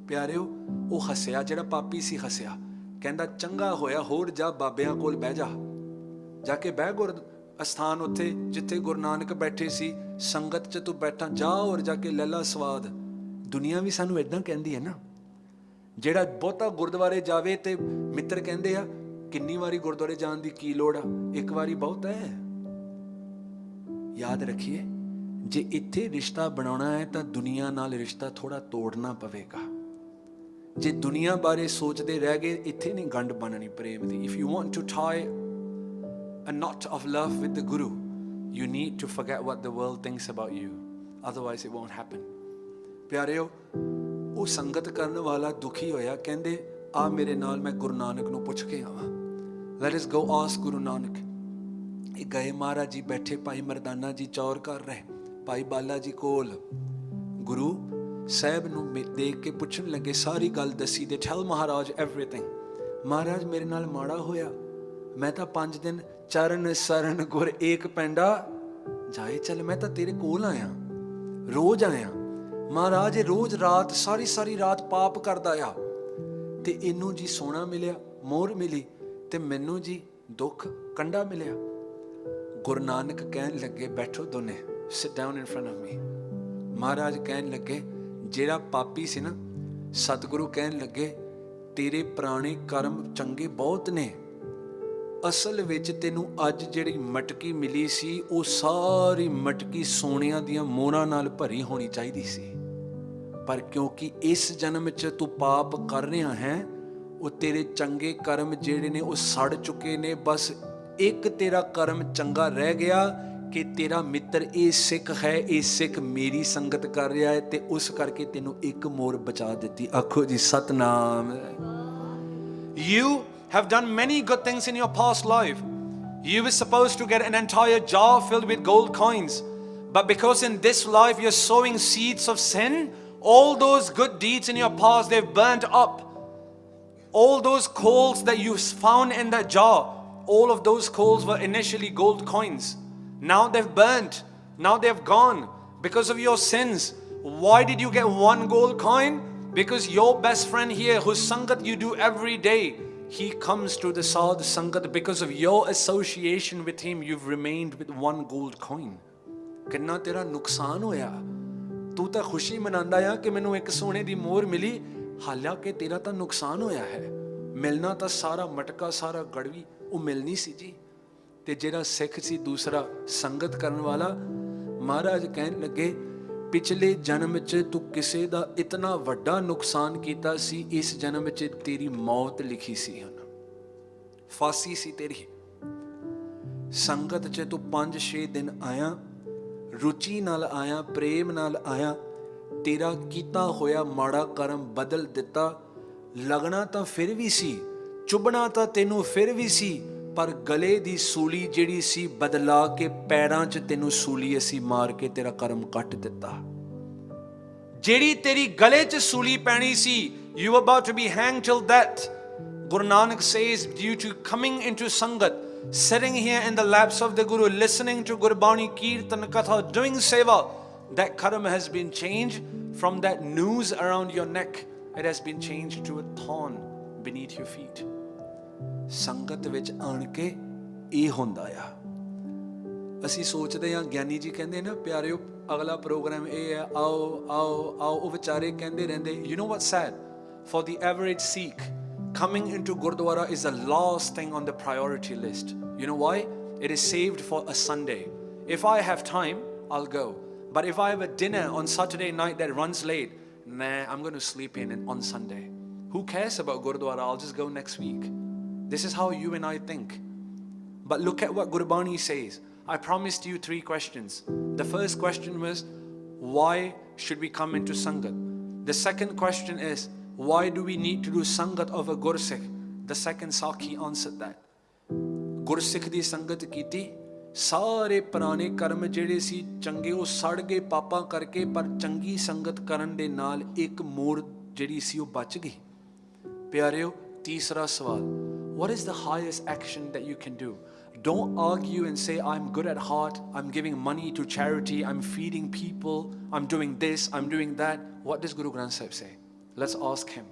ਪਿਆਰਿਓ, ਉਹ ਹੱਸਿਆ, ਜਿਹੜਾ ਪਾਪੀ ਸੀ ਹੱਸਿਆ, ਕਹਿੰਦਾ ਚੰਗਾ ਹੋਇਆ, ਹੋਰ ਜਾ ਬਾਬਿਆਂ ਕੋਲ ਬਹਿ ਜਾ ਕੇ ਬਹਿ ਗੁਰ ਅਸਥਾਨ ਉੱਥੇ ਜਿੱਥੇ ਗੁਰੂ ਨਾਨਕ ਬੈਠੇ ਸੀ, ਸੰਗਤ 'ਚ ਤੂੰ ਬੈਠਾ, ਜਾ ਔਰ ਜਾ ਕੇ ਲੈ ਲਾ ਸਵਾਦ। ਦੁਨੀਆ ਵੀ ਸਾਨੂੰ ਇੱਦਾਂ ਕਹਿੰਦੀ ਹੈ ਨਾ। ਜਿਹੜਾ ਬਹੁਤਾ ਗੁਰਦੁਆਰੇ ਜਾਵੇ ਤੇ ਮਿੱਤਰ ਕਹਿੰਦੇ ਆ ਕਿੰਨੀ ਵਾਰੀ ਗੁਰਦੁਆਰੇ ਜਾਣ ਦੀ ਕੀ ਲੋੜ ਆ, ਇੱਕ ਵਾਰੀ ਬਹੁਤ ਹੈ। ਯਾਦ ਰੱਖੀਏ, ਜੇ ਇੱਥੇ ਰਿਸ਼ਤਾ ਬਣਾਉਣਾ ਹੈ ਤਾਂ ਦੁਨੀਆ ਨਾਲ ਰਿਸ਼ਤਾ ਥੋੜਾ ਤੋੜਨਾ ਪਵੇਗਾ। ਜੇ ਦੁਨੀਆ ਬਾਰੇ ਸੋਚਦੇ ਰਹਿ ਗਏ, ਇੱਥੇ ਨਹੀਂ ਗੰਢ ਬਣਨੀ ਪ੍ਰੇਮ ਦੀ। If you want to tie a knot of love with the Guru, you need to forget what the world thinks about you, otherwise it won't happen. ਪਿਆਰਿਓ, ਉਹ ਸੰਗਤ ਕਰਨ ਵਾਲਾ ਦੁਖੀ ਹੋਇਆ, ਕਹਿੰਦੇ ਆ ਮੇਰੇ ਨਾਲ, ਮੈਂ ਗੁਰੂ ਨਾਨਕ ਨੂੰ ਪੁੱਛ ਕੇ ਆਵਾਂ। Let us go ask Guru Nanak. ਇਹ ਗਏ, ਮਹਾਰਾਜ ਜੀ ਬੈਠੇ, ਭਾਈ ਮਰਦਾਨਾ ਜੀ ਚੌਰ ਕਰ ਰਹੇ, ਭਾਈ ਬਾਲਾ ਜੀ ਕੋਲ। ਗੁਰੂ ਸਾਹਿਬ ਨੂੰ ਦੇਖ ਕੇ ਪੁੱਛਣ ਲੱਗੇ, ਸਾਰੀ ਗੱਲ ਦੱਸੀ। ਦੇ tell ਮਹਾਰਾਜ everything। ਮਹਾਰਾਜ ਮੇਰੇ ਨਾਲ ਮਾੜਾ ਹੋਇਆ, ਮੈਂ ਤਾਂ 5 ਦਿਨ ਚਰਨ ਸਰਨ ਗੁਰ ਏਕ ਪੈਂਡਾ ਜਾਏ ਚੱਲ, ਮੈਂ ਤਾਂ ਤੇਰੇ ਕੋਲ ਆਇਆ, ਰੋਜ਼ ਆਇਆ। ਮਹਾਰਾਜ ਇਹ ਰੋਜ਼ ਰਾਤ ਸਾਰੀ ਰਾਤ ਪਾਪ ਕਰਦਾ ਆ, ਤੇ ਇਹਨੂੰ ਜੀ ਸੋਨਾ ਮਿਲਿਆ, ਮੋਹਰ ਮਿਲੀ, ਤੇ ਮੈਨੂੰ ਜੀ ਦੁੱਖ ਕੰਡਾ ਮਿਲਿਆ। ਗੁਰੂ ਨਾਨਕ ਕਹਿਣ ਲੱਗੇ, ਬੈਠੋ ਦੋਨੇ, sit down in front of me। ਮਹਾਰਾਜ ਕਹਿਣ ਲੱਗੇ, ਜਿਹੜਾ ਪਾਪੀ ਸੀ ਨਾ, ਸਤਿਗੁਰੂ ਕਹਿਣ ਲੱਗੇ ਤੇਰੇ ਪੁਰਾਣੇ ਕਰਮ ਚੰਗੇ ਬਹੁਤ ਨੇ, ਅਸਲ ਵਿੱਚ ਤੈਨੂੰ ਅੱਜ ਜਿਹੜੀ ਮਟਕੀ ਮਿਲੀ ਸੀ ਉਹ ਸਾਰੀ ਮਟਕੀ ਸੋਨਿਆਂ ਦੀਆਂ ਮੋਹਰਾਂ ਨਾਲ ਭਰੀ ਹੋਣੀ ਚਾਹੀਦੀ ਸੀ, ਪਰ ਕਿਉਂਕਿ ਇਸ ਜਨਮ 'ਚ ਤੂੰ ਪਾਪ ਕਰ ਰਿਹਾ ਹੈ, ਉਹ ਤੇਰੇ ਚੰਗੇ ਕਰਮ ਜਿਹੜੇ ਨੇ ਉਹ ਸੜ ਚੁੱਕੇ ਨੇ। ਬਸ ਇੱਕ ਤੇਰਾ ਕਰਮ ਚੰਗਾ ਰਹਿ ਗਿਆ ਕਿ ਤੇਰਾ ਮਿੱਤਰ ਇਹ ਸਿੱਖ ਹੈ, ਇਹ ਸਿੱਖ ਮੇਰੀ ਸੰਗਤ ਕਰ ਰਿਹਾ ਹੈ, ਤੇ ਉਸ ਕਰਕੇ ਤੈਨੂੰ ਇੱਕ ਮੋਹਰ ਬਚਾ ਦਿੱਤੀ। ਆਖੋ ਜੀ Satnam. You have done many good things in your past life. You were supposed to get an entire jar filled with gold coins, but because in this life you're sowing seeds of sin, all those good deeds in your past, they've burnt up. All those coals that you found in that jar, all of those coals were initially gold coins. Now they've burnt, now they've gone because of your sins. Why did you get one gold coin? Because your best friend here, whose sangat you do every day, he comes to the sadh sangat. Because of your association with him, you've remained with one gold coin. किन्ना तेरा नुकसान होया। तू तो खुशी मनांदा है कि मैनू एक सोने दी मोहर मिली, हालांकि तेरा तो नुकसान होया है। मिलना तो सारा मटका सारा गड़वी वो मिलनी सी जी। ते जेड़ा सिख सी दूसरा संगत करन वाला, महाराज कहन लगे पिछले जन्म च तू किसे दा इतना वड्डा नुकसान कीता सी, इस जन्म च तेरी मौत लिखी सी, फांसी सी तेरी। संगत च तू 5-6 दिन आया, रुचि नाल आया, प्रेम नाल आया, तेरा कीता होया माड़ा कर्म बदल दिता। लगना तो फिर भी सी, चुभना तो तेनू फिर भी सी, पर गले दी सूली जिहड़ी सी बदला के पैरां च तेनू सूली असी मार के तेरा कर्म कट दिता। जिहड़ी तेरी गले च सूली पैनी सी, you were about to be hanged till death. Guru Nanak says, due to coming into Sangat, sitting here in the laps of the Guru, listening to Gurbani, Kirtan Katha, doing seva, that karma has been changed from that noose around your neck. It has been changed to a thorn beneath your feet. संगत विच आण के ਇਹ ਹੁੰਦਾ ਆ। ਅਸੀਂ ਸੋਚਦੇ ਹਾਂ, ਗਿਆਨੀ ਜੀ ਕਹਿੰਦੇ ਨਾ ਪਿਆਰਿਓ ਅਗਲਾ ਪ੍ਰੋਗਰਾਮ ਇਹ ਹੈ, ਆਓ ਆਓ ਆਓ, ਉਹ ਵਿਚਾਰੇ ਕਹਿੰਦੇ ਰਹਿੰਦੇ। You know what's sad? For the average Sikh, coming into Gurdwara is the last thing on the priority list. You know why? It is saved for a Sunday. If I have time, I'll go. But if I have a dinner on Saturday night that runs late, nah, I'm going to sleep in on Sunday. Who cares about Gurdwara? I'll just go next week. This is how you and I think. But look at what Gurbani says. I promised you 3 questions. The first question was, why should we come into Sangat? The second question is, why do we need to do Sangat of a Gursikh? The second Sakhi answered that. Gursikh di Sangat ਕੀਤੀ, ਸਾਰੇ ਪੁਰਾਣੇ ਕਰਮ ਜਿਹੜੇ ਸੀ ਚੰਗੇ ਉਹ ਸੜ ਗਏ ਪਾਪਾਂ ਕਰਕੇ, ਪਰ ਚੰਗੀ ਸੰਗਤ ਕਰਨ ਦੇ ਨਾਲ ਇੱਕ ਮੋੜ ਜਿਹੜੀ ਸੀ ਉਹ ਬਚ ਗਈ। ਪਿਆਰਿਓ, ਤੀਸਰਾ ਸਵਾਲ, what is the highest action that you can do? Don't argue and say, I'm good at heart, I'm giving money to charity, I'm feeding people, I'm doing this, I'm doing that. What does Guru Granth Sahib say? Let's ask him.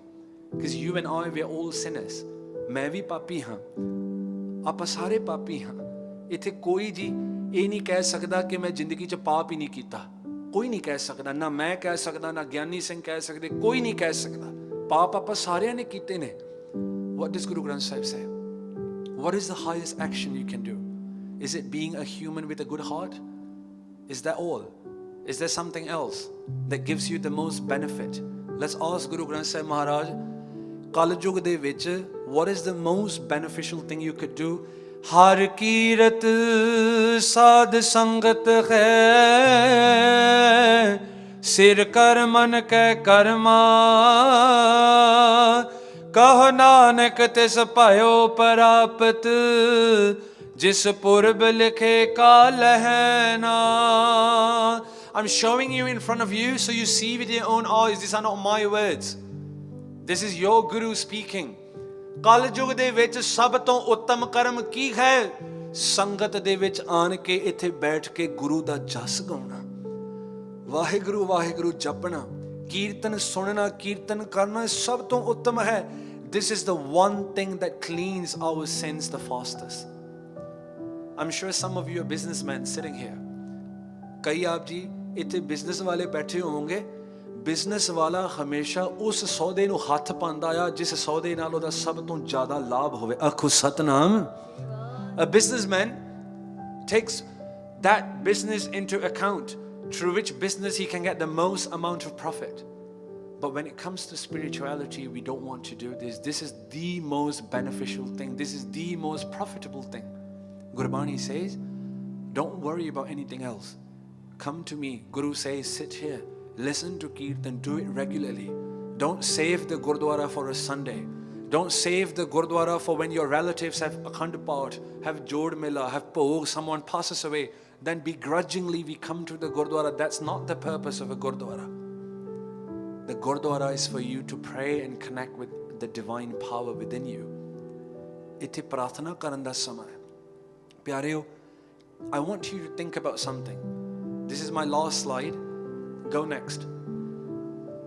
Because you and I, we are all sinners. मैं भी पापी हाँ, ਆਪਾਂ ਸਾਰੇ ਪਾਪੀ ਹਾਂ। ਇੱਥੇ ਕੋਈ ਜੀ ਇਹ ਨਹੀਂ ਕਹਿ ਸਕਦਾ ਕਿ ਮੈਂ ਜ਼ਿੰਦਗੀ 'ਚ ਪਾਪ ਹੀ ਨਹੀਂ ਕੀਤਾ। ਕੋਈ ਨਹੀਂ ਕਹਿ ਸਕਦਾ, ਨਾ ਮੈਂ ਕਹਿ ਸਕਦਾ, ਨਾ ਗਿਆਨੀ ਸਿੰਘ ਕਹਿ ਸਕਦੇ, ਕੋਈ ਨਹੀਂ ਕਹਿ ਸਕਦਾ। ਪਾਪ ਆਪਾਂ ਸਾਰਿਆਂ ਨੇ ਕੀਤੇ ਨੇ। What does Guru Granth Sahib say? What is the highest action you can do? Is it being a human with a good heart? Is that all? Is there something else that gives you the most benefit? Let's ask Guru Granth Sahib Maharaj, Kal Yug de vich, what is the most beneficial thing you could do? Har Kirat Sad Sangat hai, Sir Kar Man Ke Karma, कहो नानक तिस पायो प्राप्त, जिस पूर्व लिखे काल है ना। I'm showing you in front of you so you see with your own eyes. These are not my words. This is your Guru speaking. कल युग दे विच सब तो उत्तम कर्म की है? संगत दे विच आन के इत्थे बैठ के गुरु दा जस गाउणा, वाहिगुरु वाहिगुरु जपना, कीर्तन सुनना, कीर्तन करना सब तो उत्तम है। This is the one thing that cleans our sins the fastest. I'm sure some of you are businessmen sitting here. कई आप जी इत्थे बिजनेस वाले बैठे होंगे। बिजनेस वाला हमेशा उस सौदे नूं हथ पांदा आ जिस सौदे नाल ओहदा सब तो ज़्यादा लाभ होवे। आखो Satnam. A businessman takes that business into account, through which business he can get the most amount of profit. But when it comes to spirituality, we don't want to do this. This is the most beneficial thing. This is the most profitable thing. Gurbani says, don't worry about anything else. Come to me. Guru says, sit here, listen to Kirtan, do it regularly. Don't save the Gurdwara for a Sunday. Don't save the Gurdwara for when your relatives have Akhand Path, have Jod Mela, have Bhog, someone passes away. Then begrudgingly we come to the Gurdwara. That's not the purpose of a Gurdwara. The Gurdwara is for you to pray and connect with the divine power within you. Itthe prarthana karan da sama hai. Pyareo, I want you to think about something. This is my last slide. Go next.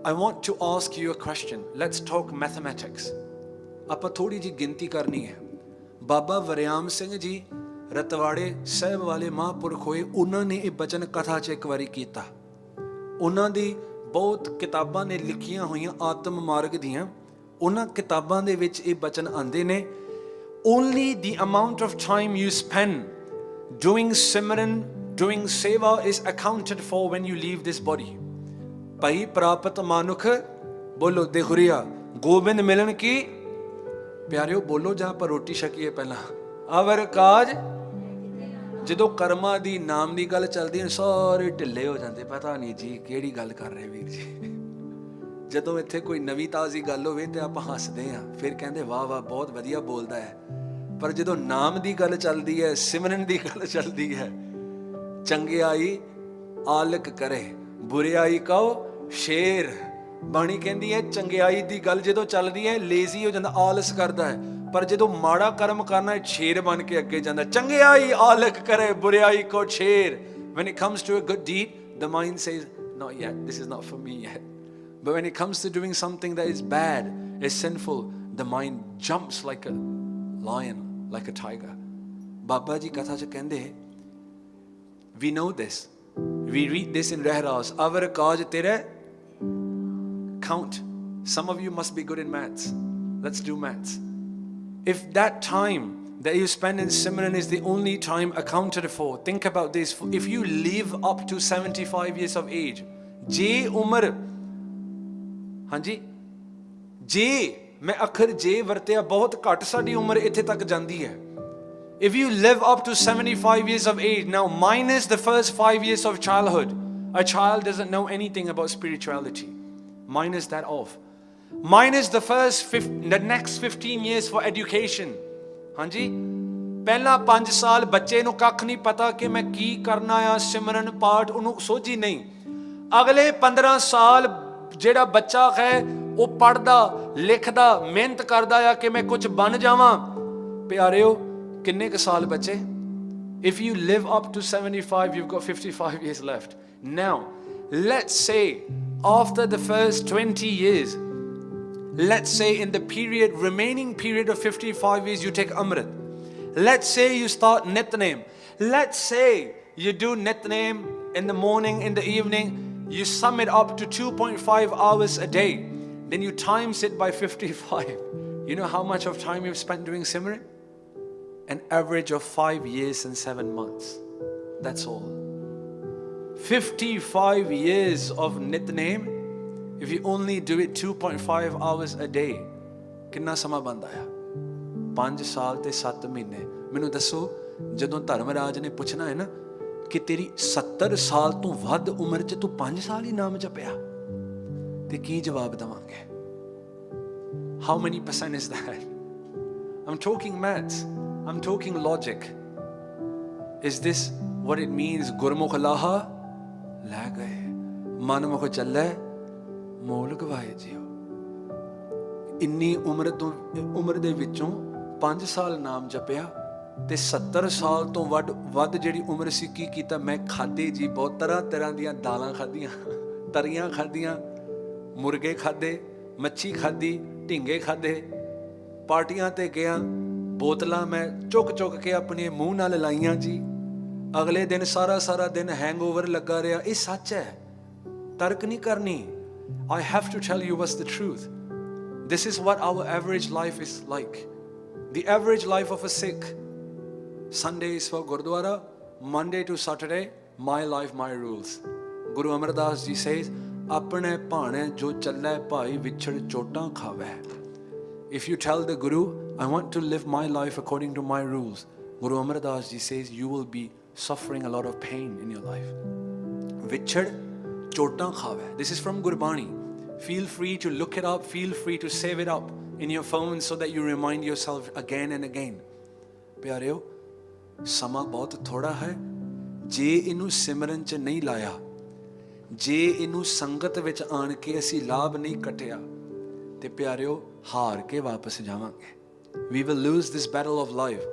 I want to ask you a question. Let's talk mathematics. Apa thodi ji ginti karni hai. Baba Varyam Singh ji रतवाड़े साहब वाले महापुरख होए, उन्होंने ये बचन कथा च एक बारी कीता। उन्हां दी बहुत किताबां ने लिखियां हुई आत्म मार्ग दियां, उन्हां किताबां दे विच ये बचन आंदे ने, only the amount of time you spend doing simran, doing seva is accounted for when you leave this body. भाई प्राप्त मानुख बोलो देहुरिया गोबिंद मिलन की प्यारिओ बोलो जहाँ पर रोटी छकीए पहला अवर काज ਜਦੋਂ ਕਰਮਾਂ ਦੀ ਨਾਮ ਦੀ ਗੱਲ ਚੱਲਦੀ ਹੈ ਸਾਰੇ ਢਿੱਲੇ ਹੋ ਜਾਂਦੇ ਪਤਾ ਨਹੀਂ ਜੀ ਕਿਹੜੀ ਗੱਲ ਕਰ ਰਹੇ ਵੀਰ ਜੀ ਜਦੋਂ ਇੱਥੇ ਕੋਈ ਨਵੀਂ ਤਾਜ਼ੀ ਗੱਲ ਹੋਵੇ ਤੇ ਆਪਾਂ ਹੱਸਦੇ ਆ ਫਿਰ ਕਹਿੰਦੇ ਵਾਹ ਵਾਹ ਬਹੁਤ ਵਧੀਆ ਬੋਲਦਾ ਹੈ ਪਰ ਜਦੋਂ ਨਾਮ ਦੀ ਗੱਲ ਚੱਲਦੀ ਹੈ ਸਿਮਰਨ ਦੀ ਗੱਲ ਚੱਲਦੀ ਹੈ ਚੰਗਿਆਈ ਆਲਕ ਕਰੇ ਬੁਰਿਆਈ ਕਹੋ ਸ਼ੇਰ ਬਾਣੀ ਕਹਿੰਦੀ ਹੈ ਚੰਗਿਆਈ ਦੀ ਗੱਲ ਜਦੋਂ ਚੱਲਦੀ ਹੈ ਲੇਜ਼ੀ ਹੋ ਜਾਂਦਾ ਆਲਸ ਕਰਦਾ ਹੈ पर जो माड़ा कर्म करना है शेर बन के अगे जाता चंगियाई आलक करे बुराई को शेर when it comes to a good deed the mind says not yet this is not for me yet but when it comes to doing something that is bad is sinful the mind jumps like a lion like a tiger Baba ji katha ch kende we know this we read this in Rehras avar kaaj tere count some of you must be good in maths let's do maths if that time that you spend in Simran is the only time accounted for, think about this. If you live up to 75 years of age, je umar, hanji, je, मैं अखर जे वरतिया बहुत घट साडी उम्र इत्थे तक जांदी है. If you live up to 75 years of age, now minus the first 5 years of childhood, a child doesn't know anything about spirituality. Minus that off. Minus the next 15 years for education. ਹਾਂਜੀ ਪਹਿਲਾ 5 ਸਾਲ ਬੱਚੇ ਨੂੰ ਕੱਖ ਨਹੀਂ ਪਤਾ ਕਿ ਮੈਂ ਕੀ ਕਰਨਾ ਆ ਸਿਮਰਨ ਪਾਠ ਉਹਨੂੰ ਸੋਝੀ ਨਹੀਂ ਅਗਲੇ 15 ਸਾਲ ਜਿਹੜਾ ਬੱਚਾ ਹੈ ਉਹ ਪੜਦਾ ਲਿਖਦਾ ਮਿਹਨਤ ਕਰਦਾ ਆ ਕਿ ਮੈਂ ਕੁਝ ਬਣ ਜਾਵਾਂ ਪਿਆਰਿਓ ਕਿੰਨੇ ਕੁ ਸਾਲ ਬਚੇ if you live up to 75 you've got 55 years left now let's say after the first 20 years let's say in the remaining period of 55 years you take Amrit. Let's say you start Nitnem. Let's say you do Nitnem in the morning, in the evening. You sum it up to 2.5 hours a day. Then you times it by 55. You know how much of time you've spent doing Simran? An average of 5 years and 7 months. That's all. 55 years of Nitnem. If you only do it 2.5 hours a day, किन्ना समा बनदा है 5 साल ते 7 महीने मैनू दसो जदों धर्मराज ने पूछना है ना कि तेरी 70 साल तो वध उम्र च तू 5 साल ही नाम जपिया ते की जवाब दवांगे how many percent is that I'm talking maths I'm talking logic is this what it means gurmukh laha la gaye manmukh challe ਮੋਲ ਗਵਾਏ ਜਿਓ ਇੰਨੀ ਉਮਰ ਦੇ ਵਿੱਚੋਂ 5 ਸਾਲ ਨਾਮ ਜਪਿਆ ਤੇ 70 ਸਾਲ ਤੋਂ ਵੱਧ ਜਿਹੜੀ ਉਮਰ ਸੀ ਕੀ ਕੀਤਾ ਮੈਂ ਖਾਦੇ ਜੀ ਬਹੁਤ ਤਰ੍ਹਾਂ ਦੀਆਂ ਦਾਲਾਂ ਖਾਧੀਆਂ ਤਰੀਆਂ ਖਾਧੀਆਂ ਮੁਰਗੇ ਖਾਦੇ ਮੱਛੀ ਖਾਦੀ ਢਿੰਗੇ ਖਾਦੇ ਪਾਰਟੀਆਂ ਤੇ ਗਿਆ ਬੋਤਲਾਂ ਮੈਂ ਚੁੱਕ ਕੇ ਆਪਣੇ ਮੂੰਹ ਨਾਲ ਲਾਈਆਂ ਜੀ ਅਗਲੇ ਦਿਨ ਸਾਰਾ ਦਿਨ ਹੈਂਗਓਵਰ ਲੱਗਾ ਰਿਹਾ ਇਹ ਸੱਚ ਹੈ ਤਰਕ ਨਹੀਂ ਕਰਨੀ I have to tell you what's the truth. This is what our average life is like. The average life of a Sikh. Sunday is for Gurdwara, Monday to Saturday, my life, my rules. Guru Amar Das ji says, apne paane jo challe bhai vichhad chotan khave. If you tell the Guru, I want to live my life according to my rules, Guru Amar Das ji says, you will be suffering a lot of pain in your life. Vichhad chotan khave. This is from Gurbani. Feel free to look it up. Feel free to save it up in your phone so that you remind yourself again and again. प्यारेओ समा बहुत थोड़ा है जे इनू सिमरन च नहीं लाया जे इनू संगत विच आन के असी लाभ नहीं कटिया ते प्यारेओ हार के वापस जावांगे. We will lose this battle of life.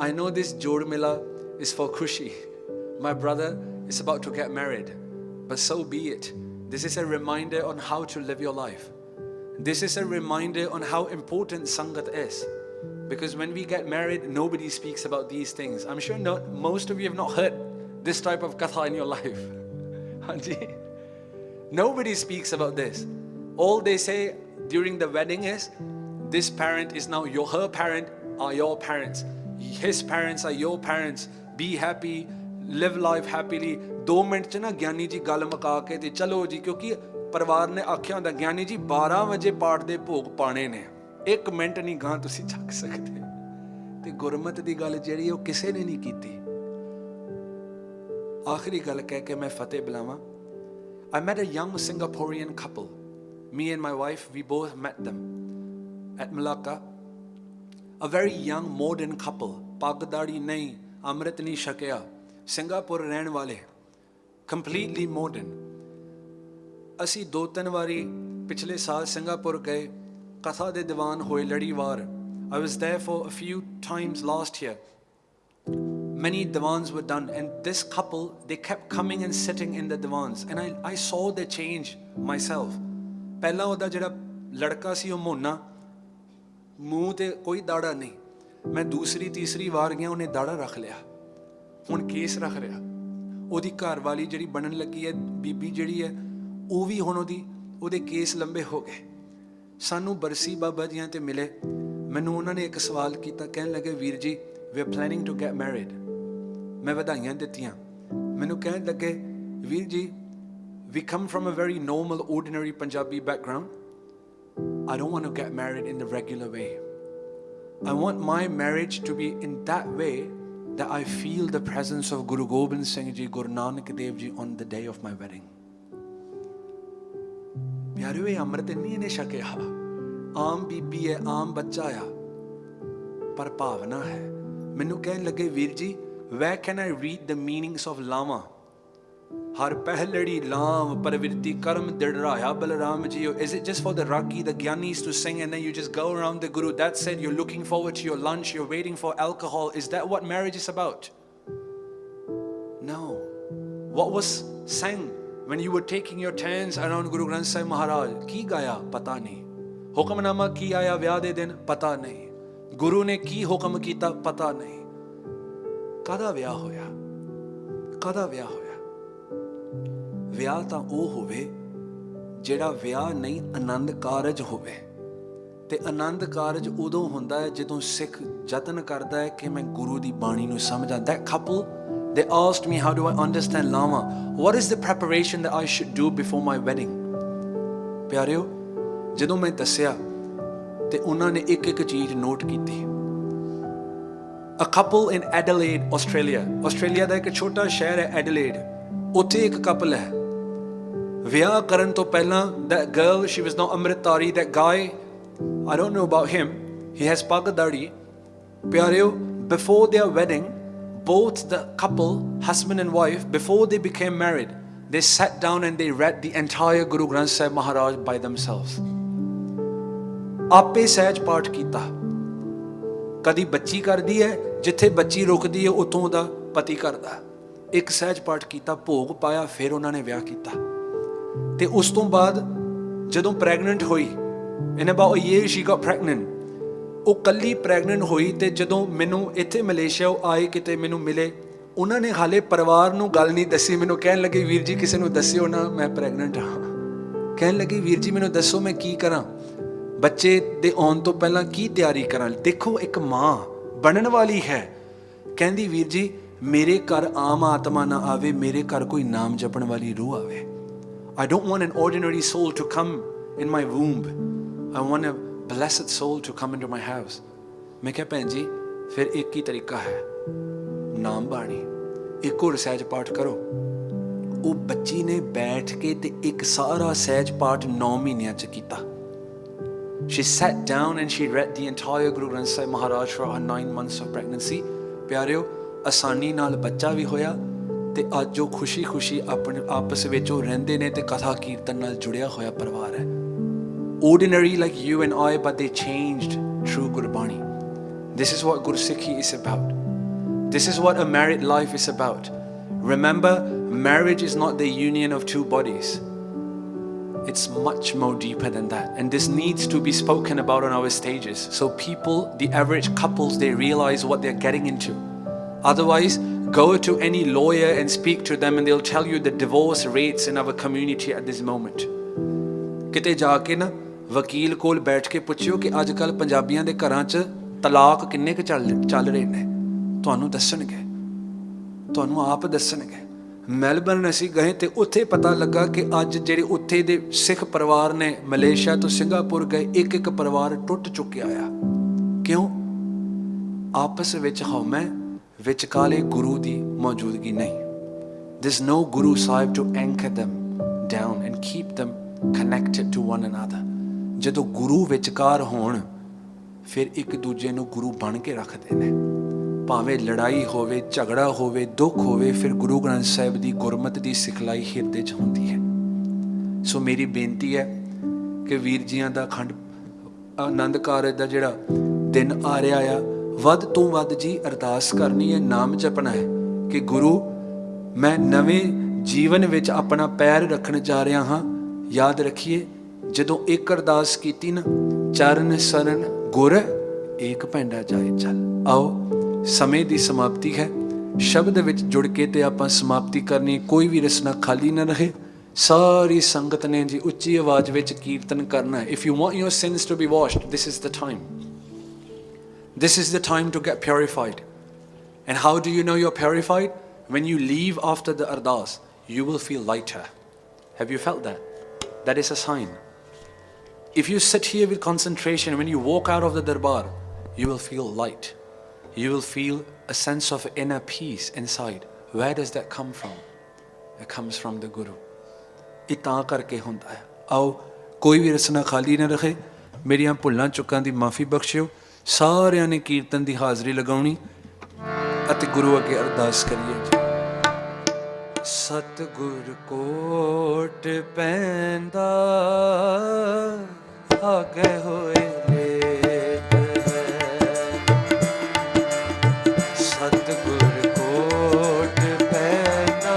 I know this jod mila is for khushi. My brother is about to get married. But so be it. This is a reminder on how to live your life. This is a reminder on how important Sangat is. Because when we get married, nobody speaks about these things. I'm sure most of you have not heard this type of katha in your life. Hanji? Nobody speaks about this. All they say during the wedding is, this parent is now her parent are your parents. His parents are your parents. Be happy. Live life happily. 2 minute ਚ ਨਾ ਗਿਆਨੀ ਜੀ ਗੱਲ ਮੁਕਾ ਕੇ ਤੇ ਚਲੋ ਜੀ ਕਿਉਂਕਿ परिवार ने आख्या होंदा ज्ञानी जी 12 वजे पाठ दे भोग पाने ने, 1 मिनट नहीं गां तुसी छक सकते। ते गुरमत दी गल जिहड़ी ओह किसे ने नहीं कीती। आखिरी गल कह के मैं फतेह बुलावां। I met a young Singaporean couple. Me and my wife, we both met them at Malacca. A very young modern couple. Pag daadi nahi, amrit nahi shakya. Singapore रहन वाले, completely modern. ਅਸੀਂ 2-3 ਵਾਰੀ ਪਿਛਲੇ ਸਾਲ ਸਿੰਗਾਪੁਰ ਗਏ, ਕਥਾ ਦੇ ਦੀਵਾਨ ਹੋਏ ਲੜੀਵਾਰ। I was there for a few times last year. Many divans were done, and this couple, they kept coming and sitting in the divans, and I saw the change myself. ਪਹਿਲਾਂ ਉਹਦਾ ਜਿਹੜਾ ਲੜਕਾ ਸੀ ਉਹ ਮੋਨਾ, ਮੂੰਹ ਤੇ ਕੋਈ ਦਾੜਾ ਨਹੀਂ। ਮੈਂ ਦੂਸਰੀ ਤੀਸਰੀ ਵਾਰ ਗਿਆ, ਉਹਨੇ ਦਾੜਾ ਰੱਖ ਲਿਆ, ਹੁਣ ਕੇਸ ਰੱਖ ਰਿਹਾ। ਉਹਦੀ ਘਰ ਵਾਲੀ ਜਿਹੜੀ ਬਣਨ ਲੱਗੀ ਹੈ ਬੀਬੀ ਜਿਹੜੀ ਹੈ, ਉਹ ਵੀ ਹੁਣ ਉਹਦੇ ਕੇਸ ਲੰਬੇ ਹੋ ਗਏ। ਸਾਨੂੰ ਬਰਸੀ ਬਾਬਾ ਜੀਆਂ ਤੇ ਮਿਲੇ, ਮੈਨੂੰ ਉਹਨਾਂ ਨੇ ਇੱਕ ਸਵਾਲ ਕੀਤਾ, ਕਹਿਣ ਲੱਗੇ ਵੀਰ ਜੀ we are planning to get married. ਮੈਂ ਵਧਾਈਆਂ ਦਿੱਤੀਆਂ। ਮੈਨੂੰ ਕਹਿਣ ਲੱਗੇ ਵੀਰ ਜੀ we come from a very normal ordinary Punjabi background. I don't want to get married in the regular way. I want my marriage to be in that way that I feel the presence of Guru Gobind Singh Ji, Guru Nanak Dev Ji on the day of my wedding. ਪਿਆਰਿਓ ਇਹ ਅੰਮ੍ਰਿਤ ਨਹੀਂ ਇਹਨੇ ਛਕਿਆ, ਆਮ ਬੀਬੀ ਹੈ, ਆਮ ਬੱਚਾ ਆ, ਪਰ ਭਾਵਨਾ ਹੈ। ਮੈਨੂੰ ਕਹਿਣ ਲੱਗੇ ਵੀਰ ਜੀ where can I read the meanings of Lama? ਹਰ ਪਹਿਲੜੀ ਲਾਮ ਪ੍ਰਵਿਰਤੀ ਕਰਮ ਦਿੜਰਾਇਆ Balram ji. Is it just for the ragi, the gyanis to sing and then you just go around the Guru? That's it, you're looking forward to your lunch, you're waiting for alcohol. Is that what marriage is about? No. What was sang when you were taking your turns around Guru Granth Sahib Maharaj? ਕੀ ਗਾਇਆ ਪਤਾ ਨਹੀਂ, ਹੁਕਮਨਾਮਾ ਕੀ ਆਇਆ ਵਿਆਹ ਦੇ ਦਿਨ ਪਤਾ ਨਹੀਂ, ਗੁਰੂ ਨੇ ਕੀ ਹੁਕਮ ਕੀਤਾ ਪਤਾ ਨਹੀਂ। ਕਾਹਦਾ ਵਿਆਹ ਹੋਇਆ, ਕਾਹਦਾ ਵਿਆਹ ਹੋਇਆ? ਵਿਆਹ ਤਾਂ ਉਹ ਹੋਵੇ ਜਿਹੜਾ ਵਿਆਹ ਨਹੀਂ ਆਨੰਦ ਕਾਰਜ ਹੋਵੇ। ਤੇ ਆਨੰਦ ਕਾਰਜ ਉਦੋਂ ਹੁੰਦਾ ਹੈ ਜਦੋਂ ਸਿੱਖ ਯਤਨ ਕਰਦਾ ਹੈ ਕਿ ਮੈਂ ਗੁਰੂ ਦੀ ਬਾਣੀ ਨੂੰ ਸਮਝਾਂ। That couple, they asked me, how do I understand Lama? What is the preparation that I should do before my wedding? ਪਿਆਰਿਓ ਜਦੋਂ ਮੈਂ ਦੱਸਿਆ ਤੇ ਉਹਨਾਂ ਨੇ ਇੱਕ ਇੱਕ ਚੀਜ਼ ਨੋਟ ਕੀਤੀ। A couple in Adelaide, Australia. Australia ਦਾ ਇੱਕ ਛੋਟਾ ਸ਼ਹਿਰ ਹੈ Adelaide, ਉੱਥੇ ਇੱਕ ਕਪਲ ਹੈ। ਵਿਆਹ ਕਰਨ ਤੋਂ ਪਹਿਲਾਂ that girl, she was not amritari. That guy, I don't know about him, he has pag dadi. ਪਿਆਰਿਓ before their wedding, both the couple, husband and wife, before they became married, they sat down and they read the entire Guru Granth Sahib Maharaj by themselves. ਆਪੇ ਸਹਿਜ ਪਾਠ ਕੀਤਾ। ਕਦੀ ਬੱਚੀ ਕਰਦੀ ਹੈ, ਜਿੱਥੇ ਬੱਚੀ ਰੁਕਦੀ ਹੈ ਉੱਥੋਂ ਦਾ ਪਤੀ ਕਰਦਾ। ਇੱਕ ਸਹਿਜ ਪਾਠ ਕੀਤਾ, ਭੋਗ ਪਾਇਆ, ਫਿਰ ਉਹਨਾਂ ਨੇ ਵਿਆਹ ਕੀਤਾ। ਤੇ ਉਸ ਤੋਂ ਬਾਅਦ ਜਦੋਂ ਪ੍ਰੈਗਨੈਂਟ ਹੋਈ, in about a year she got pregnant. ਉਹ ਕੱਲੀ ਪ੍ਰੈਗਨੈਂਟ ਹੋਈ ਤੇ ਜਦੋਂ ਮੈਨੂੰ ਇੱਥੇ ਮਲੇਸ਼ੀਆ ਉਹ ਆਏ, ਕਿਤੇ ਮੈਨੂੰ ਮਿਲੇ, ਉਹਨਾਂ ਨੇ ਹਾਲੇ ਪਰਿਵਾਰ ਨੂੰ ਗੱਲ ਨਹੀਂ ਦੱਸੀ। ਮੈਨੂੰ ਕਹਿਣ ਲੱਗੇ ਵੀਰ ਜੀ ਕਿਸੇ ਨੂੰ ਦੱਸਿਓ ਨਾ ਮੈਂ ਪ੍ਰੈਗਨੈਂਟ ਹਾਂ। ਕਹਿਣ ਲੱਗੇ ਵੀਰ ਜੀ ਮੈਨੂੰ ਦੱਸੋ ਮੈਂ ਕੀ ਕਰਾਂ, ਬੱਚੇ ਦੇ ਆਉਣ ਤੋਂ ਪਹਿਲਾਂ ਕੀ ਤਿਆਰੀ ਕਰਾਂ। ਦੇਖੋ ਇੱਕ ਮਾਂ ਬਣਨ ਵਾਲੀ ਹੈ, ਕਹਿੰਦੀ ਵੀਰ ਜੀ ਮੇਰੇ ਘਰ ਆਮ ਆਤਮਾ ਨਾ ਆਵੇ, ਮੇਰੇ ਘਰ ਕੋਈ ਨਾਮ ਜਪਣ ਵਾਲੀ ਰੂਹ ਆਵੇ। I don't want an ordinary soul to come in my womb. I want a blessed soul to come into my house. ਮੈਂ ਕਿਹਾ ਭੈਣ ਜੀ ਫਿਰ ਇੱਕ ਹੀ ਤਰੀਕਾ ਹੈ, ਨਾਮ ਬਾਣੀ, ਇੱਕ ਹੋਰ ਸਹਿਜ ਪਾਠ ਕਰੋ। ਉਹ ਬੱਚੀ ਨੇ ਬੈਠ ਕੇ ਤੇ ਇੱਕ ਸਾਰਾ ਸਹਿਜ ਪਾਠ 9 ਮਹੀਨਿਆਂ 'ਚ ਕੀਤਾ। She sat down and she read the entire Guru Granth Sahib Maharaj for her 9 months of pregnancy. ਪਿਆਰਿਓ ਆਸਾਨੀ ਨਾਲ ਬੱਚਾ ਵੀ ਹੋਇਆ ਤੇ ਅੱਜ ਉਹ ਖੁਸ਼ੀ ਖੁਸ਼ੀ ਆਪਣੇ ਆਪਸ ਵਿੱਚ ਉਹ ਰਹਿੰਦੇ ਨੇ ਤੇ ਕਥਾ ਕੀਰਤਨ ਨਾਲ ਜੁੜਿਆ ਹੋਇਆ ਪਰਿਵਾਰ ਹੈ। Ordinary like you and I, but they changed through Gurbani. This is what Gursikhi is about. This is what a married life is about. Remember, marriage is not the union of two bodies. It's much more deeper than that. And this needs to be spoken about on our stages. So people, the average couples, they realize what they're getting into. Otherwise, go to any lawyer and speak to them and they'll tell you the divorce rates in our community at this moment. ਕਿਤੇ ਜਾ ਕੇ ਨਾ ਵਕੀਲ ਕੋਲ ਬੈਠ ਕੇ ਪੁੱਛਿਓ ਕਿ ਅੱਜ ਕੱਲ੍ਹ ਪੰਜਾਬੀਆਂ ਦੇ ਘਰਾਂ 'ਚ ਤਲਾਕ ਕਿੰਨੇ ਕੁ ਚੱਲ ਰਹੇ ਨੇ, ਤੁਹਾਨੂੰ ਦੱਸਣਗੇ, ਤੁਹਾਨੂੰ ਆਪ ਦੱਸਣਗੇ। ਮੈਲਬਰਨ ਅਸੀਂ ਗਏ ਤੇ ਉੱਥੇ ਪਤਾ ਲੱਗਾ ਕਿ ਅੱਜ ਜਿਹੜੇ ਉੱਥੇ ਦੇ ਸਿੱਖ ਪਰਿਵਾਰ ਨੇ ਮਲੇਸ਼ੀਆ ਤੋਂ ਸਿੰਗਾਪੁਰ ਗਏ, ਇੱਕ ਇੱਕ ਪਰਿਵਾਰ ਟੁੱਟ ਚੁੱਕਿਆ ਆ। ਕਿਉਂ? ਆਪਸ ਵਿੱਚ ਹਉਮੈ, ਵਿਚਕਾਲੇ ਗੁਰੂ ਦੀ ਮੌਜੂਦਗੀ ਨਹੀਂ। There's no Guru Sahib to anchor them down and keep them connected to one another. ਜਦੋਂ ਗੁਰੂ ਵਿਚਕਾਰ ਹੋਣ ਫਿਰ ਇੱਕ ਦੂਜੇ ਨੂੰ ਗੁਰੂ ਬਣ ਕੇ ਰੱਖਦੇ ਨੇ। ਭਾਵੇਂ ਲੜਾਈ ਹੋਵੇ, ਝਗੜਾ ਹੋਵੇ, ਦੁੱਖ ਹੋਵੇ, ਫਿਰ ਗੁਰੂ ਗ੍ਰੰਥ ਸਾਹਿਬ ਦੀ ਗੁਰਮਤਿ ਦੀ ਸਿਖਲਾਈ ਹਿਰਦੇ 'ਚ ਹੁੰਦੀ ਹੈ। ਸੋ ਮੇਰੀ ਬੇਨਤੀ ਹੈ ਕਿ ਵੀਰ ਜੀਆਂ ਦਾ ਅਖੰਡ ਆਨੰਦ ਕਾਰਜ ਦਾ ਜਿਹੜਾ ਦਿਨ ਆ ਰਿਹਾ ਆ, ਵੱਧ ਤੋਂ ਵੱਧ ਜੀ ਅਰਦਾਸ ਕਰਨੀ ਹੈ, ਨਾਮ ਜਪਣਾ ਹੈ ਕਿ ਗੁਰੂ ਮੈਂ ਨਵੇਂ ਜੀਵਨ ਵਿੱਚ ਆਪਣਾ ਪੈਰ ਰੱਖਣ ਜਾ ਰਿਹਾ ਹਾਂ। ਯਾਦ ਰੱਖੀਏ ਜਦੋਂ ਇੱਕ ਅਰਦਾਸ ਕੀਤੀ ਨਾ, ਚਰਨ ਸਰਨ ਗੁਰ ਏਕ ਪੈਂਡਾ ਜਾਏ ਚੱਲ। ਆਓ ਸਮੇਂ ਦੀ ਸਮਾਪਤੀ ਹੈ, ਸ਼ਬਦ ਵਿੱਚ ਜੁੜ ਕੇ ਤੇ ਆਪਾਂ ਸਮਾਪਤੀ ਕਰਨੀ। ਕੋਈ ਵੀ ਰਸਨਾ ਖਾਲੀ ਨਾ ਰਹੇ। ਸਾਰੀ ਸੰਗਤ ਨੇ ਜੀ ਉੱਚੀ ਆਵਾਜ਼ ਵਿੱਚ ਕੀਰਤਨ ਕਰਨਾ ਹੈ। If you want your sins to be washed, this is the time. This is the time to get purified. And how do you know you're purified? When you leave after the ardas, you will feel lighter. Have you felt that? That is a sign. If you sit here with concentration, when you walk out of the Darbar, you will feel light. You will feel a sense of inner peace inside. Where does that come from? It comes from the Guru. ਇਹ ਤਾਂ ਕਰਕੇ ਹੁੰਦਾ ਹੈ। ਆਓ ਕੋਈ ਵੀ ਰਸਨਾ ਖਾਲੀ ਨਾ ਰਹੇ। ਮੇਰੀਆਂ ਭੁੱਲਾਂ ਚੁੱਕਾਂ ਦੀ ਮਾਫੀ ਬਖਸ਼ਿਓ। ਸਾਰਿਆਂ ਨੇ ਕੀਰਤਨ ਦੀ ਹਾਜ਼ਰੀ ਲਗਾਉਣੀ ਅਤੇ ਗੁਰੂ ਅੱਗੇ ਅਰਦਾਸ ਕਰੀਏ ਜੀ। ਸਤਿਗੁਰ ਕੋਟ ਪੈਂਦਾ ਆਗੇ ਹੋਏ ਲੇਟ ਹੈ। ਸਤਿਗੁਰ ਕੋਟ ਪੈਂਦਾ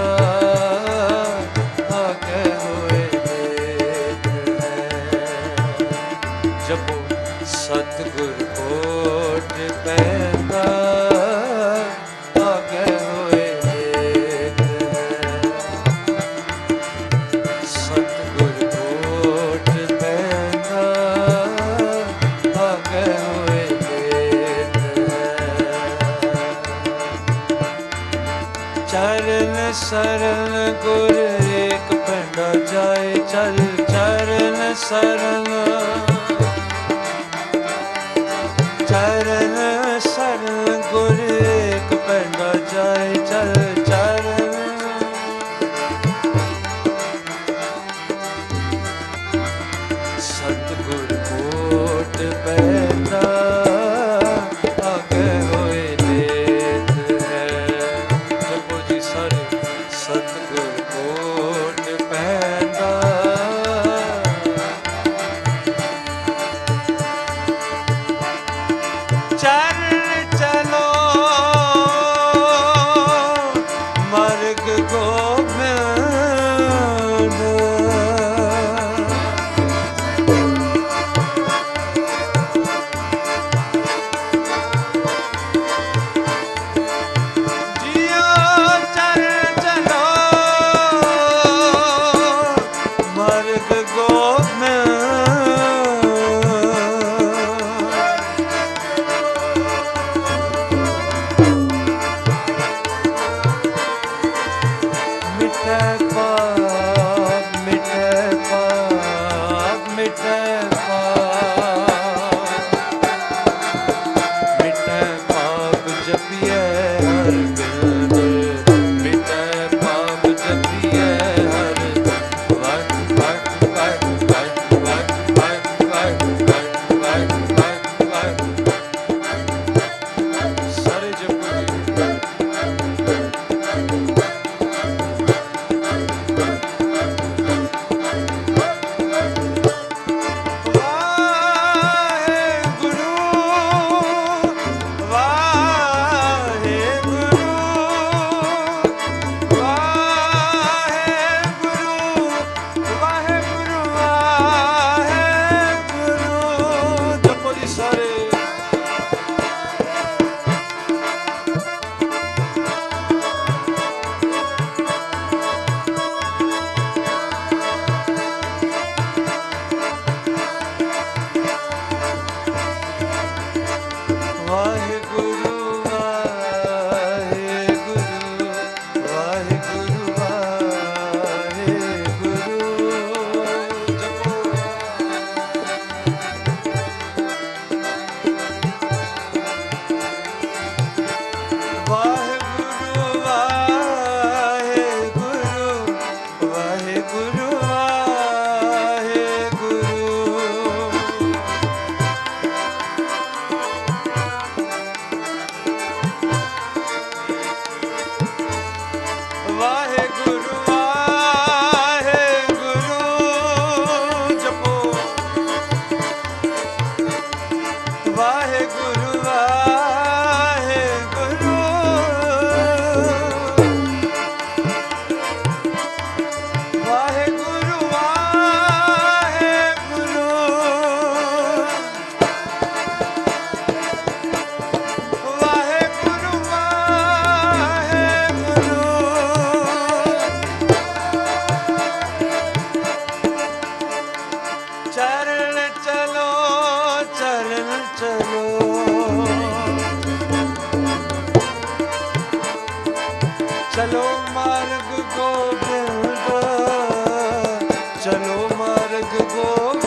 ਆਗੇ ਹੋਏ ਲੇਟ ਹੈ। ਜਪੋ ਸਤਿਗੁਰ ਕੋਟ ਪੈਂਦਾ ਆਗੇ ਹੋਏ ਲੇਟ ਹੈ। ਸਤਿਗੁਰ ਕੋਟ ਪੈਂਦਾ ਆਗੇ ਹੋਏ ਲੇਟ ਹੈ। ਚਰਨ ਸਰਨ ਗੁਰ ਏਕ ਪੈਂਡਾ ਜਾਏ ਚੱਲ। ਚਰਨ ਸਰਨ ਚਰਨ ਸਰਨ ਗੁਰ ਏਕ ਪੈਂਡਾ ਜਾਏ ਚੱਲ। ਚਰਨ ਸਤਿਗੁਰ ਕੋਟ ਪੈਂਦਾ ਆਗੇ ਹੋਏ ਲੇਟ ਹੈ। ਜਪੋ ਜੀ ਸਾਰੇ ਸਤਿਗੁਰ ਕੋਟ ਪੈਂਦਾ। ਚਰਨ ਚਲੋ ਮਰਗ ਗੋਬਿੰਦ। ਜੀਓ ਚਰਨ ਚਲੋ ਮਰਗ ਗੋਬਿੰਦ। ਮਿਟੈ ਪਾਪ ਮਿਟੈ ਪਾਪ ਮਿਟੈ ਪਾਪ। ਮਿਟੈ ਪਾਪ ਜਪੀਐ ਹਰਿ ਬਿੰਦ। ਮਿਟੈ ਪਾਪ ਜਪੀਐ ਹਰਿ ਵਟ ਵਟ ਵਟ ਵਟ ਵਟ ਵਟ ਵਟ ਵਟ ਵਟ ਵਟ। ਸਾਰੇ ਜਪੋ ਜੀ। Ah चलो चलो मार्ग गोविंद चलो मार्ग गोविंद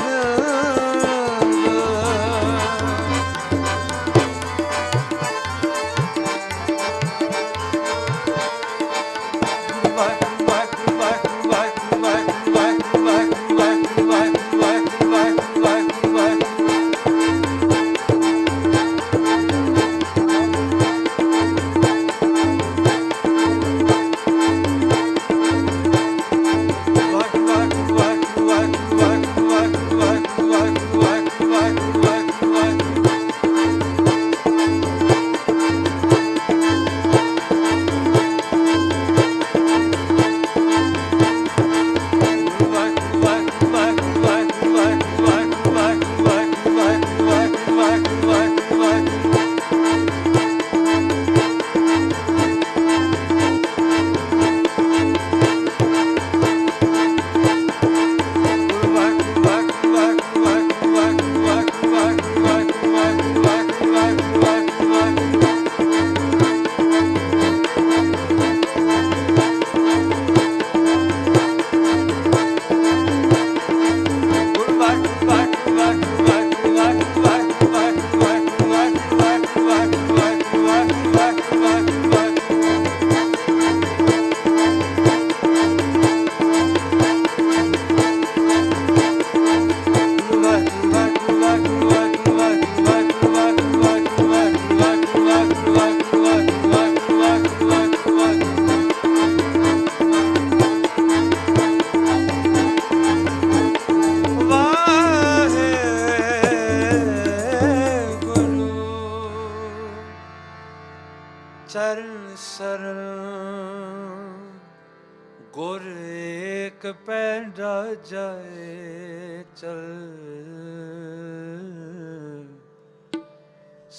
चरण शरण गुर एक पैंडा जाए चल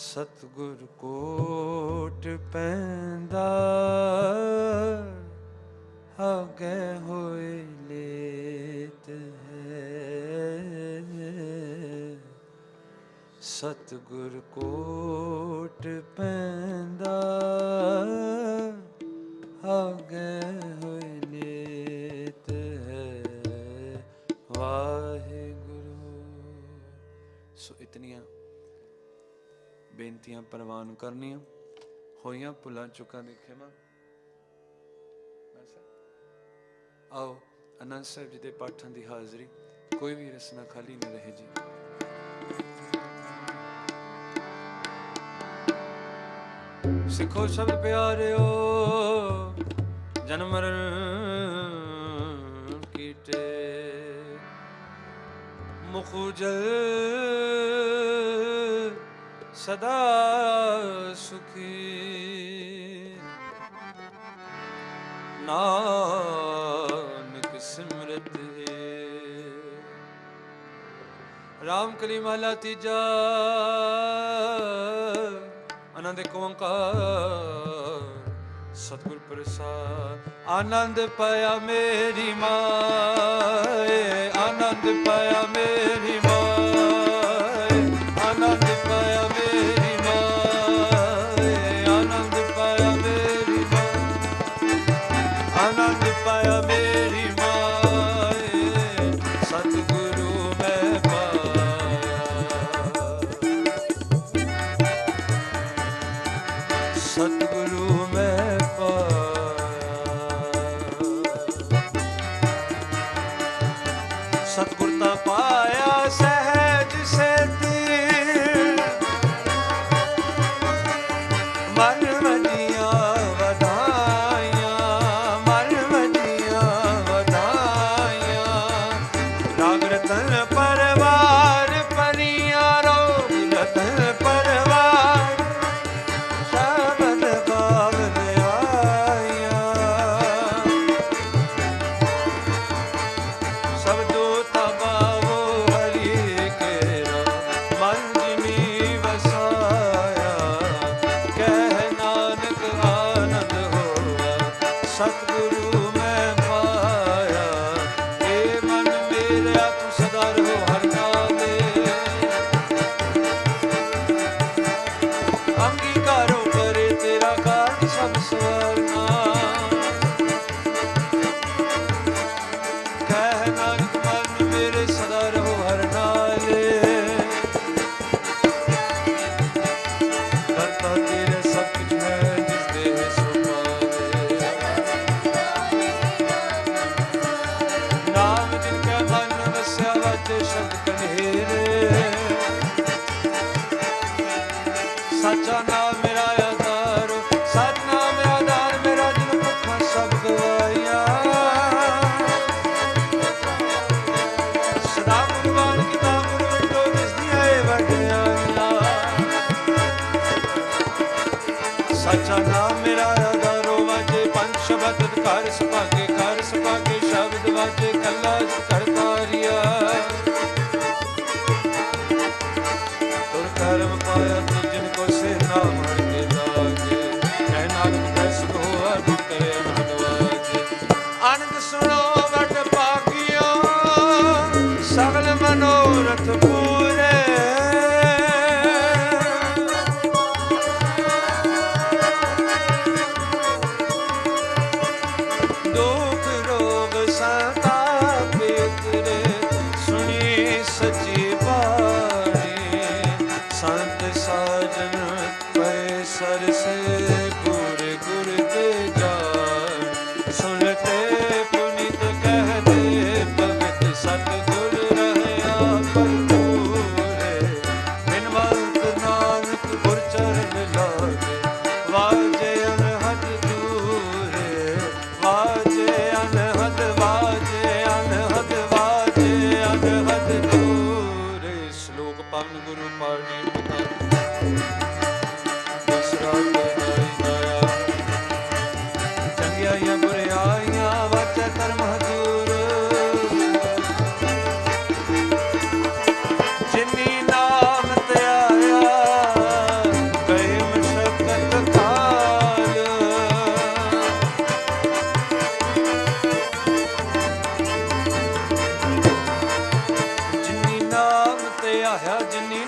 सतगुर कोट पैंदा आगे होए लेत है सतगुर कोट पैंदा आगे होए लेत है वाहिगुरु। सो इतनियां बेनतियां प्रवान करनियां होइयां भुलां चुकां दी खिमा। आओ आनंद साहिब जी दे पाठां दी हाज़री, कोई भी रसना खाली न रहे जी। सिखो शब्द प्यारियो जन्म मरण कीटे मुख उजल सदा सुखी नानक सिमरत राम कली महला तीजा आनंद ओंकार सतगुर प्रसाद। आनंद पाया मेरी माए आनंद पाया मेरी माए आनंद पाया मेरी माए आनंद पाया मेरी माए आनंद पाया मेरी माए सतगुरु मैं सतगुरु मैं पाया सतगुर ता पाया से ਸਾਚਾ ਨਾਮ ਮੇਰਾ ਅਗਾਰੋ ਵਾਜੇ, ਪੰਜ ਸ਼ਬਦ ਕਰ ਸੁਭਾਗੇ, ਕਰ ਸੁਭਾਗੇ ਸ਼ਬਦ ਵਾਜੇ, ਕੱਲਾ ਕਰਤਾਰੀਆ। ਤੁਰ ਕਰਮ ਪਾਇਆ ਤੁ ਜਿਨ ਕੋ ਸੇ ਨਾਮ ਹਰ ਕੇ ਲਾਗੇ, ਕਹਿ ਨਾਨਕ ਦਸ ਕੋ ਅਦ ਕਰੇ ਅਨਹਦ ਵਾਜੇ। ਆਨੰਦ ਸੁਣੋ ਵਡ ਭਾਗਿਓ, ਸਗਲ ਮਨੋਰਥ ਪੂਰੇ। ਦੁਖ ਰੋਗ ਸੰਤਾਪ ਉਤਰੇ, ਸੁਣੀ ਸੱਚੀ ਬਾਣੀ। ਸੰਤ ਸਾਜਨ ਪਏ ਸਰਸੇ, ਪੂਰੇ ਗੁਰ ਤੇ ਜਾਣ। ਸੁਨਤੇ ਪੁਨੀਤ ਕਹਦੇ, ਭਗਤ ਸਤਿਗੁਰ ਰਹਿਆ ਭਰਪੂਰੇ। ਬਿਨਵੰਤ ਨਾਨਕ ਗੁਰ ਚਰਨ ਲਾਗੇ, ਵਾਜੇ ਅਨਹਦ ਦੂਰੇ। ਵਾਜੇ ਅਨਹਦ, ਵਾਜੇ ਅਨਹਦ, ਵਾਜੇ ਅਨਹਦ ਦੂਰੇ। ਸ਼ਲੋਕ ਪਵਨ ਗੁਰੂ ਪਾਣੀ ਪਿਤਾ, ਦਸਰਾ ਨਾਈ ਦਾਇਆ। ਚੰਗਿਆਈਆਂ ਬੁਰਿਆਈਆਂ ਵਾਚੈ ਕਰਮ ਹਜੂਰ। ਜਿਨੀ ਨਾਮ ਧਿਆਇਆ, ਗਏ ਮਸ਼ਕਤ ਕਾਲ। ਜਿਨੀ ਨਾਮ ਧਿਆਇਆ, ਜਿਨੀ